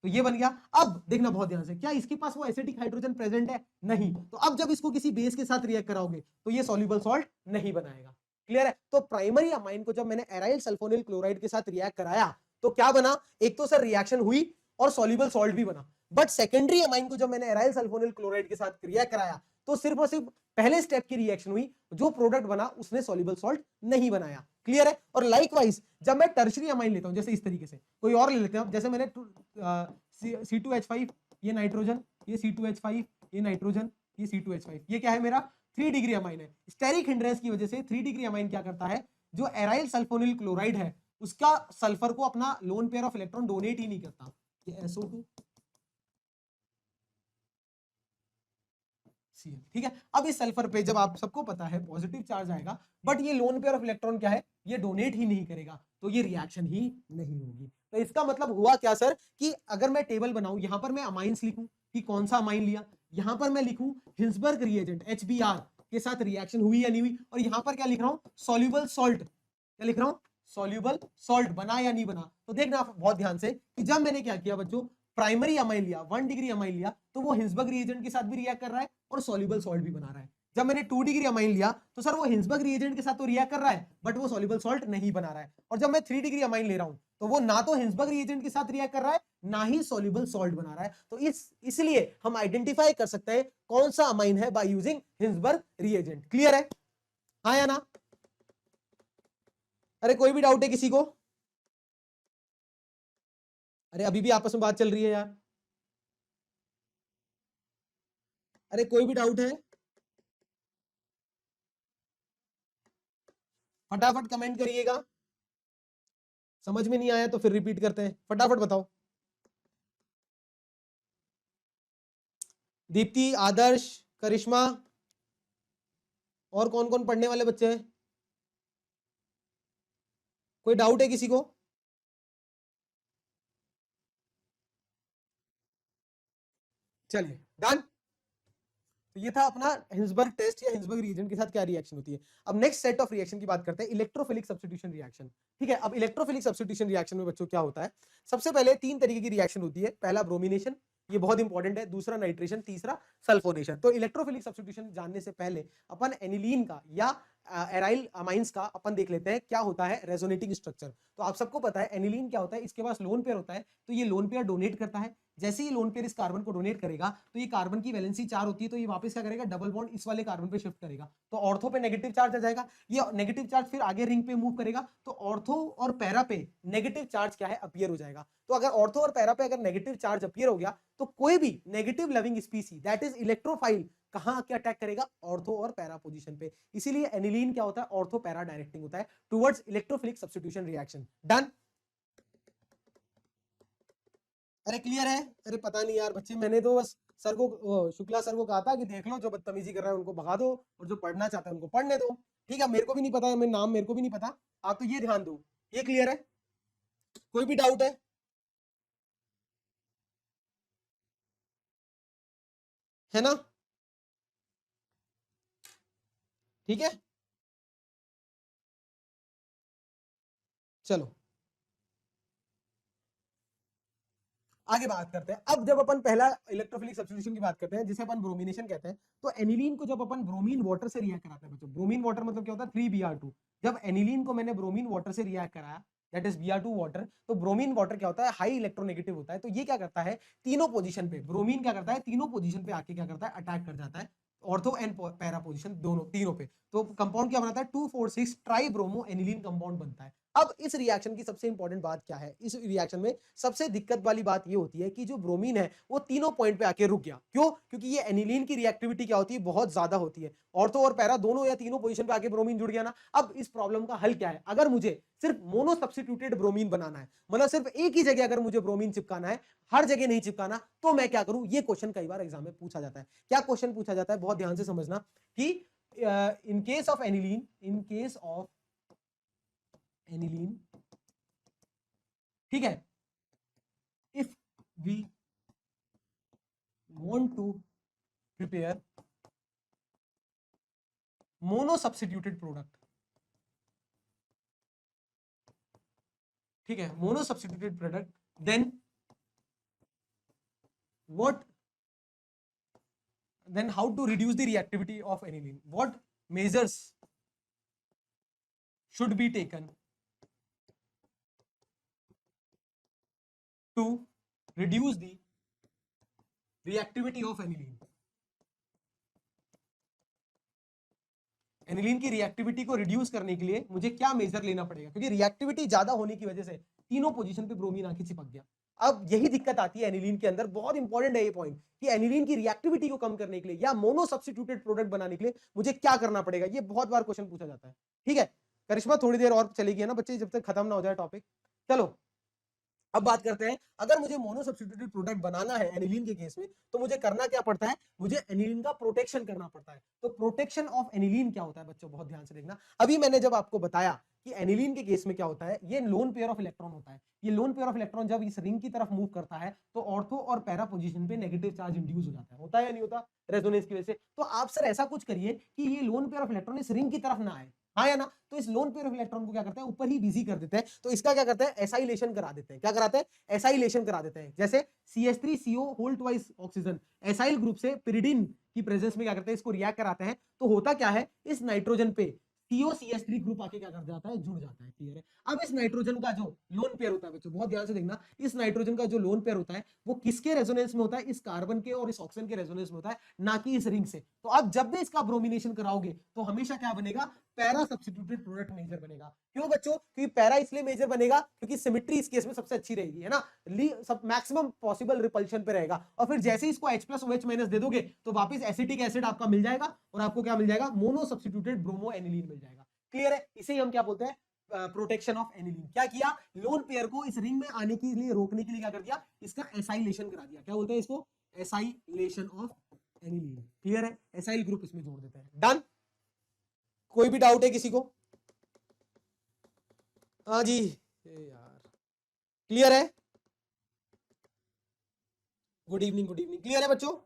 तो ये बन गया। अब देखना बहुत ध्यान से, क्या इसके पास वो एसिडिक हाइड्रोजन प्रेजेंट है, नहीं, तो अब जब इसको किसी बेस के साथ रिएक्ट कराओगे तो ये सॉल्युबल सॉल्ट नहीं बनाएगा, क्लियर है। तो प्राइमरी अमाइन को जब मैंने एराइल सल्फोनिल क्लोराइड के साथ रिएक्ट कराया तो क्या बना, एक तो सर रिएक्शन हुई और सॉल्युबल सॉल्ट भी बना, बट सेकेंडरी अमाइन को जब मैंने एराइल सल्फोनिल क्लोराइड के साथ रिएक्ट कराया तो सिर्फ और सिर्फ पहले स्टेप की रिएक्शन हुई, जो प्रोडक्ट बना उसने सॉल्युबल सॉल्ट नहीं बनाया, क्लियर है। और लाइकवाइज जब मैं टर्शरी अमाइन लेता हूं, जैसे इस तरीके से कोई और ले लेते हैं, जैसे मैंने C2H5, ये नाइट्रोजन, ये C2H5, ये नाइट्रोजन, ये C2H5, ये क्या है मेरा 3 डिग्री अमाइन है। स्टेरिक हिंड्रेंस की वजह से 3 डिग्री अमाइन क्या करता है, जो एराइल सल्फोनिल क्लोराइड है उसका सल्फर को अपना lone pair of electron donate ही नहीं करता, ये SO2 Cl, ठीक है। अब इस सल्फर पे जब आप सबको पता है पॉजिटिव चार्ज आएगा, बट ये लोन पेयर ऑफ इलेक्ट्रॉन क्या है, ये डोनेट ही नहीं करेगा, तो ये रिएक्शन ही नहीं होगी। तो इसका मतलब हुआ क्या सर, कि अगर मैं टेबल बनाऊं, यहां पर मैं अमाइंस लिखूं कि कौन सा अमाइन लिया, यहां पर मैं लिखूं हिंसबर्ग रिएजेंट HBr के साथ रिएक्शन हुई या नहीं हुई, और यहां पर क्या लिख रहा हूं, सॉल्युबल सॉल्ट, क्या लिख रहा हूं, सॉल्युबल सॉल्ट बना या नहीं बना। तो देखना बहुत ध्यान से कि जब मैंने क्या किया बच्चों, प्राइमरी अमाइन लिया, 1 डिग्री अमाइन लिया, तो वो हिंसबर्ग रिएजेंट के साथ भी रिएक्ट कर रहा है और सॉल्युबल सॉल्ट भी बना रहा है। जब मैंने 2 डिग्री अमाइन लिया तो सर वो हिंसबर्ग रिएजेंट के साथ तो रिएक्ट कर रहा है, बट वो सॉल्युबल सॉल्ट नहीं बना रहा है। और जब मैं 3 डिग्री अमाइन ले रहा हूं तो वो ना तो हिंसबर्ग रिएजेंट के साथ रिएक्ट कर रहा है, ना ही सॉल्युबल सॉल्ट बना रहा है। तो इसलिए हम आइडेंटिफाई कर सकते हैं कौन सा अमाइन है by using Hinsberg reagent, clear है, हाँ या ना। अरे कोई भी डाउट है किसी को, अरे अभी भी आपस में बात चल रही है यार, अरे कोई भी डाउट है फटाफट कमेंट करिएगा, समझ में नहीं आया तो फिर रिपीट करते हैं, फटाफट बताओ। दीप्ति, आदर्श, करिश्मा, और कौन कौन पढ़ने वाले बच्चे हैं, कोई डाउट है किसी को। चलिए डन। तो ये था अपना हिंसबर्ग टेस्ट या हिंसबर्ग रिएजेंट के साथ क्या रिएक्शन होती है। अब नेक्स्ट सेट ऑफ रिएक्शन की बात करते हैं, इलेक्ट्रोफिलिक सब्स्टिट्यूशन रिएक्शन, ठीक है। अब इलेक्ट्रोफिलिक सब्स्टिट्यूशन रिएक्शन में बच्चों क्या होता है, सबसे पहले 3 तरीके की रिएक्शन होती है, पहला ब्रोमिनेशन, ये बहुत इंपॉर्टेंट है, दूसरा नाइट्रेशन, तीसरा सल्फोनेशन। तो इलेक्ट्रोफिलिक सब्स्टिट्यूशन जानने से पहले अपन एनिलीन का या एराइल अमाइंस का अपन देख लेते हैं क्या होता है रेजोनेटिंग स्ट्रक्चर। तो आप सबको पता है एनिलीन क्या होता है, इसके पास लोन पेयर होता है, तो ये लोन पेयर डोनेट करता है, जैसे ही लोन पेयर इस कार्बन को डोनेट करेगा तो ये कार्बन की वैलेंसी 4 होती है, तो ये वापस क्या करेगा, डबल बॉन्ड इस वाले कार्बन पे शिफ्ट करेगा, तो ऑर्थो पे नेगेटिव चार्ज आ जाएगा, ये नेगेटिव चार्ज फिर आगे रिंग पे मूव करेगा, तो ऑर्थो और पैरा पे नेगेटिव चार्ज क्या है, अपीयर हो जाएगा। तो अगर ऑर्थो और पैरा पे अगर नेगेटिव चार्ज अपीयर हो गया तो कोई भी negative loving स्पीसी that is electrophile कहां आके अटैक करेगा, ऑर्थो और पैरा पोजीशन पे। इसीलिए एनिलीन क्या होता है, ऑर्थो पैरा डायरेक्टिंग होता है towards electrophilic substitution reaction, done. अरे क्लियर है, अरे पता नहीं यार बच्चे, मैंने तो बस सर को शुक्ला सर को कहा था कि देख लो जो बदतमीजी कर रहा है उनको भगा दो और जो पढ़ना चाहता है उनको पढ़ने दो, ठीक है। मेरे को भी नहीं पता, मेरा नाम मेरे को भी नहीं पता, आप तो ये ध्यान दो, ये क्लियर है, कोई भी डाउट है ना, ठीक है। चलो आगे बात करते हैं। अब जब अपन पहला इलेक्ट्रोफिलिक सब्स्टिट्यूशन की बात करते हैं जिसे अपन ब्रोमिनेशन कहते हैं, तो एनिलीन को जब अपन ब्रोमीन वाटर से रिएक्ट कराते हैं बच्चों, ब्रोमीन वाटर मतलब क्या होता है 3Br2, जब एनिलीन को मैंने ब्रोमीन वाटर से रिएक्ट कराया दैट इज Br2 वाटर। तो ब्रोमीन वाटर क्या होता है, हाई इलेक्ट्रोनेगेटिव होता है। तो ये क्या करता है, तीनों पोजीशन पे ब्रोमीन क्या करता है, तीनों पोजीशन पे आके क्या करता है, अटैक कर जाता है, ऑर्थो एंड पैरा पोजीशन दोनों, तीनों पे। तो कंपाउंड क्या बनाता है, 2,4,6 ट्राई ब्रोमो एनिलीन कंपाउंड बनता है। अब इस रिएक्शन की सबसे इंपॉर्टेंट बात क्या है, इस रिएक्शन में सबसे दिक्कत वाली बात ये होती है कि जो ब्रोमीन है वो तीनों पॉइंट पे आके रुक गया। क्यों? क्योंकि ये एनिलीन की रिएक्टिविटी क्या होती है, बहुत ज्यादा होती है। ऑर्थो और पैरा दोनों या तीनों पोजीशन पे आके ब्रोमीन जुड़ गया ना। अब इस प्रॉब्लम का हल क्या है, अगर मुझे सिर्फ मोनो सब्स्टिट्यूटेड ब्रोमीन बनाना है, मतलब सिर्फ एक ही जगह अगर मुझे ब्रोमीन चिपकाना है, हर जगह नहीं चिपकाना, तो मैं क्या करूं। ये क्वेश्चन कई बार एग्जाम में पूछा जाता है। क्या क्वेश्चन पूछा जाता है, बहुत ध्यान से समझना कि in case of aniline, in case of aniline, ठीक है, if we want to prepare mono substituted product, ठीक है, mono substituted product, then what, then how to reduce the reactivity of aniline, what measures should be taken to reduce the reactivity of aniline। Aniline की reactivity को reduce करने के लिए मुझे क्या major लेना पड़ेगा, क्योंकि रिएक्टिविटी ज्यादा होने की वजह से तीनों पोजीशन पे ब्रोमीन आके चिपक गया। अब यही दिक्कत आती है एनिलीन के अंदर, बहुत इंपॉर्टेंट है ये पॉइंट कि एनिलीन की रिएक्टिविटी को कम करने के लिए या मोनो सब्स्टिट्यूटेड प्रोडक्ट बनाने के लिए मुझे क्या करना पड़ेगा। ये बहुत बार क्वेश्चन पूछा जाता है। ठीक है करिश्मा, थोड़ी देर और चलेगी ना बच्चे, जब तक खत्म ना हो जाए टॉपिक। चलो अब बात करते हैं, अगर मुझे मोनो सब्स्टिट्यूटेड प्रोडक्ट बनाना है एनिलीन के केस में, तो मुझे करना क्या पड़ता है, मुझे एनिलीन का प्रोटेक्शन करना पड़ता है। तो प्रोटेक्शन ऑफ एनिलीन क्या होता है बच्चों, बहुत ध्यान से देखना। अभी मैंने जब आपको बताया कि एनिलीन के केस में क्या होता है, ये लोन पेयर ऑफ इलेक्ट्रॉन होता है। ये लोन पेयर ऑफ इलेक्ट्रॉन जब इस रिंग की तरफ मूव करता है तो ऑर्थो और पैरा पोजीशन पे नेगेटिव चार्ज इंड्यूस हो जाता है, होता है या नहीं होता, रेजोनेंस की वजह से। तो आप सर ऐसा कुछ करिए कि ये लोन पेयर ऑफ इलेक्ट्रॉन इस रिंग की तरफ ना आए, हाँ या ना। तो इस लोन पेयर ऑफ इलेक्ट्रॉन को क्या करते हैं, ऊपर ही बिजी कर देते हैं। तो इसका क्या करते हैं, एसाइलेशन करा देते हैं। क्या कराते हैं, एसाइलेशन करा देते हैं। जैसे CH3CO whole twice oxygen acyl group से पिरिडिन की प्रेजेंस में क्या करते हैं, इसको रिएक्ट कराते हैं। तो होता क्या है, इस नाइट्रोजन पे COCH3 ग्रुप आके क्या कर जाता है, जुड़ जाता है। क्लियर है। अब इस नाइट्रोजन का जो लोन पेयर होता है बच्चों, बहुत ध्यान से देखना, इस नाइट्रोजन का जो लोन पेयर होता है वो किसके रेजोनेंस में होता है, इस कार्बन के और इस ऑक्सीजन के रेजोनेंस में होता है, ना कि इस रिंग से। तो आप जब भी इसका ब्रोमिनेशन कराओगे तो हमेशा क्या बनेगा, पैरा सब्स्टिट्यूटेड प्रोडक्ट मेजर बनेगा। क्यों बच्चों, क्योंकि पैरा इसलिए मेजर बनेगा क्योंकि सिमेट्री इस केस में सबसे अच्छी रहेगी, है ना, सब मैक्सिमम पॉसिबल रिपल्शन पे रहेगा। और फिर जैसे ही इसको H+OH- दे दोगे तो वापस एसिटिक एसिड आपका मिल जाएगा और आपको क्या मिल जाएगा, मोनो सब्स्टिट्यूटेड ब्रोमो एनिलीन मिल जाएगा। क्लियर है। इसे ही हम क्या बोलते हैं, प्रोटेक्शन ऑफ एनिलीन। क्या किया, लोन पेयर को इस रिंग में आने के लिए रोकने के लिए क्या कर दिया, इसका एसाइलेशन करा दिया। क्या बोलते हैं इसको, एसाइलेशन ऑफ एनिलीन। क्लियर है, एसाइल ग्रुप इसमें जोड़ देते हैं। डन। कोई भी डाउट है किसी को, हाँ जी यार, क्लियर है, good evening, good evening, clear है बच्चों,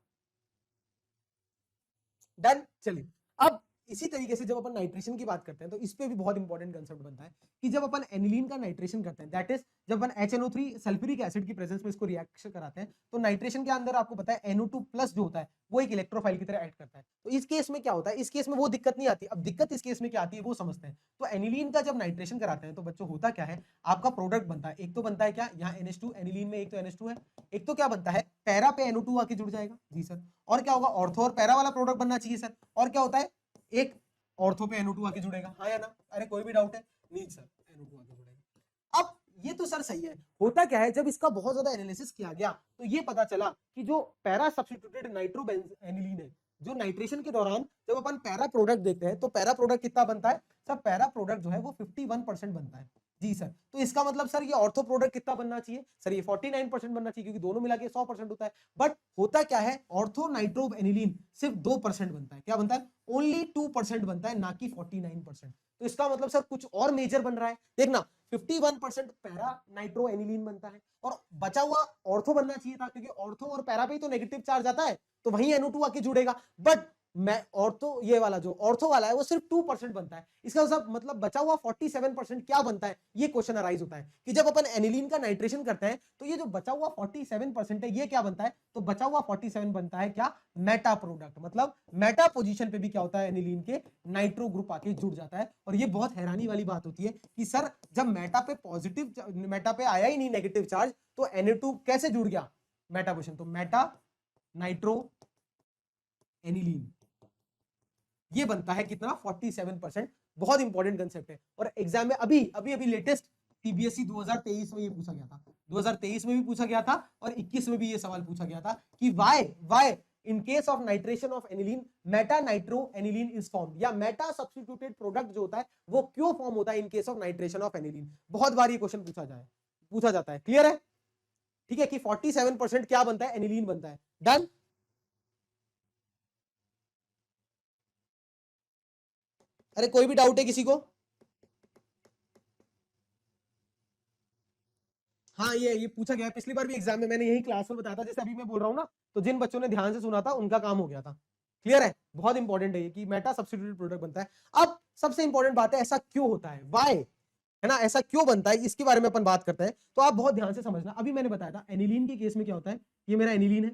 डन। चलिए अब इसी तरीके से जब अपन नाइट्रेशन की बात करते हैं तो इस पे भी बहुत इंपॉर्टेंट कंसेप्ट बनता है कि जब अपन एनिलीन का नाइट्रेशन करते हैं, दैट इज जब अपन HNO3 सल्फ्यूरिक एसिड की प्रेजेंस में इसको रिएक्शन कराते हैं, तो नाइट्रेशन के अंदर आपको पता है NO2+ जो होता है वो एक इलेक्ट्रोफाइल की तरह ऐड करता है। तो इस केस में क्या होता है, इस केस में वो दिक्कत नहीं आती। अब दिक्कत इस केस में क्या आती है वो समझते हैं। तो एनिलीन का जब नाइट्रेशन कराते हैं तो बच्चों होता क्या है, आपका प्रोडक्ट बनता है, एक तो बनता है क्या, यहाँ NH2, एनिलीन में एक तो NH2 है, एक तो क्या बनता है, पैरा पे NO2 आके जुड़ जाएगा, जी सर। और क्या होगा, ऑर्थो और पैरा वाला प्रोडक्ट बनना चाहिए सर। और क्या होता है, एक ऑर्थो पे NO2 आके जुड़ेगा, हाँ या ना। अरे कोई भी डाउट है, नहीं सर, NO2 आके जुड़ेगा। अब ये तो सर सही है। होता क्या है, जब इसका बहुत ज्यादा एनालिसिस किया गया तो ये पता चला कि जो पैरा सब्स्टिट्यूटेड नाइट्रोबेंजीन है, जो नाइट्रेशन के दौरान जब अपन पैरा प्रोडक्ट देखते हैं तो पैरा प्रोडक्ट कितना बनता है सर, पैरा प्रोडक्ट जो है वो 51% बनता है, जी सर। तो इसका मतलब सर ये ऑर्थो प्रोडक्ट कितना बनना चाहिए सर, ये 49% बनना चाहिए, क्योंकि दोनों मिला के 100% होता है। बट होता क्या है, ऑर्थो नाइट्रो एनिलीन सिर्फ 2% बनता है। क्या बनता है, ओनली 2% बनता है, ना कि 49%। तो इसका मतलब सर कुछ और मेजर बन रहा है। देखना 51% पैरा नाइट्रो एनिलीन बनता है और बचा हुआ ऑर्थो बनना चाहिए था, क्योंकि ऑर्थो और पैरा पे ही तो नेगेटिव चार्ज आता है, तो वहीं NO2 आके जुड़ेगा। बट मैं ऑर्थो, ये वाला जो ऑर्थो वाला है वो सिर्फ 2% बनता है। इसका मतलब बचा हुआ 47% क्या बनता है, ये क्वेश्चन अराइज होता है कि जब अपन एनिलीन का नाइट्रेशन करते हैं तो ये जो बचा हुआ 47% है ये क्या बनता है, तो बचा हुआ 47 बनता है क्या, मेटा प्रोडक्ट। मतलब मेटा पोजीशन पे भी क्या होता है, एनिलीन के नाइट्रो ग्रुप आके जुड़ जाता है। और ये बहुत हैरानी वाली बात होती है कि सर जब मेटा पे पॉजिटिव, मेटा पे आया ही नहीं नेगेटिव चार्ज, तो Na2 कैसे जुड़ गया मेटा पोजीशन, तो मेटा नाइट्रो एनिलीन ये बनता है कितना, 47%। बहुत इंपॉर्टेंट कंसेप्ट है और एग्जाम में अभी अभी अभी लेटेस्ट सीबीएसई 2023 में ये पूछा गया था, 2023 में भी पूछा गया था और 21 में भी ये सवाल पूछा गया था कि why in case of nitration of aniline Meta nitro aniline is form, या मेटा सब्स्टिट्यूटेड प्रोडक्ट जो होता है वो क्यों फॉर्म होता है in case of nitration of aniline. बहुत बार ये क्वेश्चन पूछा जाता है। क्लियर है, ठीक है, कि 47% क्या बनता है, एनिलीन बनता है। डन। अरे कोई भी डाउट है किसी को? हाँ ये पूछा गया है, पिछली बार भी एग्जाम में मैंने यही क्लास में बताया था, जैसे अभी मैं बोल रहा हूँ ना, तो जिन बच्चों ने ध्यान से सुना था उनका काम हो गया था। क्लियर है, बहुत इंपॉर्टेंट है ये कि मेटा सब्स्टिट्यूटेड प्रोडक्ट बनता है। अब सबसे इंपॉर्टेंट बात है ऐसा क्यों होता है, व्हाई, है ना, ऐसा क्यों बनता है, इसके बारे में अपन बात करते हैं। तो आप बहुत ध्यान से समझना, अभी मैंने बताया था एनिलीन के केस में क्या होता है, ये मेरा एनिलीन है,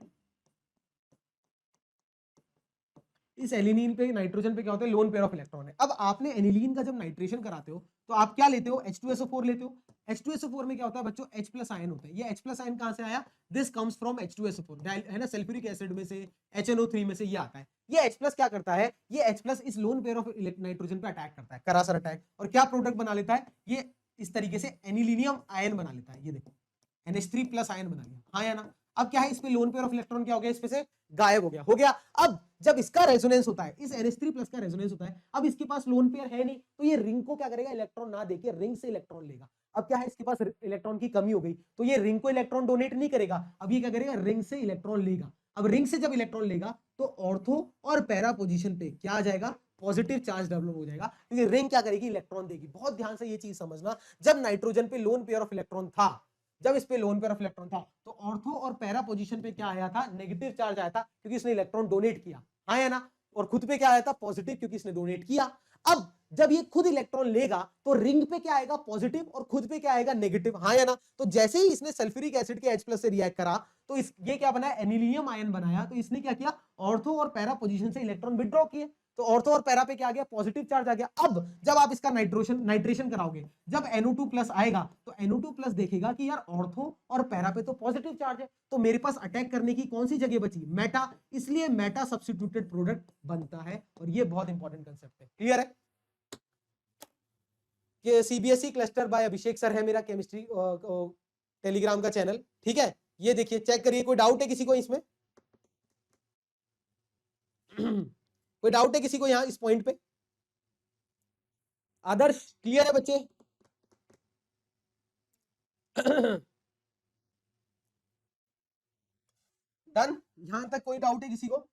इस एलिनीन पे नाइट्रोजन पे क्या होता है, लोन पेयर ऑफ इलेक्ट्रॉन है। अब आपने एनिलीन का जब नाइट्रेशन कराते हो तो आप क्या लेते हो, H2SO4 लेते हो। H2SO4 में क्या होता है बच्चों, H प्लस आयन होता है। ये H प्लस आयन कहां से आया, दिस कम्स फ्रॉम H2SO4, है ना, सल्फ्यूरिक एसिड में से, HNO3 में से ये आता है। ये H प्लस क्या करता है, ये H प्लस इस लोन पेयर ऑफ नाइट्रोजन पे अटैक करता है, करासर अटैक, और क्या प्रोडक्ट बना लेता है, ये इस तरीके से एनिलीनियम आयन बना लेता है। ये देखो NH3 प्लस आयन बना लिया, हाँ या ना। अब क्या है, इसमें लोन पेयर ऑफ इलेक्ट्रॉन क्या हो गया, इसमें से गायब हो गया। अब जब इसका रेजोनेंस होता है, इस NH3 प्लस का रेजोनेंस होता है, अब इसके पास लोन पेयर है नहीं, तो ये रिंग को क्या करेगा, इलेक्ट्रॉन ना देके रिंग से इलेक्ट्रॉन लेगा। अब क्या है, इसके पास इलेक्ट्रॉन की कमी हो गई, तो ये रिंग को इलेक्ट्रॉन डोनेट नहीं करेगा, अब ये क्या करेगा, रिंग से इलेक्ट्रॉन लेगा। अब रिंग से जब इलेक्ट्रॉन लेगा तो ऑर्थो और पैरा पोजीशन पे क्या आ जाएगा, पॉजिटिव चार्ज डेवलप हो जाएगा, क्योंकि रिंग क्या करेगी, इलेक्ट्रॉन देगी। बहुत ध्यान से ये चीज समझना, जब नाइट्रोजन पे लोन पेयर ऑफ इलेक्ट्रॉन था, जब इस पे लोन पेयर ऑफ इलेक्ट्रॉन था, तो ऑर्थो और पैरा पोजीशन पे क्या आया था, नेगेटिव चार्ज आया था, क्योंकि इसने इलेक्ट्रॉन डोनेट किया, हाँ या ना। और खुद पे क्या आया था, पॉजिटिव, क्योंकि इसने डोनेट किया। अब जब ये खुद इलेक्ट्रॉन लेगा तो रिंग पे क्या आएगा, पॉजिटिव, और खुद पे क्या आएगा, नेगेटिव, हाँ या ना। तो जैसे ही इसने सल्फ्यूरिक एसिड के H प्लस से रिएक्ट करा, तो ये क्या बनाया, एनिलीनियम आयन बनाया, तो इसने क्या किया, ऑर्थो और पैरा पोजीशन से इलेक्ट्रॉन विड्रॉ किए, तो ऑर्थो और पैरा पे क्या आ गया, पॉजिटिव चार्ज आ गया। अब जब आप इसका नाइट्रेशन कराओगे, जब NO2 प्लस आएगा, तो NO2 प्लस देखेगा कि यार ऑर्थो और पैरा पे तो पॉजिटिव चार्ज है, तो मेरे पास अटैक करने की कौन सी जगह बची, मेटा, इसलिए मेटा सब्स्टिट्यूटेड प्रोडक्ट बनता है। और ये बहुत इंपॉर्टेंट कंसेप्ट है। क्लियर है, ये सीबीएसई क्लस्टर बाय अभिषेक सर है मेरा, केमिस्ट्री टेलीग्राम का चैनल, ठीक है। ये देखिए, चेक करिए, कोई डाउट है किसी को इसमें कोई डाउट है किसी को यहाँ इस पॉइंट पे? आदर्श क्लियर है बच्चे? डन, यहां तक कोई डाउट है किसी को?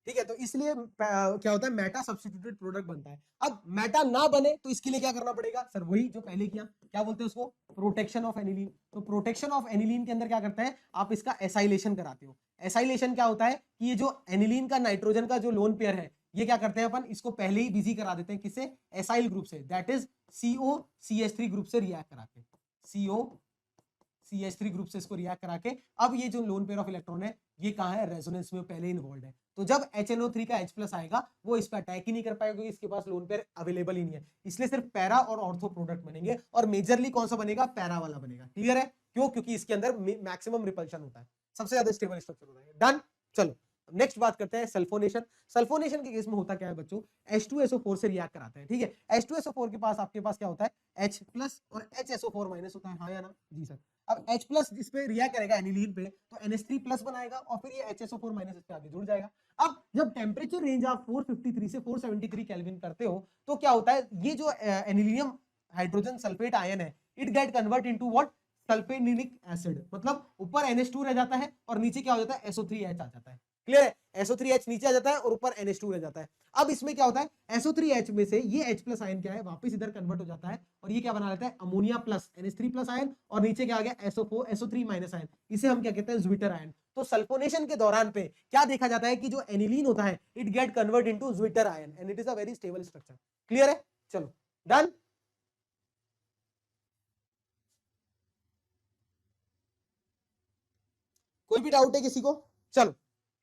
ठीक है, तो इसलिए क्या होता है, मेटा सब्स्टिट्यूटेड प्रोडक्ट बनता है। अब मेटा ना बने तो इसके लिए क्या करना पड़ेगा, सर वही जो पहले किया, क्या बोलते हैं उसको, प्रोटेक्शन ऑफ एनिलीन। तो प्रोटेक्शन ऑफ एनिलीन के अंदर क्या करता है, आप इसका एसाइलेशन कराते हो। एसाइलेशन क्या होता है कि ये जो एनिलीन का नाइट्रोजन का जो लोन पेयर है, ये क्या करते हैं अपन, इसको पहले ही बिजी करा देते हैं, किससे, एसाइल ग्रुप से, दैट इज COCH3 ग्रुप से रिएक्ट कराते हैं, COCH3 ग्रुप से इसको रिएक्ट करा के, अब ये जो लोन पेयर ऑफ इलेक्ट्रॉन है, ये कहाँ है, रेजोनेंस में पहले इन्वॉल्व है। तो जब HNO3 का H प्लस आएगा, वो इस पर अटैक ही नहीं कर पाएगा, क्योंकि इसके पास लोन पेयर अवेलेबल ही नहीं है। इसलिए सिर्फ पैरा और ऑर्थो प्रोडक्ट बनेंगे, और मेजरली कौन सा बनेगा, पैरा वाला बनेगा। क्लियर है, क्यों, क्योंकि इसके अंदर मैक्सिमम रिपल्शन होता है, सबसे ज्यादा स्टेबल स्ट्रक्चर होता है। डन, चलो नेक्स्ट बात करते हैं सल्फोनेशन। सल्फोनेशन के केस में होता क्या है बच्चों, H2SO4 से रिएक्ट कराते हैं, ठीक है। H2SO4 के पास आपके पास क्या होता है, H प्लस और HSO4 माइनस होता है, हाँ या ना, जी सर। अब H प्लस इस पे रिएक्ट करेगा एनिलीन पे, तो NH3 प्लस बनाएगा, और फिर ये HSO4 माइनस इस पे आगे जुड़ जाएगा। अब जब टेम्परेचर रेंज आप 453 से 473 केल्विन करते हो, तो क्या होता है, ये जो एनिलीनियम हाइड्रोजन सल्फेट आयन है, it get convert into what, sulphanilic acid. मतलब ऊपर NH2 रह जाता है और नीचे क्या हो जाता है, SO3H आ जाता है। क्लियर है? SO3H नीचे आ जाता है और ऊपर NH2 रह जाता है। अब इसमें क्या होता है, SO3H में से ये H प्लस आयन क्या है, वापस इधर कन्वर्ट हो जाता है और ये क्या बना लेता है, ammonia plus NH3 plus ion, और नीचे क्या आ गया, SO3 माइनस आयन, इसे हम क्या कहते हैं, ज्विटर आयन। तो सल्फोनेशन के दौरान पे क्या देखा जाता है कि जो एनिलीन होता है it get convert into zwitter ion and it is a very stable structure. Clear है? चलो डन। कोई भी डाउट है किसी को? चलो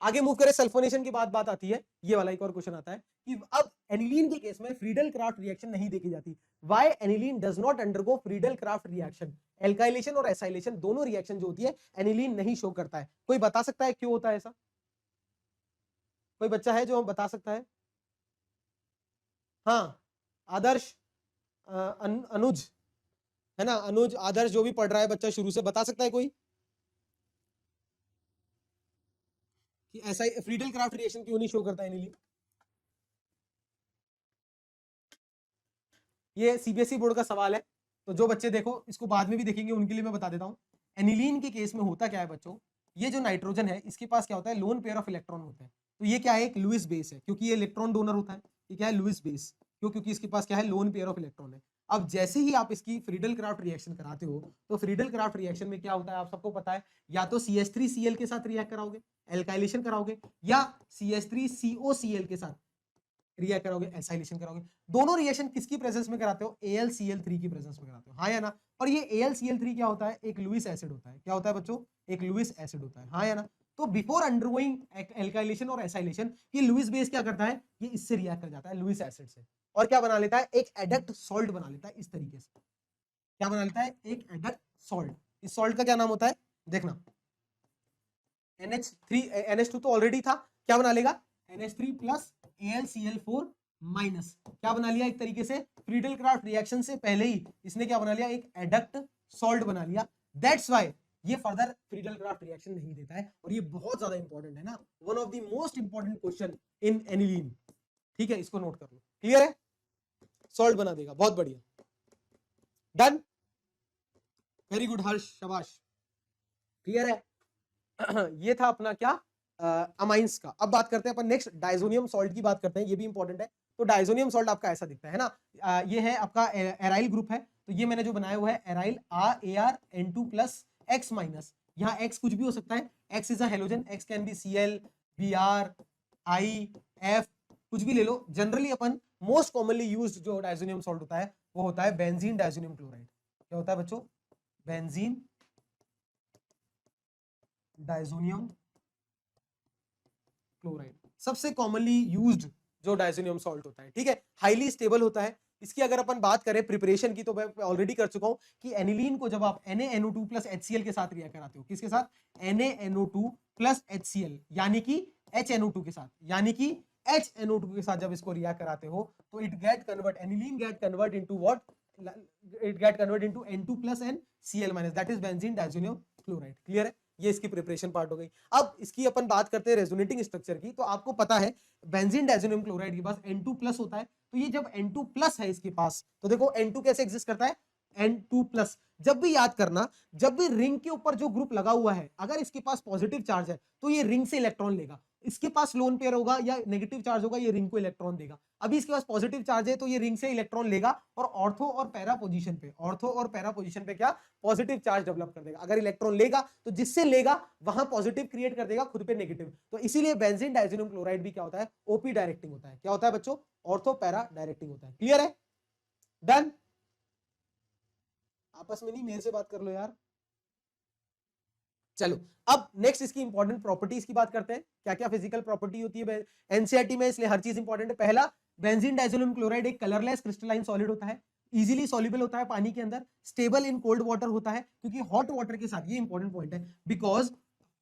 आगे मूव करें, सल्फोनेशन की बात आती है, ये वाला एक और क्वेश्चन आता है कि अब एनिलीन के केस में फ्रीडल क्राफ्ट रिएक्शन नहीं देखी जाती। Why aniline does not undergo Friedel craft reaction? Alkylation और एसाइलेशन दोनों रिएक्शन जो होती है एनिलीन नहीं शो करता है। कोई बता सकता है क्यों होता है ऐसा? कोई बच्चा है जो बता सकता है? हाँ आदर्श, अनुज है ना, अनुज आदर्श जो भी पढ़ रहा है बच्चा शुरू से, बता सकता है कोई कि ऐसा फ्रीडल क्राफ्ट रिएक्शन क्यों नहीं शो करता एनिलीन? ये सीबीएसई बोर्ड का सवाल है, तो जो बच्चे देखो इसको बाद में भी देखेंगे उनके लिए मैं बता देता हूँ। एनिलीन के केस में होता क्या है बच्चों, ये जो नाइट्रोजन है इसके पास क्या होता है, लोन पेयर ऑफ इलेक्ट्रॉन होते हैं। तो ये क्या है, एक लुईस बेस है, क्योंकि ये इलेक्ट्रॉन डोनर होता है। ये क्या है, लुईस बेस, क्यों? क्योंकि इसके पास क्या है, लोन पेयर ऑफ इलेक्ट्रॉन है। अब जैसे ही आप इसकी फ्रीडल क्राफ्ट रिएक्शन कराते हो, तो फ्रीडल क्राफ्ट रिएक्शन में क्या होता है आप सबको पता है, या तो CH3Cl के साथ रिएक्ट कराओगे, एल्काइलेशन कराओगे, या CH3COCl के साथ रिएक्ट कराओगे, एसाइलेशन कराओगे। दोनों रिएक्शन किसकी प्रेजेंस में कराते हो, AlCl3 की प्रेजेंस में कराते हो, हाँ या ना? और ये AlCl3 क्या होता है, एक लुईस एसिड होता है। क्या होता है बच्चों, एक लुईस एसिड होता है, हाँ या ना? तो बिफोर अंडरगोइंग एल्काइलेशन और एसाइलेशन, ये लुईस बेस क्या करता है, ये इससे रिएक्ट कर जाता है लुईस एसिड से, और क्या बना लेता है, एक एडक्ट सॉल्ट बना लेता है। इस तरीके से क्या बना लेता है, एक एडक्ट सॉल्ट। इस सॉल्ट का क्या नाम होता है, देखना, NH2 तो ऑलरेडी था, क्या बना लेगा, NH3 प्लस AlCl4 माइनस, क्या बना लिया, एक तरीके से फ्रीडल क्राफ्ट रिएक्शन से पहले ही इसने क्या बना लिया, एक एडक्ट सॉल्ट बना लिया। दैट्स व्हाई ये फर्दर फ्रीडल क्राफ्ट रिएक्शन नहीं देता है, और ये बहुत ज्यादा इंपॉर्टेंट है ना, one of the most important question in aniline. ठीक है, इसको नोट कर लो। क्लियर है? सॉल्ट बना देगा, बहुत बढ़िया, डन, वेरी गुड हर्ष, शाबाश। क्लियर है? ये था अपना क्या, अमाइंस का। अब बात करते हैं अपन नेक्स्ट डाइजोनियम सॉल्ट की बात करते हैं, ये भी इंपॉर्टेंट है। तो डाइजोनियम सॉल्ट आपका ऐसा दिखता है ना, ये है आपका एराइल ग्रुप है। तो ये मैंने जो बनाया हुआ है aryl ArN2 plus X minus, यहाँ X कुछ भी हो सकता है, X is a halogen, X can be Cl, Br, I, F, कुछ भी ले लो। जनरली अपन मोस्ट कॉमनली यूज्ड जो डाइजोनियम सॉल्ट होता है वो होता है बेंजीन डाइजोनियम क्लोराइड। क्या होता है बच्चों, बेंजीन डाइजोनियम क्लोराइड, सबसे कॉमनली यूज्ड जो डाइजोनियम सॉल्ट होता है। ठीक है, हाईली स्टेबल होता है। इसकी अगर अपन बात करें प्रिपरेशन की, तो मैं ऑलरेडी कर चुका हूं कि एनिलीन को जब आप NaNO2 प्लस HCl के साथ रिएक्ट कराते हो, किसके साथ, NaNO2 प्लस HCl, यानी कि HNO2 के साथ, यानी कि HNO2 के साथ जब इसको रिएक्ट कराते हो तो it get convert, aniline gate convert into what, it get convert into N2 plus and Cl minus, that is benzene diazonium chloride. Clear है? ये इसकी प्रिपरेशन पार्ट हो गई। अब इसकी अपन बात करते हैं रेजोनेटिंग स्ट्रक्चर की। तो आपको पता है बेंजीन डाइजोनियम क्लोराइड के पास N2 प्लस होता है। तो ये जब N2 प्लस है इसके पास, तो देखो N2 कैसे एग्जिस्ट करता है, N2 प्लस। जब भी याद करना, जब भी रिंग के ऊपर जो ग्रुप लगा हुआ है, अगर इसके पास पॉजिटिव चार्ज है तो ये रिंग से इलेक्ट्रॉन लेगा। इसके पास लोन पेयर होगा या नेगेटिव चार्ज होगा, ये रिंग को इलेक्ट्रॉन देगा। अभी इसके पास पॉजिटिव चार्ज है तो ये रिंग से इलेक्ट्रॉन लेगा और ऑर्थो और पैरा पोजीशन पे, ऑर्थो और पैरा पोजीशन पे क्या, पॉजिटिव चार्ज डेवलप कर देगा। अगर इलेक्ट्रॉन लेगा तो जिससे लेगा वहां पॉजिटिव क्रिएट कर देगा, खुद पे नेगेटिव। तो इसीलिए बेंजीन डाइजोनियम क्लोराइड भी क्या होता है, ओपी डायरेक्टिंग होता है। क्या होता है बच्चों, ऑर्थो पैरा डायरेक्टिंग होता है। क्लियर है? डन। आपस में नहीं, मेरे से बात कर लो यार। चलो अब नेक्स्ट इसकी इंपॉर्टेंट प्रॉपर्टीज की बात करते हैं, क्या क्या फिजिकल प्रॉपर्टी होती है एनसीईआरटी में, इसलिए हर चीज इंपॉर्टेंट है। पहला, बेंजीन डाइजोनियम क्लोराइड एक कलरलेस क्रिस्टलाइन सॉलिड होता है, इजीली सॉल्युबल होता है पानी के अंदर, स्टेबल इन कोल्ड वाटर होता है, क्योंकि हॉट वाटर के साथ, ये इंपॉर्टेंट पॉइंट है, बिकॉज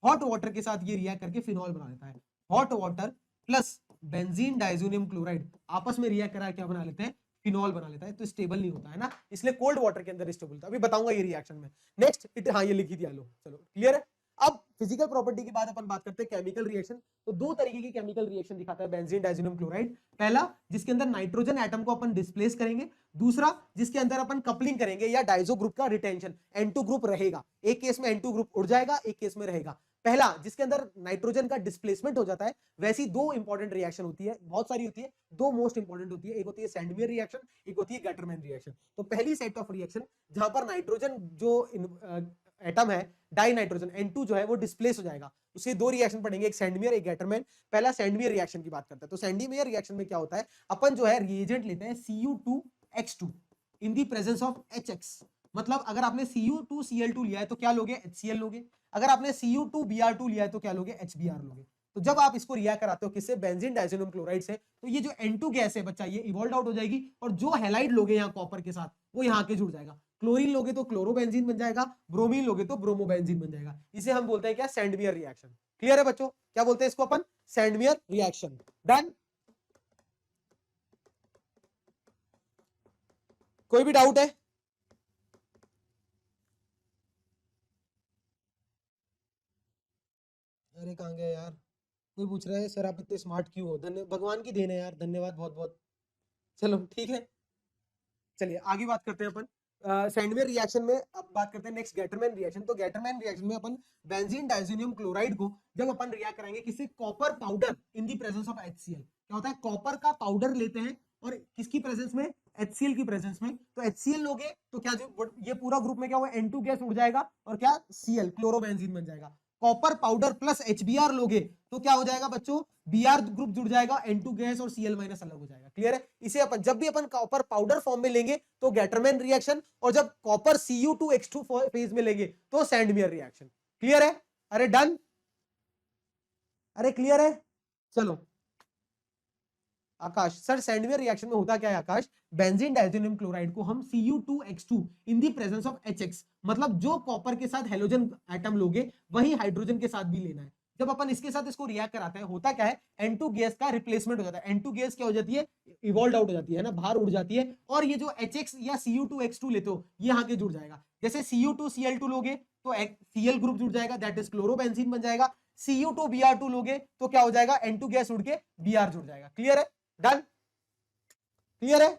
हॉट वाटर के साथ ये रिएक्ट करके फिनॉल बना देता है। Hot water plus benzene diazonium chloride आपस में रिएक्ट करा क्या बना लेते हैं, फिनॉल बना लेता है। तो स्टेबल नहीं होता है ना, इसलिए कोल्ड वाटर के अंदर स्टेबल होता है। अभी बताऊंगा ये रिएक्शन में। नेक्स्ट इट, हाँ ये लिखी थी, लो चलो क्लियर है। अब फिजिकल प्रॉपर्टी के बाद अपन बात करते हैं केमिकल रिएक्शन। तो दो तरीके की केमिकल रिएक्शन दिखाता है बेंजीन डाइजोनियम क्लोराइड। पहला, जिसके अंदर नाइट्रोजन एटम को अपन डिस्प्लेस करेंगे। दूसरा, जिसके अंदर अपन कपलिंग करेंगे या डाइजो ग्रुप का रिटेंशन, N2 ग्रुप रहेगा। एक केस में N2 ग्रुप उड़ जाएगा, एक केस में रहेगा। पहला जिसके अंदर नाइट्रोजन का डिस्प्लेसमेंट हो जाता है, वैसी दो इंपॉर्टेंट रिएक्शन होती है, बहुत सारी होती है, दो मोस्ट इंपॉर्टेंट होती है, एक होती है सैंडमियर रिएक्शन, एक होती है गैटरमैन रिएक्शन। तो पहली सेट ऑफ रिएक्शन जहां पर नाइट्रोजन जो एटम है डाई नाइट्रोजन N2 जो है वो डिस्प्लेस हो जाएगा, उसके दो रिएक्शन पढ़ेंगे, एक सैंडमियर एक गैटरमैन। पहला सैंडमियर रिएक्शन की बात करते हैं। तो सैंडमियर रिएक्शन में क्या होता है, अपन जो है रिएजेंट लेते हैं Cu2X2 in the presence of HX। मतलब अगर आपने Cu2Cl2 लिया है तो क्या लोगे, HCl लोगे। अगर आपने Cu2Br2 लिया है तो क्या लोगे, HBr लोगे। तो जब आप इसको रिएक्ट कराते हो किससे, बेंजीन डाइजेनियम क्लोराइड से, तो ये जो N2 गैस है बच्चा ये इवॉल्व आउट हो जाएगी, और जो हैलाइड लोगे यहाँ कॉपर के साथ वो यहाँ के जुड़ जाएगा। क्लोरीन लोगे तो क्लोरोबेंजीन बन जाएगा, ब्रोमीन लोगे तो ब्रोमोबेंजीन बन जाएगा। इसे हम बोलते हैं क्या, सैंडमियर रिएक्शन। क्लियर है बच्चों, क्या बोलते हैं इसको अपन, सैंडमियर रिएक्शन। डन, कोई भी डाउट है? अरे कहाँ गए यार, कोई पूछ रहा है सर आप इतने स्मार्ट क्यों हो, धन्यवाद, भगवान की देन है यार, धन्यवाद बहुत बहुत। चलो ठीक है, चलिए आगे बात करते हैं अपन। सैंडवियर रिएक्शन में अब बात करते हैं नेक्स्ट, गैटरमैन रिएक्शन। तो गैटरमैन रिएक्शन में अपन बेंजीन डाइजेनियम क्लोराइड को जब अपन रिएक्ट कराएंगे किसी copper powder in the presence of HCl, क्या होता है, कॉपर का पाउडर लेते हैं और किसकी प्रेजेंस में, HCl की प्रेजेंस में। तो HCl लोगे तो क्या जो ये पूरा ग्रुप में क्या होगा, N2 गैस उड़ जाएगा और क्या, Cl क्लोरोबेंजीन बन जाएगा। कॉपर पाउडर प्लस HBr लोगे तो क्या हो जाएगा बच्चों, Br ग्रुप जुड़ जाएगा, N2 गैस और Cl माइनस अलग हो जाएगा। क्लियर है, इसे अपन जब भी अपन कॉपर पाउडर फॉर्म में लेंगे तो गैटरमैन रिएक्शन, और जब कॉपर Cu2X2 फेज में लेंगे तो सैंडमियर रिएक्शन। क्लियर है, अरे डन, अरे क्लियर है। चलो आकाश सर, सैंडमियर रिएक्शन में होता क्या है आकाश, बेंजीन डाइजेनियम क्लोराइड को हम Cu2X2 in the presence of HX, मतलब जो कॉपर के साथ हेलोजन एटम लोगे वही हाइड्रोजन के साथ भी लेना है। जब अपन इसके साथ इसको रिएक्ट कराते हैं होता क्या है, N2 गैस का रिप्लेसमेंट हो जाता है। N2 गैस क्या हो जाती है, इवॉल्व आउट हो जाती है ना, बाहर उड़ जाती है, और ये जो HX या Cu2X2 लेते हो ये यहाँ के जुड़ जाएगा। जैसे Cu2Cl2 लोगे तो Cl ग्रुप जुड़ जाएगा, दैट इज क्लोरोबेंजीन बन जाएगा। Cu2Br2 लोगे तो क्या हो जाएगा, N2 गैस उड़ के Br जुड़ जाएगा। क्लियर है, डन, क्लियर है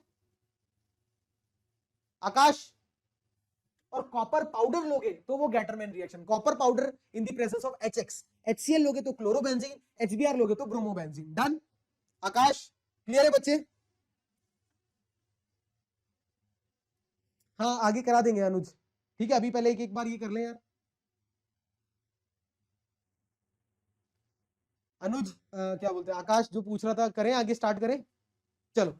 आकाश। और कॉपर पाउडर लोगे तो वो Gattermann reaction, copper powder in the presence of HX, HCl लोगे तो क्लोरोबेंजीन, HBr लोगे तो ब्रोमोबेंजीन। डन आकाश, क्लियर है बच्चे। हाँ आगे करा देंगे अनुज, ठीक है, अभी पहले एक एक बार ये कर ले यार। अनुज क्या बोलते हैं, आकाश जो पूछ रहा था, करें आगे, स्टार्ट करें। चलो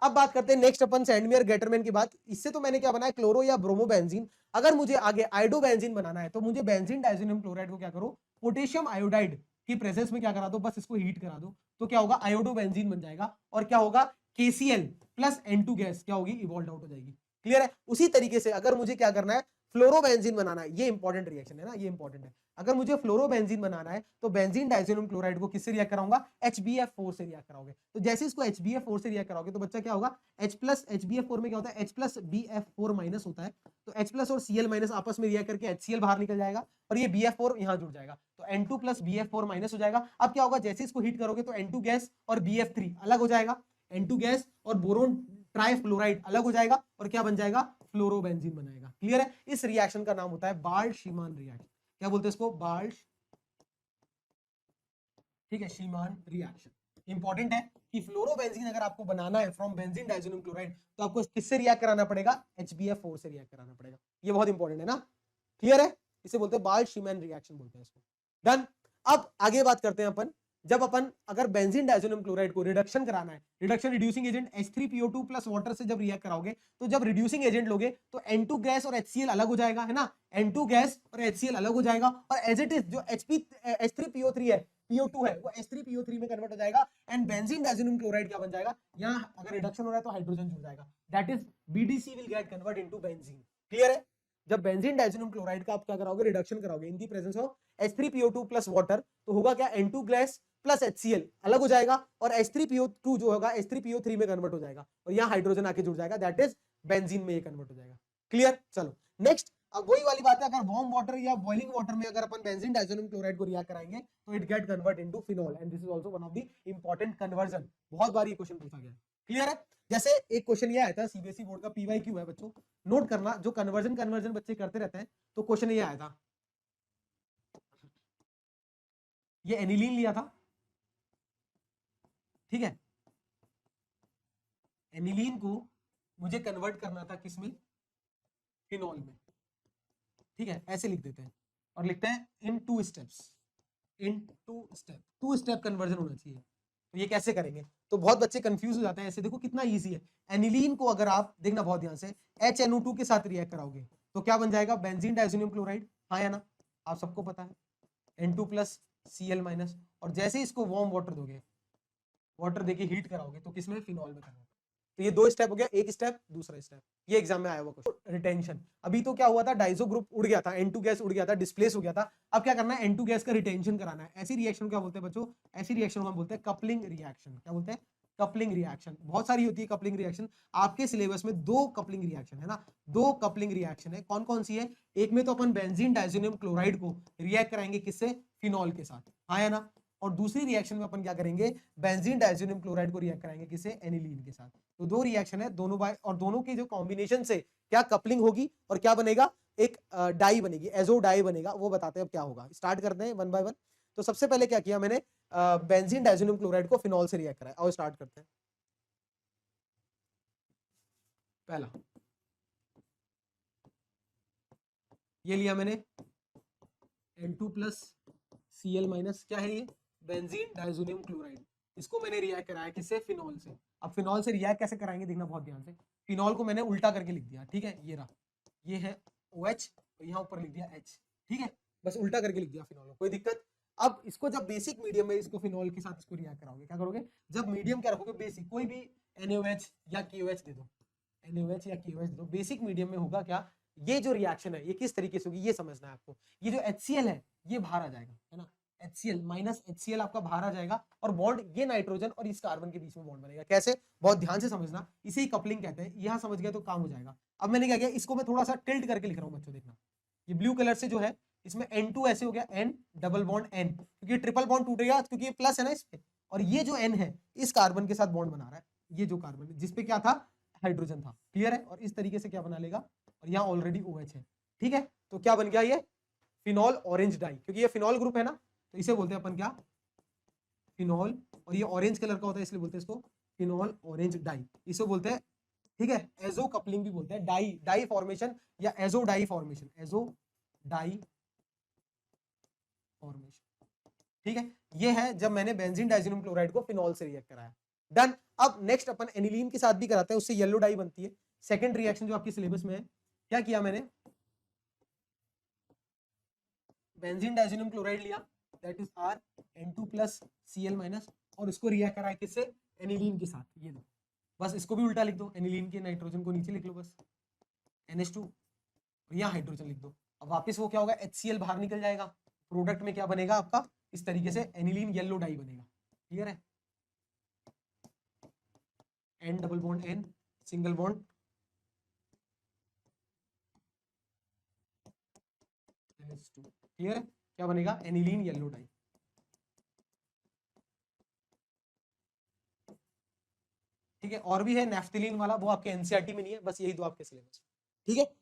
अब बात करते हैं नेक्स्ट अपन सैंडमियर गैटरमैन की बात। इससे तो मैंने क्या बनाया, क्लोरो या ब्रोमोबेंजीन। अगर मुझे आगे आयोडोबेंजीन बनाना है तो मुझे बेंजीन डाइजेनियम क्लोराइड को क्या करो, पोटेशियम आयोडाइड की प्रेजेंस में क्या करा दो, बस इसको हीट करा दो, तो क्या होगा, आयोडोबेंजीन बन जाएगा, और क्या होगा, KCl प्लस N2 गैस क्या होगी, इवॉल्व आउट हो जाएगी। क्लियर है, उसी तरीके से अगर मुझे क्या करना है, फ्लोरोबेंजीन बनाना है, ये इंपॉर्टेंट रिएक्शन है ना, ये इंपॉर्टेंट है। अगर मुझे फ्लोरोबेंजीन बनाना है तो बेंजीन डाइजेनियम क्लोराइड को किससे रिएक्ट कराऊंगा, HBF4 से रिएक्ट कराओगे। तो जैसे इसको HBF4 से रिएक्ट कराओगे तो बच्चा क्या होगा, H प्लस HBF4 में क्या होता है, H प्लस BF4 माइनस होता है, तो H प्लस और Cl माइनस आपस में रिएक्ट करके HCl बाहर निकल जाएगा, और ये BF4 यहाँ जुड़ जाएगा, तो N2 प्लस BF4 माइनस हो जाएगा। अब क्या होगा, जैसे इसको हीट करोगे तो N2 गैस और BF3 अलग हो जाएगा, N2 गैस और बोरोन ट्राइफ्लोराइड अलग हो जाएगा, और क्या बन जाएगा, फ्लोरोबेंजीन बनाएगा। क्लियर है, इस रिएक्शन का नाम होता है बाल्ड-शीमान रिएक्शन। क्या बोलते हैं इसको, बाल्ड, ठीक है, शीमान रिएक्शन। इंपॉर्टेंट है कि फ्लोरोबेंजीन अगर आपको बनाना है फ्रॉम बेंजीन डाइजेनियम क्लोराइड तो आपको किससे रिएक्ट कराना पड़ेगा, HBF4 से रिएक्ट कराना पड़ेगा। ये बहुत इंपॉर्टेंट है ना, क्लियर है, इसे बोलते हैं बाल्ड शीमैन रिएक्शन बोलते हैं इसको। डन, अब आगे बात करते हैं अपन, जब अपन अगर बेंजीन डाइजेनियम क्लोराइड को रिडक्शन कराना है, reduction reducing agent H3PO2 plus water से जब रिएक्ट कराओगे, तो जब रिड्यूसिंग एजेंट लोगे तो N2 गैस और HCl अलग हो जाएगा, है ना, N2 गैस और HCl अलग हो जाएगा, और एज इट इज जो H3PO3 है, PO2 है, वो H3PO3 में कन्वर्ट हो जाएगा, एंड बेंजीन डाइजेनियम क्लोराइड क्या बन जाएगा, यहाँ अगर रिडक्शन हो रहा है तो हाइड्रोजन जुड़ जाएगा, that is BDC will get convert into benzene. Clear है, जब बेंजीन डाइजेनियम क्लोराइड का आप क्या कराओगे, रिडक्शन कराओगे in the presence of H3PO2 plus water, तो होगा क्या, N2 गैस प्लस HCl अलग हो जाएगा, और H3PO2 जो होगा H3PO3 में कन्वर्ट हो जाएगा, और यहाँ हाइड्रोजन आके जुड़ जाएगा, दैट इज बेंजीन में ये कन्वर्ट हो जाएगा। क्लियर, चलो नेक्स्ट। अब वही वाली बात है, अगर वार्म वाटर या बॉइलिंग वाटर में अगर अपन बेंजीन डाइजेनियम क्लोराइड को रिएक्ट कराएंगे तो it get convert into phenol, and this is also one of the important conversion. बहुत बार ये क्वेश्चन पूछा गया है। क्लियर है, जैसे एक क्वेश्चन ये आया था सीबीएसई बोर्ड का, PYQ है बच्चों, नोट करना, जो कन्वर्जन बच्चे करते रहते हैं, तो क्वेश्चन ये आया था, ये एनिलीन लिया था, ठीक है, एनिलीन को मुझे कन्वर्ट करना था किसमें, फिनॉल में, ठीक है, ऐसे लिख देते हैं और लिखते हैं इन 2 स्टेप्स, इन 2 स्टेप कन्वर्जन होना चाहिए। तो ये कैसे करेंगे, तो बहुत बच्चे कंफ्यूज हो जाते हैं ऐसे, देखो कितना इजी है। एनिलीन को अगर आप देखना बहुत ध्यान से HNO2 के साथ रिएक्ट कराओगे तो क्या बन जाएगा, बेंजीन डाइसोनियम क्लोराइड, हाँ या ना, आप सबको पता है N2+Cl-, और जैसे ही इसको वार्म वाटर दोगे, वाटर देके हीट कराओगे तो किसमें, फिनॉल में करना। तो ये 2 स्टेप हो गया, एक स्टेप, दूसरा स्टेप, ये एग्जाम में आया हुआ क्वेश्चन। रिटेंशन, अभी तो क्या हुआ था, डाइजो ग्रुप उड़ गया था, N2 गैस उड़ गया था, डिस्प्लेस हो गया था। अब क्या करना है, N2 गैस का रिटेंशन कराना है। ऐसी रिएक्शन क्या बोलते हैं बच्चों, ऐसी रिएक्शन को हम बोलते हैं कपलिंग रिएक्शन। क्या बोलते हैं, कपलिंग रिएक्शन। बहुत सारी होती है कपलिंग रिएक्शन, आपके सिलेबस में 2 कपलिंग रिएक्शन है ना, 2 कपलिंग रिएक्शन है। कौन कौन सी है, एक में तो अपन बेंजीन डाइसोनियम क्लोराइड को रिएक्ट कराएंगे किससे, फिनॉल के साथ, हाँ या ना, और दूसरी रिएक्शन में अपन क्या करेंगे, बेंजीन डाइसोनियम क्लोराइड को रिएक्ट कराएंगे किससे, एनिलीन के साथ। तो 2 रिएक्शन है, दोनों बाय, और दोनों के जो कॉम्बिनेशन से क्या कपलिंग होगी और क्या बनेगा, एक डाई बनेगी, एजो डाई बनेगा। वो बताते हैं अब क्या होगा, स्टार्ट करते हैं 1 बाय 1। तो सबसे पहले क्या किया मैंने, बेंजीन डाइसोनियम क्लोराइड को फिनॉल से रिएक्ट कराया, और स्टार्ट करते हैं। पहला ये लिया मैंने N2+Cl-, क्या है ये, बेंजीन डाइसोनियम क्लोराइड, इसको मैंने रिएक्ट कराया किससे, फिनॉल से। अब फिनॉल से रिएक्ट कैसे कराएंगे देखना बहुत ध्यान से, फिनॉल को मैंने उल्टा करके लिख दिया, ठीक है, ये रहा, ये है OH, तो यहाँ ऊपर लिख दिया H, ठीक है, बस उल्टा करके लिख दिया फिनॉल, कोई दिक्कत। अब इसको जब बेसिक मीडियम में इसको फिनॉल के साथ इसको रिएक्ट कराओगे, क्या करोगे, जब मीडियम क्या रखोगे, बेसिक, कोई भी NaOH या KOH दे दो, NaOH या KOH दे दो, बेसिक मीडियम में होगा क्या, ये जो रिएक्शन है ये किस तरीके से होगी ये समझना है आपको। ये जो HCl है ये बाहर आ जाएगा, है ना, HCl माइनस HCl आपका बाहर आ जाएगा, और बॉन्ड ये नाइट्रोजन और इस कार्बन के बीच में बॉन्ड बनेगा। कैसे, बहुत ध्यान से समझना, इसे ही कपलिंग कहते हैं, यहां समझ गए तो काम हो जाएगा। अब मैंने क्या किया, इसको मैं थोड़ा सा टिल्ट करके लिख रहा हूं बच्चों, देखना ये ब्लू कलर से जो है इसमें N2 ऐसे हो गया, N डबल बॉन्ड N, क्योंकि ट्रिपल बॉन्ड टूटेगा क्योंकि ये प्लस है ना इस पे, और ये जो N है इस कार्बन के साथ बॉन्ड बना रहा है, ये जो कार्बन जिसपे क्या था, हाइड्रोजन था, क्लियर है, और इस तरीके से क्या बना लेगा, और यहाँ ऑलरेडी OH है, ठीक है, तो क्या बन गया ये, फिनॉल ऑरेंज डाई, क्योंकि ये फिनॉल ग्रुप है ना, तो इसे बोलते हैं अपन क्या, फिनॉल, और ये ऑरेंज कलर का होता है इसलिए बोलते हैं इसको फिनॉल ऑरेंज डाई, इसे बोलते हैं, ठीक है, एजो कपलिंग भी बोलते हैं, डाई डाई फॉर्मेशन या azo dye formation, azo dye formation, ठीक है। ये है जब मैंने बेंजीन डाइसोनियम क्लोराइड को फिनॉल से रिएक्ट कराया, डन। अब नेक्स्ट अपन एनिलीन के साथ भी कराते हैं, उससे येलो डाई बनती है। सेकंड रिएक्शन जो आपके सिलेबस में है, क्या किया मैंने, बेंजीन डाइसोनियम क्लोराइड लिया, दैट इज आर N2+Cl-, और इसको रिएक्ट कराया किससे, एनिलीन के साथ, ये दो, बस इसको भी उल्टा लिख दो, एनिलीन के नाइट्रोजन को नीचे लिख लो बस, NH2, और यहाँ हाइड्रोजन लिख दो। अब वापस वो क्या होगा, HCl बाहर निकल जाएगा, प्रोडक्ट में क्या बनेगा आपका, इस तरीके से एनिलीन येलो डाई बनेगा, क्लियर है, N double bond N, single bond NH2, clear है, क्या बनेगा, एनिलीन येलो डाई। ठीक है, और भी है नेफ्थलीन वाला, वो आपके एनसीईआरटी में नहीं है, बस यही दो आपके सिलेबस, ठीक है।